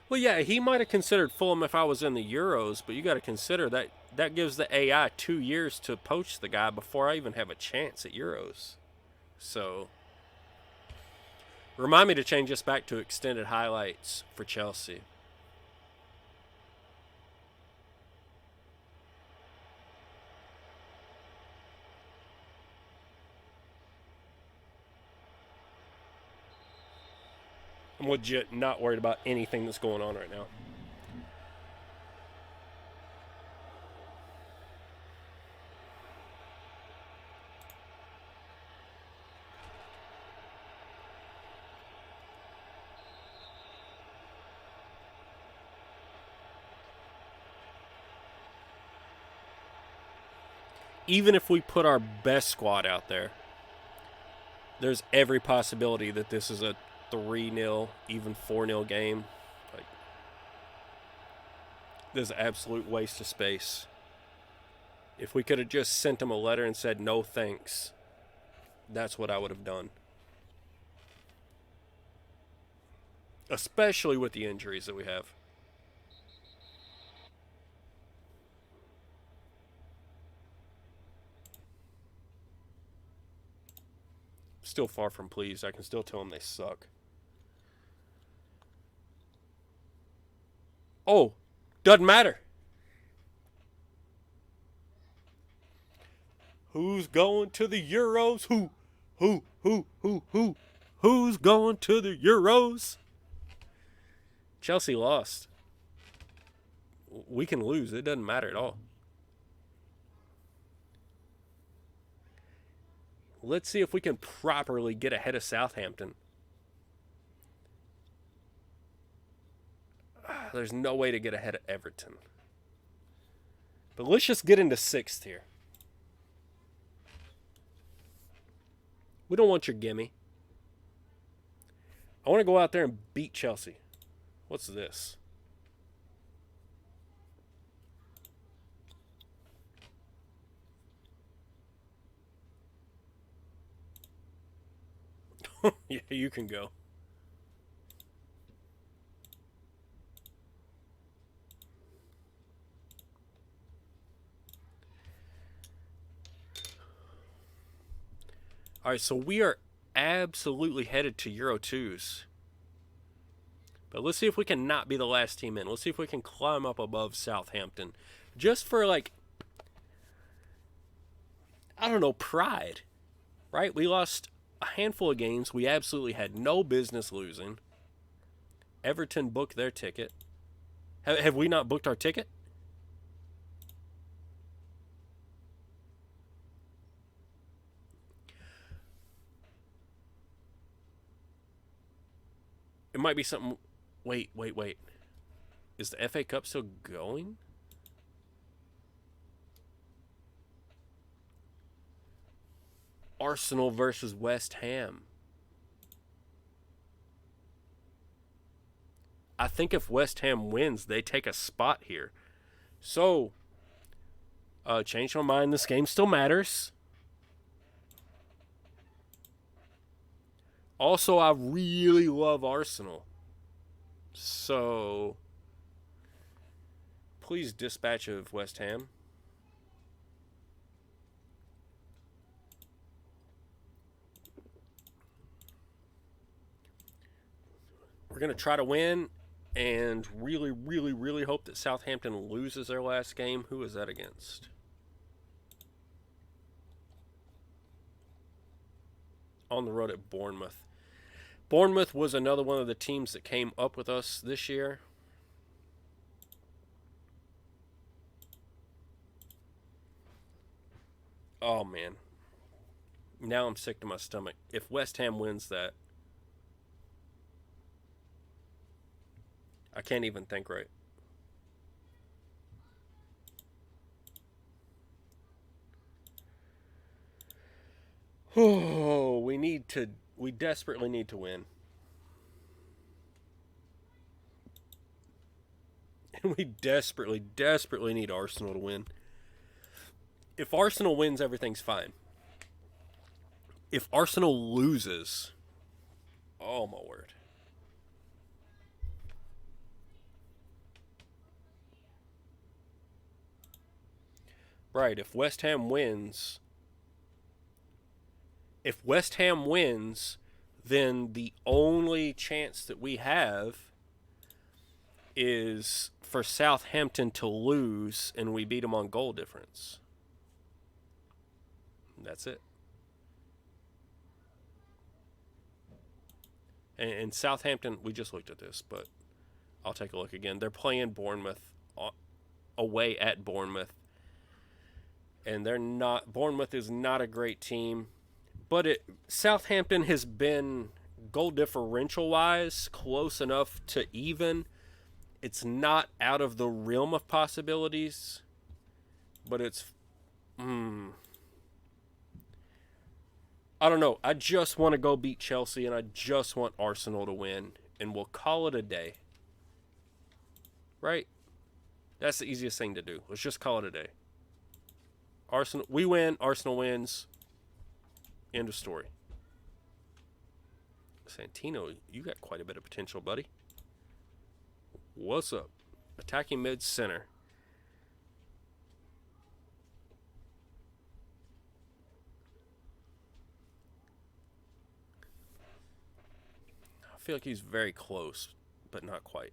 Well, yeah, he might have considered Fulham if I was in the Euros, but you got to consider that gives the AI 2 years to poach the guy before I even have a chance at Euros. So... Remind me to change this back to extended highlights for Chelsea. I'm legit not worried about anything that's going on right now. Even if we put our best squad out there, there's every possibility that this is a 3-0, even 4-0 game. Like, this is an absolute waste of space. If we could have just sent them a letter and said no thanks, that's what I would have done. Especially with the injuries that we have. Still far from pleased. I can still tell them they suck. Oh, doesn't matter. Who's going to the Euros? Who's going to the Euros? Chelsea lost. We can lose. It doesn't matter at all. Let's see if we can properly get ahead of Southampton. There's no way to get ahead of Everton. But let's just get into 6th here. We don't want your gimme. I want to go out there and beat Chelsea. What's this? Yeah, you can go. All right, so we are absolutely headed to Euro 2s. But let's see if we can not be the last team in. Let's see if we can climb up above Southampton. Just for, like, I don't know, pride. Right? We lost a handful of games we absolutely had no business losing. Everton booked their ticket. Have we not booked our ticket? It might be something. Wait. Is the FA Cup still going? Arsenal versus West Ham. I think if West Ham wins, they take a spot here. So, change my mind. This game still matters. Also, I really love Arsenal. So, please dispatch of West Ham. We're going to try to win and really, really, really hope that Southampton loses their last game. Who is that against? On the road at Bournemouth. Bournemouth was another one of the teams that came up with us this year. Oh, man. Now I'm sick to my stomach. If West Ham wins that, I can't even think right. Oh, we desperately need to win. And we desperately, desperately need Arsenal to win. If Arsenal wins, everything's fine. If Arsenal loses, oh my word. Right, if West Ham wins, then the only chance that we have is for Southampton to lose and we beat them on goal difference. That's it. And Southampton, we just looked at this, but I'll take a look again. They're playing Bournemouth away at Bournemouth. And Bournemouth is not a great team. But Southampton has been goal differential wise close enough to even. It's not out of the realm of possibilities, but it's I don't know. I just want to go beat Chelsea and I just want Arsenal to win and we'll call it a day. Right? That's the easiest thing to do. Let's just call it a day. We win, Arsenal wins. End of story. Santino, you got quite a bit of potential, buddy. What's up? Attacking mid-center. I feel like he's very close, but not quite.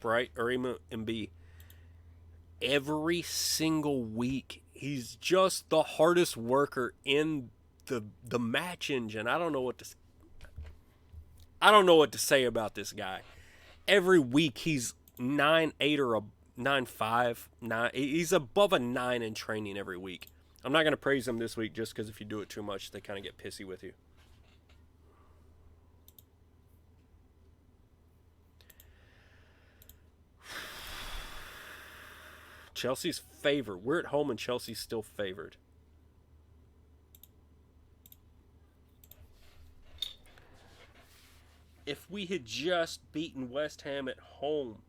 Right, Urima MB. Every single week, he's just the hardest worker in the match engine. I don't know what to say about this guy. Every week he's 9.8 or a 9.5, 9. He's above a 9 in training every week. I'm not going to praise him this week just because if you do it too much, they kind of get pissy with you. Chelsea's favored. We're at home and Chelsea's still favored. If we had just beaten West Ham at home,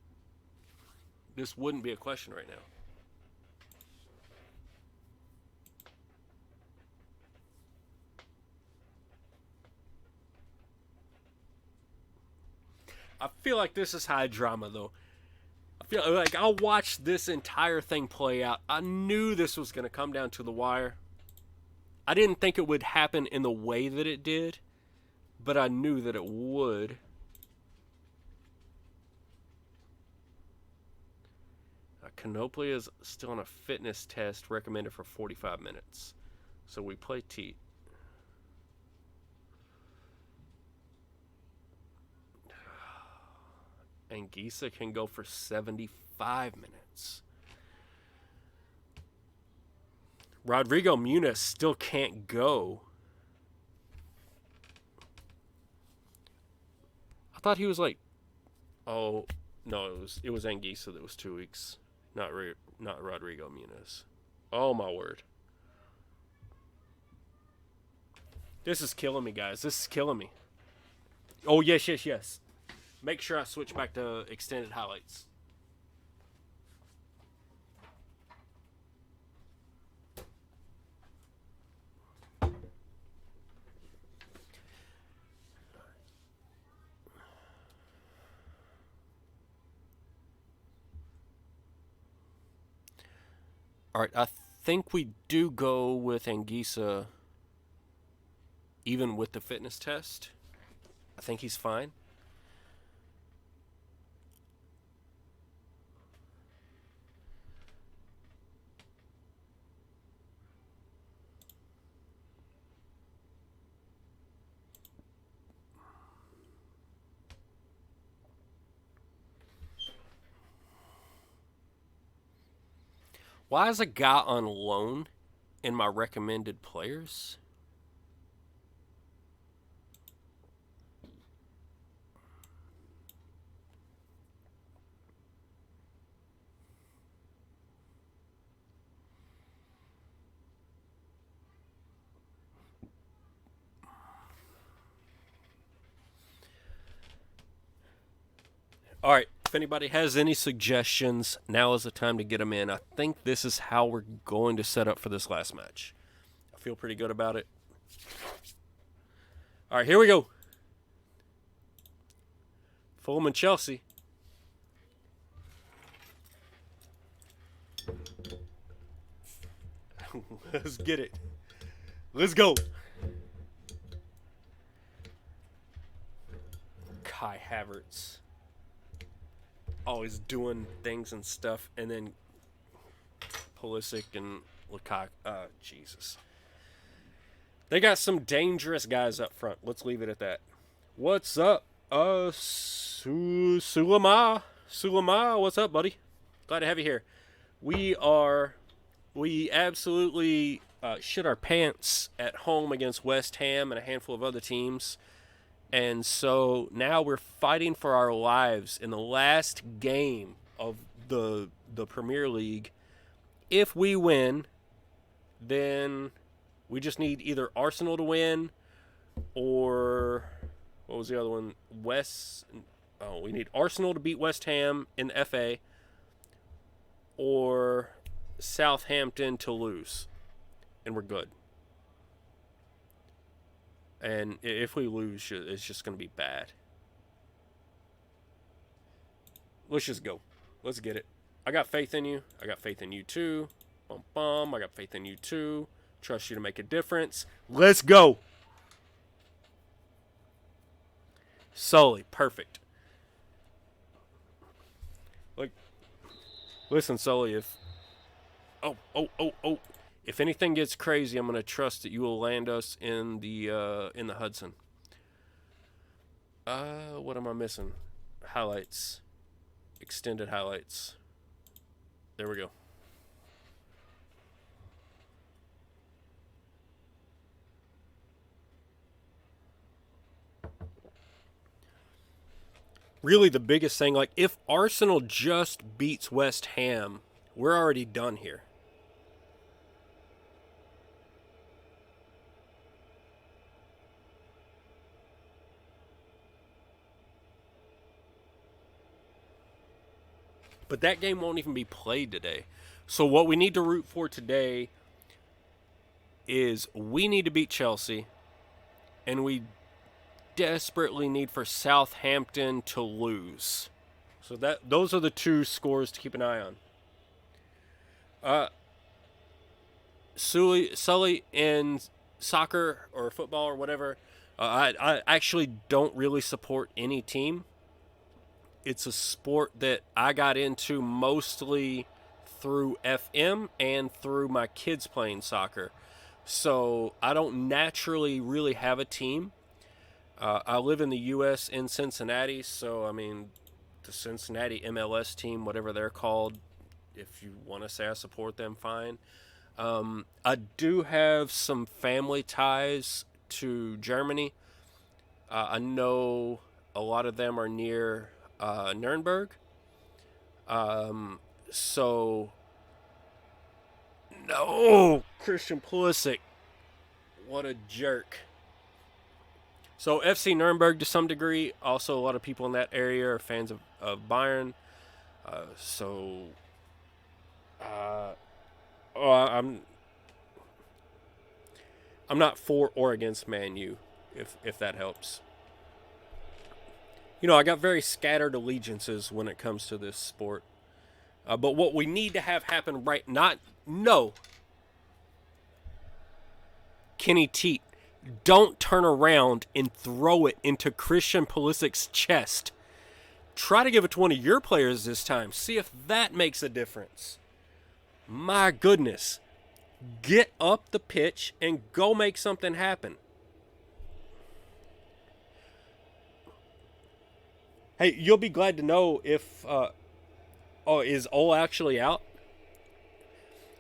this wouldn't be a question right now. I feel like this is high drama, though. I feel like I watched this entire thing play out. I knew this was going to come down to the wire. I didn't think it would happen in the way that it did, but I knew that it would. Canoply is still on a fitness test recommended for 45 minutes. So we play Teat. Anguissa can go for 75 minutes. Rodrigo Muniz still can't go. I thought he was like, oh no, it was Anguissa that was 2 weeks, not Rodrigo Muniz. Oh my word, this is killing me, guys. This is killing me. Oh yes. Make sure I switch back to extended highlights. All right, I think we do go with Anguissa even with the fitness test. I think he's fine. Why is a guy on loan in my recommended players? All right, if anybody has any suggestions, now is the time to get them in. I think this is how we're going to set up for this last match. I feel pretty good about it. All right, here we go. Fulham and Chelsea. Let's get it. Let's go. Kai Havertz. Always doing things and stuff, and then Pulisic and Lukaku. Jesus. They got some dangerous guys up front. Let's leave it at that. What's up? Sulama, what's up, buddy? Glad to have you here. We absolutely shit our pants at home against West Ham and a handful of other teams. And so now we're fighting for our lives in the last game of the Premier League. If we win, then we just need either Arsenal to win or what was the other one? We need Arsenal to beat West Ham in the FA or Southampton to lose, and we're good. And if we lose, it's just going to be bad. Let's just go. Let's get it. I got faith in you. I got faith in you too. Bum bum. I got faith in you too. Trust you to make a difference. Let's go. Sully, perfect. Like, listen, Sully, if if anything gets crazy, I'm going to trust that you will land us in the Hudson. What am I missing? Highlights. Extended highlights. There we go. Really the biggest thing, like if Arsenal just beats West Ham, we're already done here. But that game won't even be played today. So what we need to root for today is we need to beat Chelsea, and we desperately need for Southampton to lose. So those are the two scores to keep an eye on. Sully in soccer or football or whatever, I actually don't really support any team. It's a sport that I got into mostly through FM and through my kids playing soccer. So I don't naturally really have a team. I live in the U.S. in Cincinnati, so I mean, the Cincinnati MLS team, whatever they're called, if you want to say I support them, fine. I do have some family ties to Germany. I know a lot of them are near Nuremberg. So, no, Christian Pulisic, what a jerk. So FC Nuremberg to some degree. Also, a lot of people in that area are fans of Bayern. I'm not for or against Man U, if that helps. You know, I got very scattered allegiances when it comes to this sport. But what we need to have happen Kenny Teat, don't turn around and throw it into Christian Pulisic's chest. Try to give it to one of your players this time. See if that makes a difference. My goodness. Get up the pitch and go make something happen. Hey, you'll be glad to know if... is Ole actually out?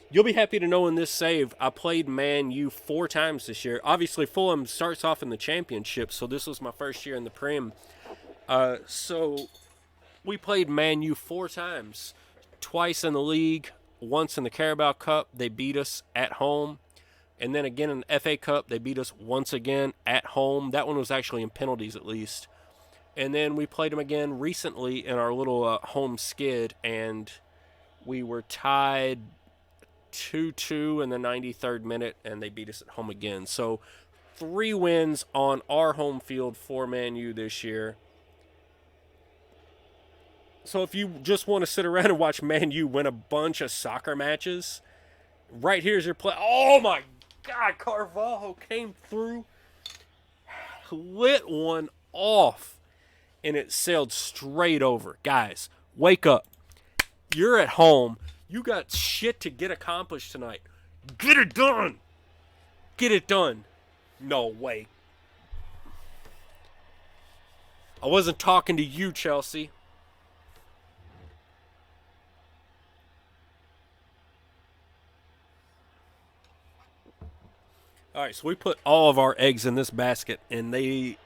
You'll be happy to know in this save, I played Man U 4 times this year. Obviously, Fulham starts off in the championship, so this was my first year in the Prem. So we played Man U 4 times. Twice in the league, once in the Carabao Cup. They beat us at home. And then again in the FA Cup, they beat us once again at home. That one was actually in penalties at least. And then we played them again recently in our little home skid, and we were tied 2-2 in the 93rd minute, and they beat us at home again. So 3 wins on our home field for Man U this year. So if you just want to sit around and watch Man U win a bunch of soccer matches, right here's your play. Oh my God, Carvalho came through, lit one off, and it sailed straight over. Guys, wake up. You're at home. You got shit to get accomplished tonight. Get it done. Get it done. No way. I wasn't talking to you, Chelsea. All right, so we put all of our eggs in this basket, and they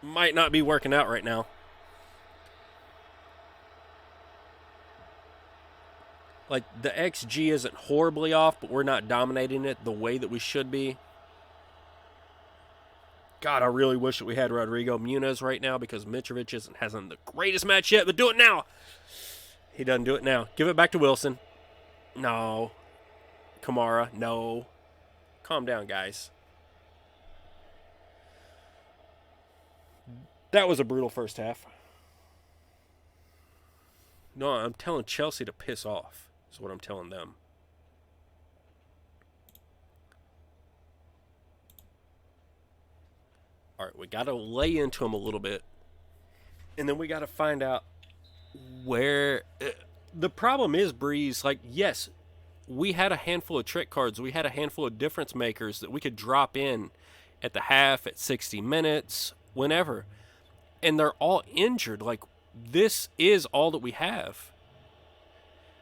might not be working out right now. Like, the XG isn't horribly off, but we're not dominating it the way that we should be. God, I really wish that we had Rodrigo Muniz right now, because Mitrovic hasn't the greatest match yet, but do it now. He doesn't do it now. Give it back to Wilson. No. Kamara, no. Calm down, guys. That was a brutal first half. No, I'm telling Chelsea to piss off. Is what I'm telling them. All right, we got to lay into them a little bit. And then we got to find out where... the problem is, Breeze, like, yes, we had a handful of trick cards. We had a handful of difference makers that we could drop in at the half, at 60 minutes, whenever. And they're all injured. Like, this is all that we have.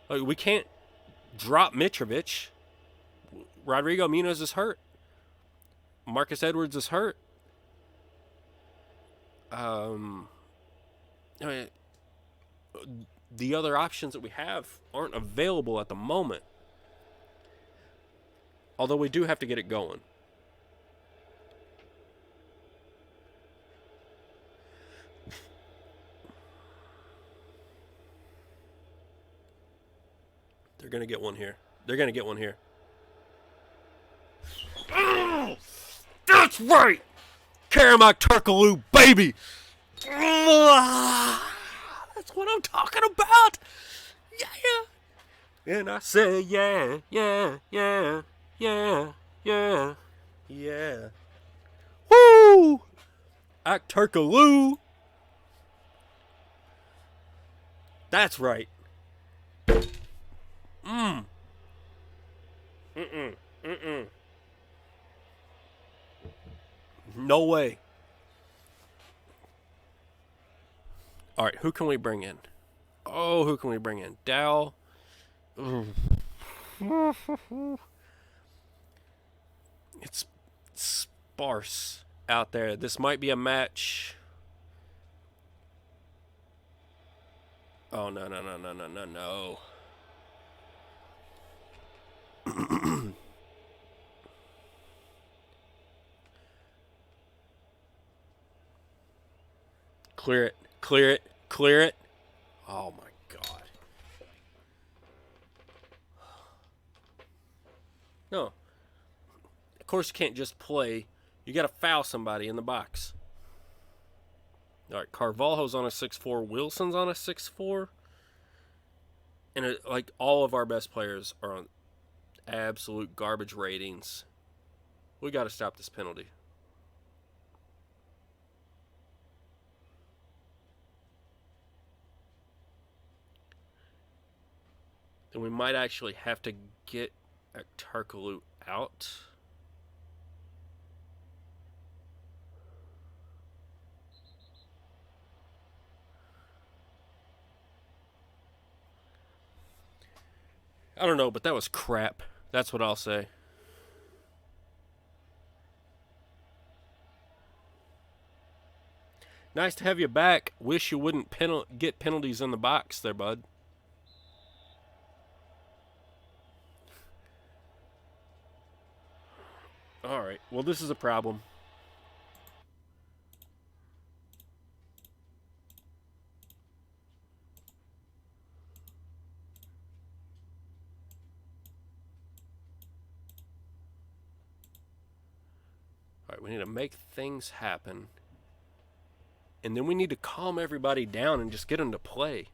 Like, we can't drop Mitrovic. Rodrigo Muniz is hurt. Marcus Edwards is hurt. I mean, the other options that we have aren't available at the moment. Although we do have to get it going. They're going to get one here. They're going to get one here. Oh, that's right! Karamak Turkaloo, baby! That's That's what I'm talking about. Yeah. And I say, yeah, yeah, yeah, yeah, yeah, yeah. Woo! Act Turkaloo. That's right. No way. All right, who can we bring in? Oh, who can we bring in? Dow. It's sparse out there. This might be a match. Oh, no, no, no, no, no, no, no. Clear it, clear it, clear it. Oh, my God. No. Of course you can't just play. You got to foul somebody in the box. All right, Carvalho's on a 6'4", Wilson's on a 6'4", and like all of our best players are on absolute garbage ratings. We got to stop this penalty. Then we might actually have to get Tarkalu out. I don't know, but that was crap. That's what I'll say. Nice to have you back. Wish you wouldn't get penalties in the box there, bud. All right. Well, this is a problem. All right, we need to make things happen. And then we need to calm everybody down and just get them to play.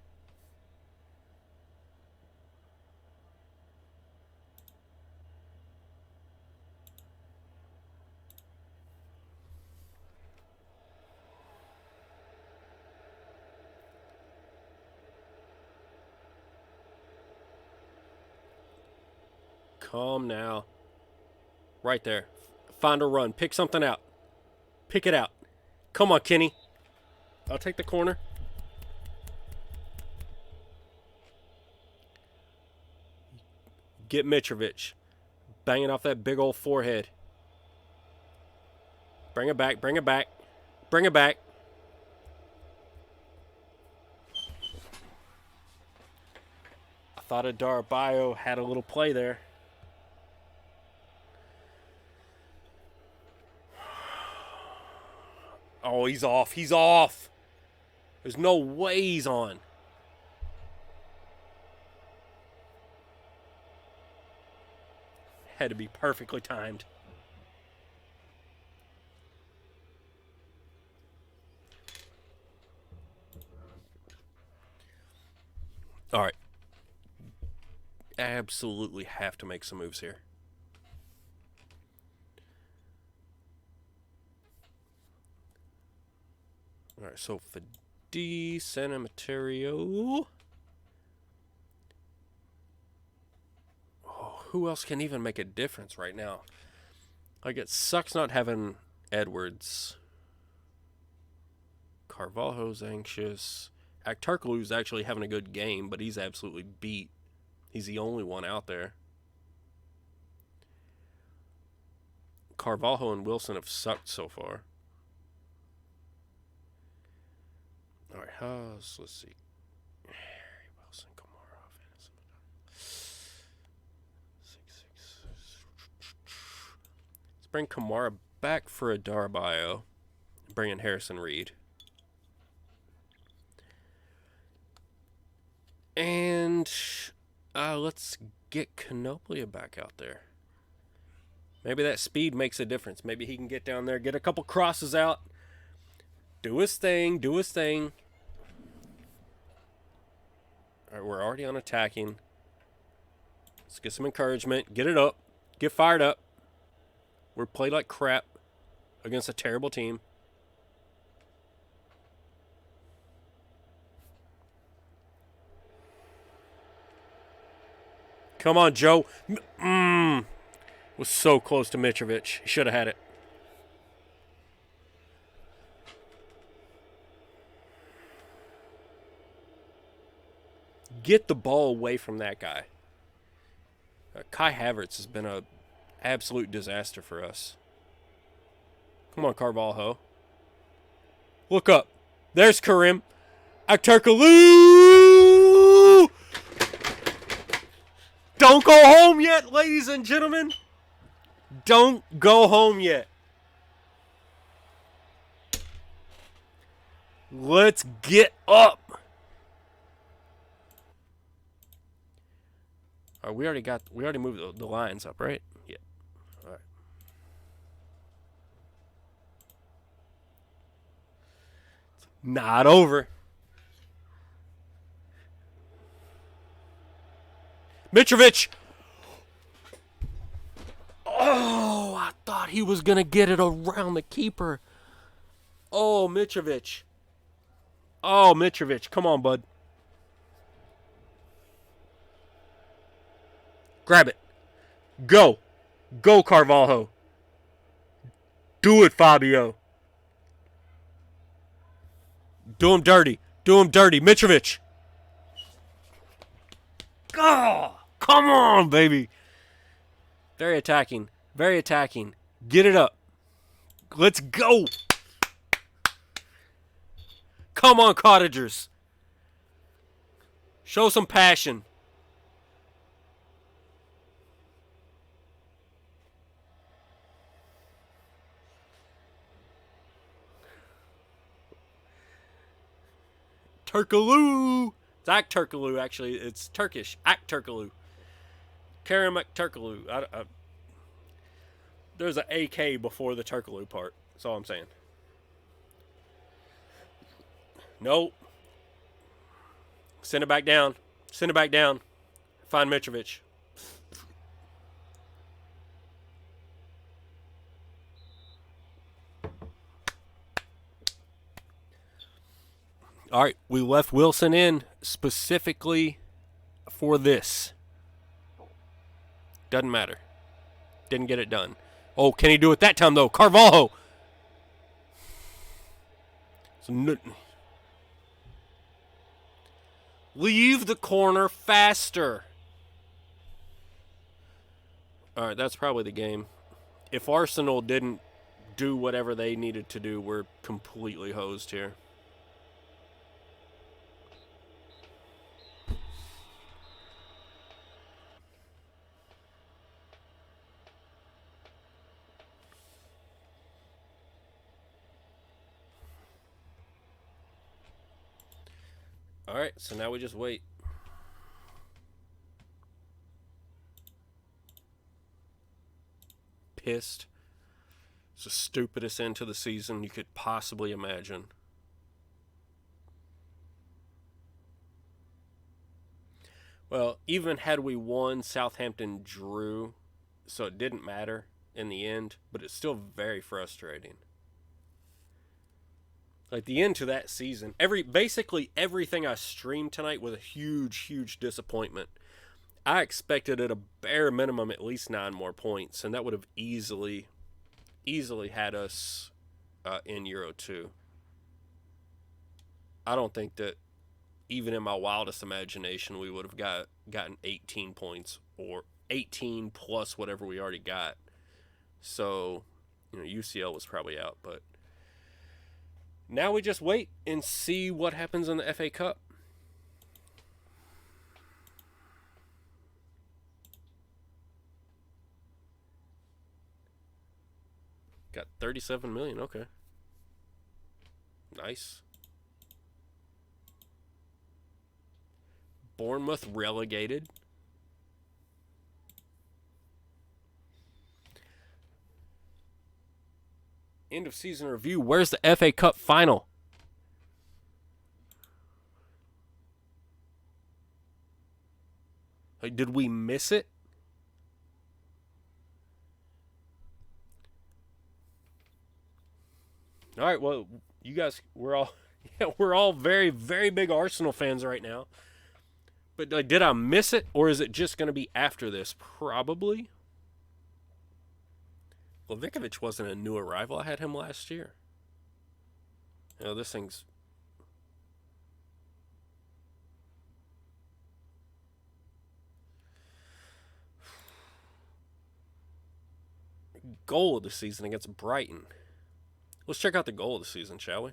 Calm now. Right there. Find a run. Pick something out. Pick it out. Come on, Kenny. I'll take the corner. Get Mitrovic. Banging off that big old forehead. Bring it back. Bring it back. Bring it back. I thought Adarabioyo had a little play there. Oh, he's off. He's off. There's no way he's on. Had to be perfectly timed. All right. Absolutely have to make some moves here. All right, so Fadi, Sanamaterio. Oh, who else can even make a difference right now? Like, it sucks not having Edwards. Carvalho's anxious. Aktarkalu's actually having a good game, but he's absolutely beat. He's the only one out there. Carvalho and Wilson have sucked so far. All right, let's see. Wilson, Kamara, let's bring Kamara back for Adarabioyo. Bring in Harrison Reed. And let's get Canoplia back out there. Maybe that speed makes a difference. Maybe he can get down there, get a couple crosses out, do his thing, do his thing. All right, we're already on attacking. Let's get some encouragement. Get it up. Get fired up. We're played like crap against a terrible team. Come on, Joe. Was so close to Mitrovic. He should have had it. Get the ball away from that guy. Kai Havertz has been an absolute disaster for us. Come on, Carvalho. Look up. There's Karim. Aktürkoğlu! Don't go home yet, ladies and gentlemen. Don't go home yet. Let's get up. All right, we already moved the lines up, right? Yeah. All right. Not over. Mitrovic. Oh, I thought he was going to get it around the keeper. Oh, Mitrovic. Oh, Mitrovic. Come on, bud. Grab it. Go. Go, Carvalho. Do it, Fabio. Do him dirty. Do him dirty. Mitrovic. Oh, come on, baby. Very attacking. Very attacking. Get it up. Let's go. Come on, Cottagers. Show some passion. Turkoglu. It's Aktürkoğlu, actually. It's Turkish. Aktürkoğlu. Kerem Aktürkoğlu. There's an AK before the Turkoglu part. That's all I'm saying. Nope. Send it back down. Send it back down. Find Mitrovic. All right, we left Wilson in specifically for this. Doesn't matter. Didn't get it done. Oh, can he do it that time, though? Carvalho. Leave the corner faster. All right, that's probably the game. If Arsenal didn't do whatever they needed to do, we're completely hosed here. All right, so now we just wait. Pissed. It's the stupidest end to the season you could possibly imagine. Well, even had we won, Southampton drew, so it didn't matter in the end, but it's still very frustrating. Like, the end to that season, basically everything I streamed tonight was a huge, huge disappointment. I expected at a bare minimum at least 9 more points, and that would have easily had us in Euro 2. I don't think that even in my wildest imagination we would have gotten 18 points or 18 plus whatever we already got. So, UCL was probably out, but now we just wait and see what happens in the FA Cup. Got 37 million, okay. Nice. Bournemouth relegated. End of season review. Where's the FA Cup final? Like, did we miss it? All right, well, you guys, we're all very, very big Arsenal fans right now. But like, did I miss it, or is it just going to be after this? Probably. Well, Vikovic wasn't a new arrival. I had him last year. This thing's... Goal of the season against Brighton. Let's check out the goal of the season, shall we?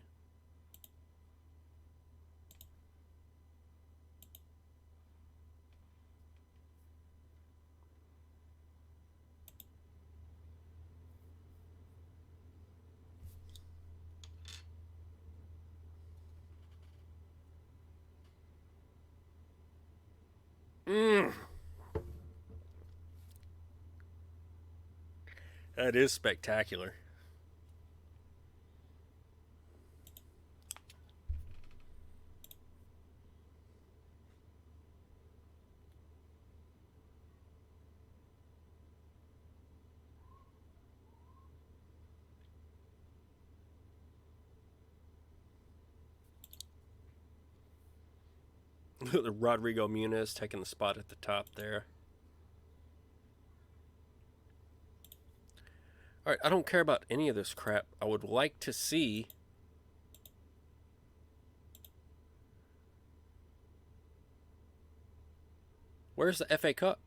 That is spectacular. Rodrigo Muniz taking the spot at the top there. All right, I don't care about any of this crap. I would like to see... Where's the FA Cup?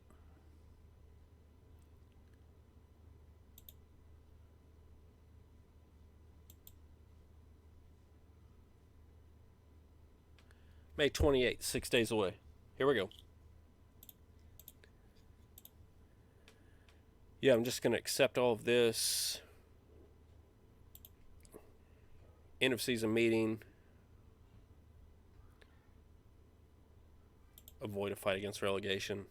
May 28th, 6 days away. Here we go. Yeah, I'm just going to accept all of this. End of season meeting. Avoid a fight against relegation.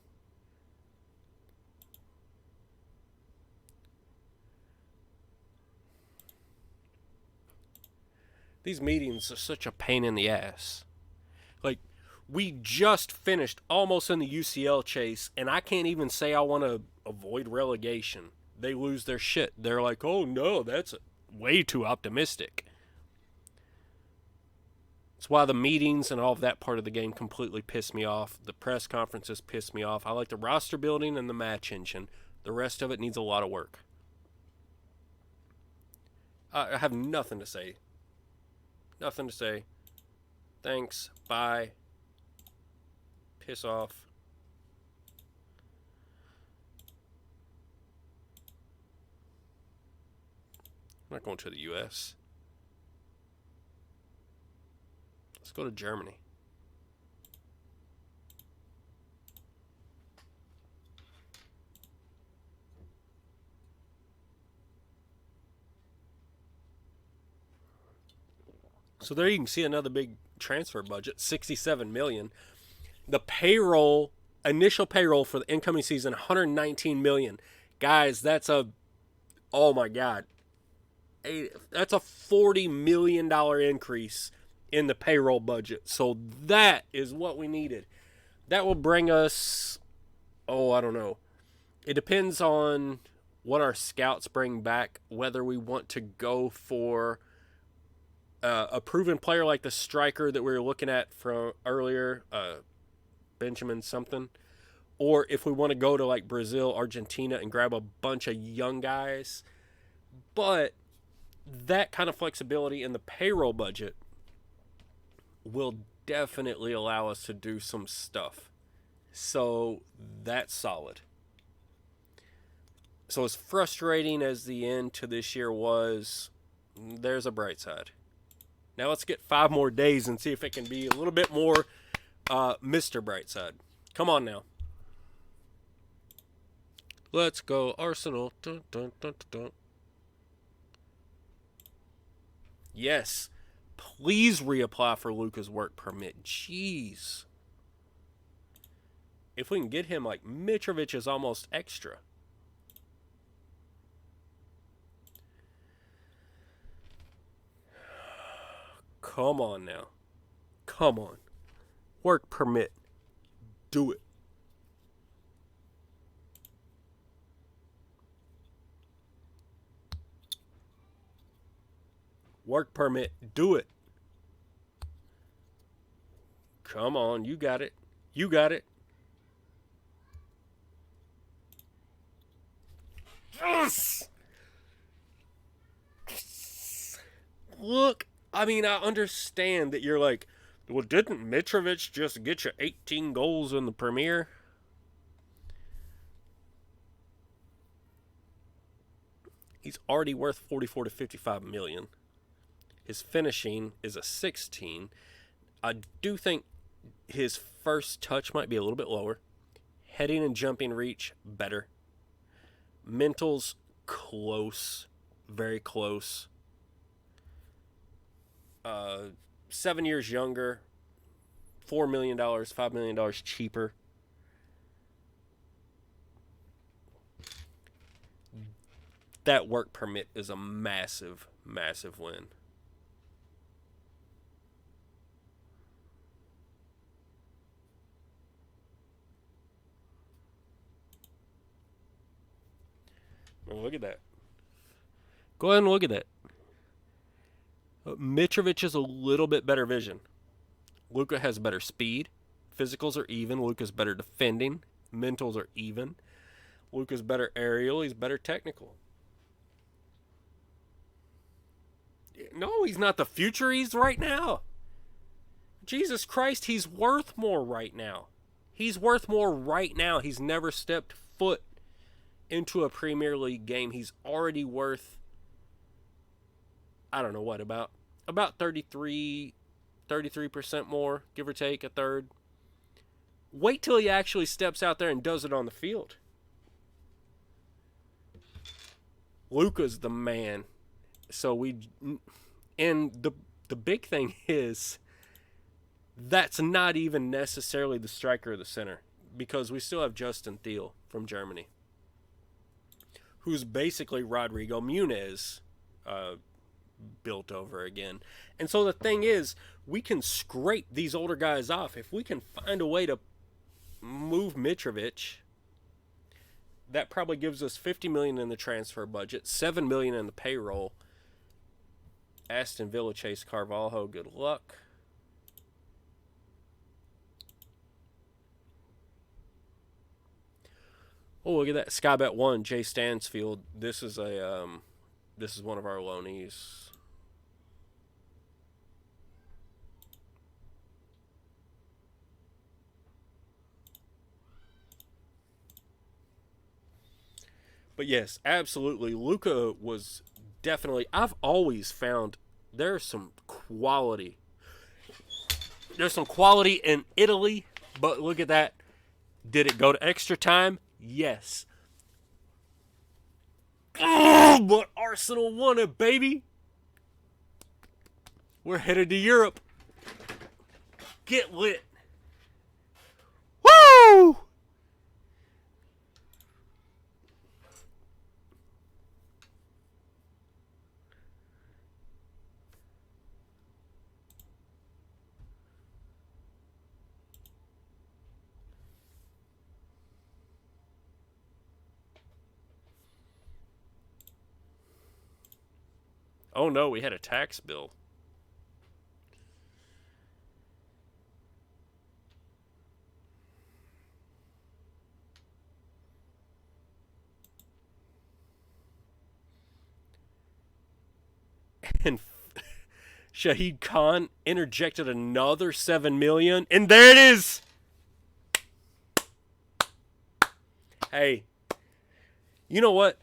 These meetings are such a pain in the ass. Like, we just finished almost in the UCL chase, and I can't even say I want to avoid relegation. They lose their shit. They're like, oh no, that's way too optimistic. That's why the meetings and all of that part of the game completely piss me off. The press conferences piss me off. I like the roster building and the match engine. The rest of it needs a lot of work. I have nothing to say. Nothing to say. Thanks. Bye. Piss off. I'm not going to the U.S. Let's go to Germany. So there you can see another big transfer budget, $67 million. The payroll, initial payroll for the incoming season, $119 million. Guys, that's oh my God. That's a $40 million increase in the payroll budget. So that is what we needed. That will bring us, I don't know. It depends on what our scouts bring back, whether we want to go for a proven player like the striker that we were looking at from earlier, Benjamin something, or if we want to go to like Brazil, Argentina, and grab a bunch of young guys. But that kind of flexibility in the payroll budget will definitely allow us to do some stuff. So that's solid. So as frustrating as the end to this year was, there's a bright side. Now let's get 5 more days and see if it can be a little bit more Mr. Brightside. Come on now. Let's go, Arsenal. Dun, dun, dun, dun, dun. Yes. Please reapply for Luka's work permit. Jeez. If we can get him, like, Mitrovic is almost extra. Come on now. Come on. Work permit. Do it. Work permit. Do it. Come on. You got it. You got it. Yes! Look, I mean, I understand that you're like, well, didn't Mitrovic just get you 18 goals in the Premier? He's already worth 44 to 55 million. His finishing is a 16. I do think his first touch might be a little bit lower. Heading and jumping reach, better. Mental's close. Very close. 7 years younger. $4 million, $5 million cheaper. That work permit is a massive, massive win. Well, look at that. Go ahead and look at that. Mitrovic is a little bit better vision. Luka has better speed. Physicals are even. Luka's better defending. Mentals are even. Luka's better aerial. He's better technical. No, he's not the future he's right now. Jesus Christ, he's worth more right now. He's worth more right now. He's never stepped foot into a Premier League game. He's already worth, I don't know what, about 33% more, give or take a third. Wait till he actually steps out there and does it on the field. Luka's the man. And the big thing is, that's not even necessarily the striker or the center, because we still have Justin Thiel from Germany, who's basically Rodrigo Muniz built over again. And so the thing is, we can scrape these older guys off. If we can find a way to move Mitrovic, that probably gives us $50 million in the transfer budget, $7 million in the payroll. Aston Villa chase Carvalho, good luck. Oh, look at that. Skybet 1, Jay Stansfield. This is one of our loanees. But yes, absolutely. Luka was definitely, I've always found there's some quality. There's some quality in Italy, but look at that. Did it go to extra time? Yes. Oh, but Arsenal won it, baby. We're headed to Europe. Get lit. Woo! Oh no, we had a tax bill. And Shahid Khan interjected another $7 million, and there it is. Hey, you know what?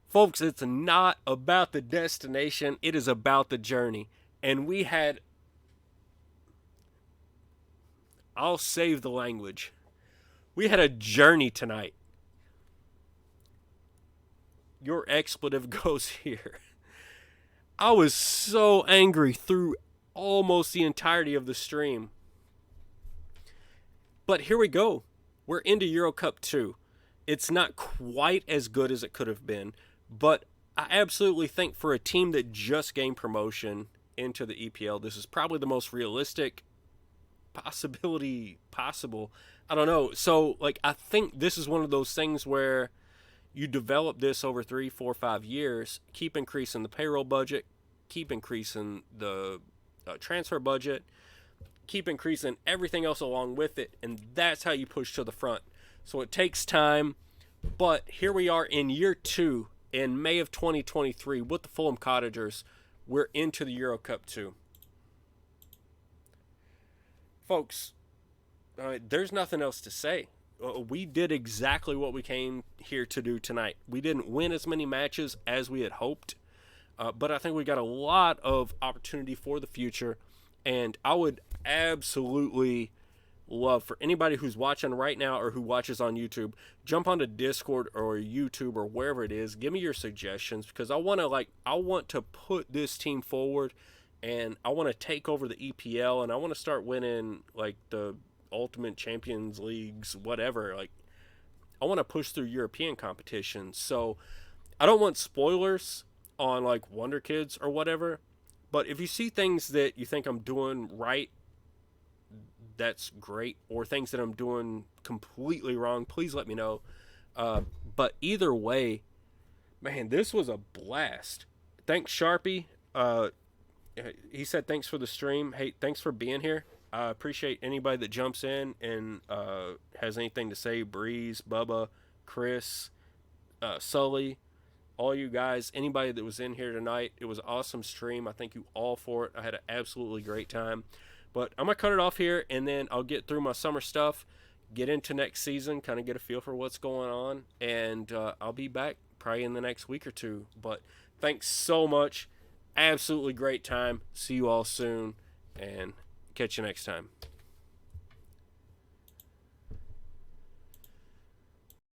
Folks, it's not about the destination. It is about the journey. And we had, I'll save the language. We had a journey tonight. Your expletive goes here. I was so angry through almost the entirety of the stream. But here we go. We're into Euro Cup 2. It's not quite as good as it could have been. But I absolutely think for a team that just gained promotion into the EPL, this is probably the most realistic possibility possible. I don't know. So, I think this is one of those things where you develop this over 3, 4, 5 years, keep increasing the payroll budget, keep increasing the transfer budget, keep increasing everything else along with it, and that's how you push to the front. So it takes time, but here we are in year 2 in May of 2023 with the Fulham Cottagers. We're into the Euro Cup 2. Folks, there's nothing else to say. We did exactly what we came here to do tonight. We didn't win as many matches as we had hoped, but I think we got a lot of opportunity for the future, and I would absolutely love for anybody who's watching right now or who watches on YouTube, jump onto Discord or YouTube or wherever it is. Give me your suggestions, because I want to put this team forward, and I want to take over the EPL, and I want to start winning like the Ultimate Champions Leagues, whatever. Like, I want to push through European competitions. So I don't want spoilers on like Wonder Kids or whatever, but if you see things that you think I'm doing right, that's great, or things that I'm doing completely wrong, please let me know. But either way, man, this was a blast. Thanks, Sharpie. He said thanks for the stream. Hey, thanks for being here. I appreciate anybody that jumps in and has anything to say. Breeze, Bubba, Chris, Sully, all you guys, anybody that was in here tonight. It was an awesome stream. I thank you all for it. I had an absolutely great time. But I'm going to cut it off here, and then I'll get through my summer stuff, get into next season, kind of get a feel for what's going on, and I'll be back probably in the next week or two. But thanks so much. Absolutely great time. See you all soon, and catch you next time.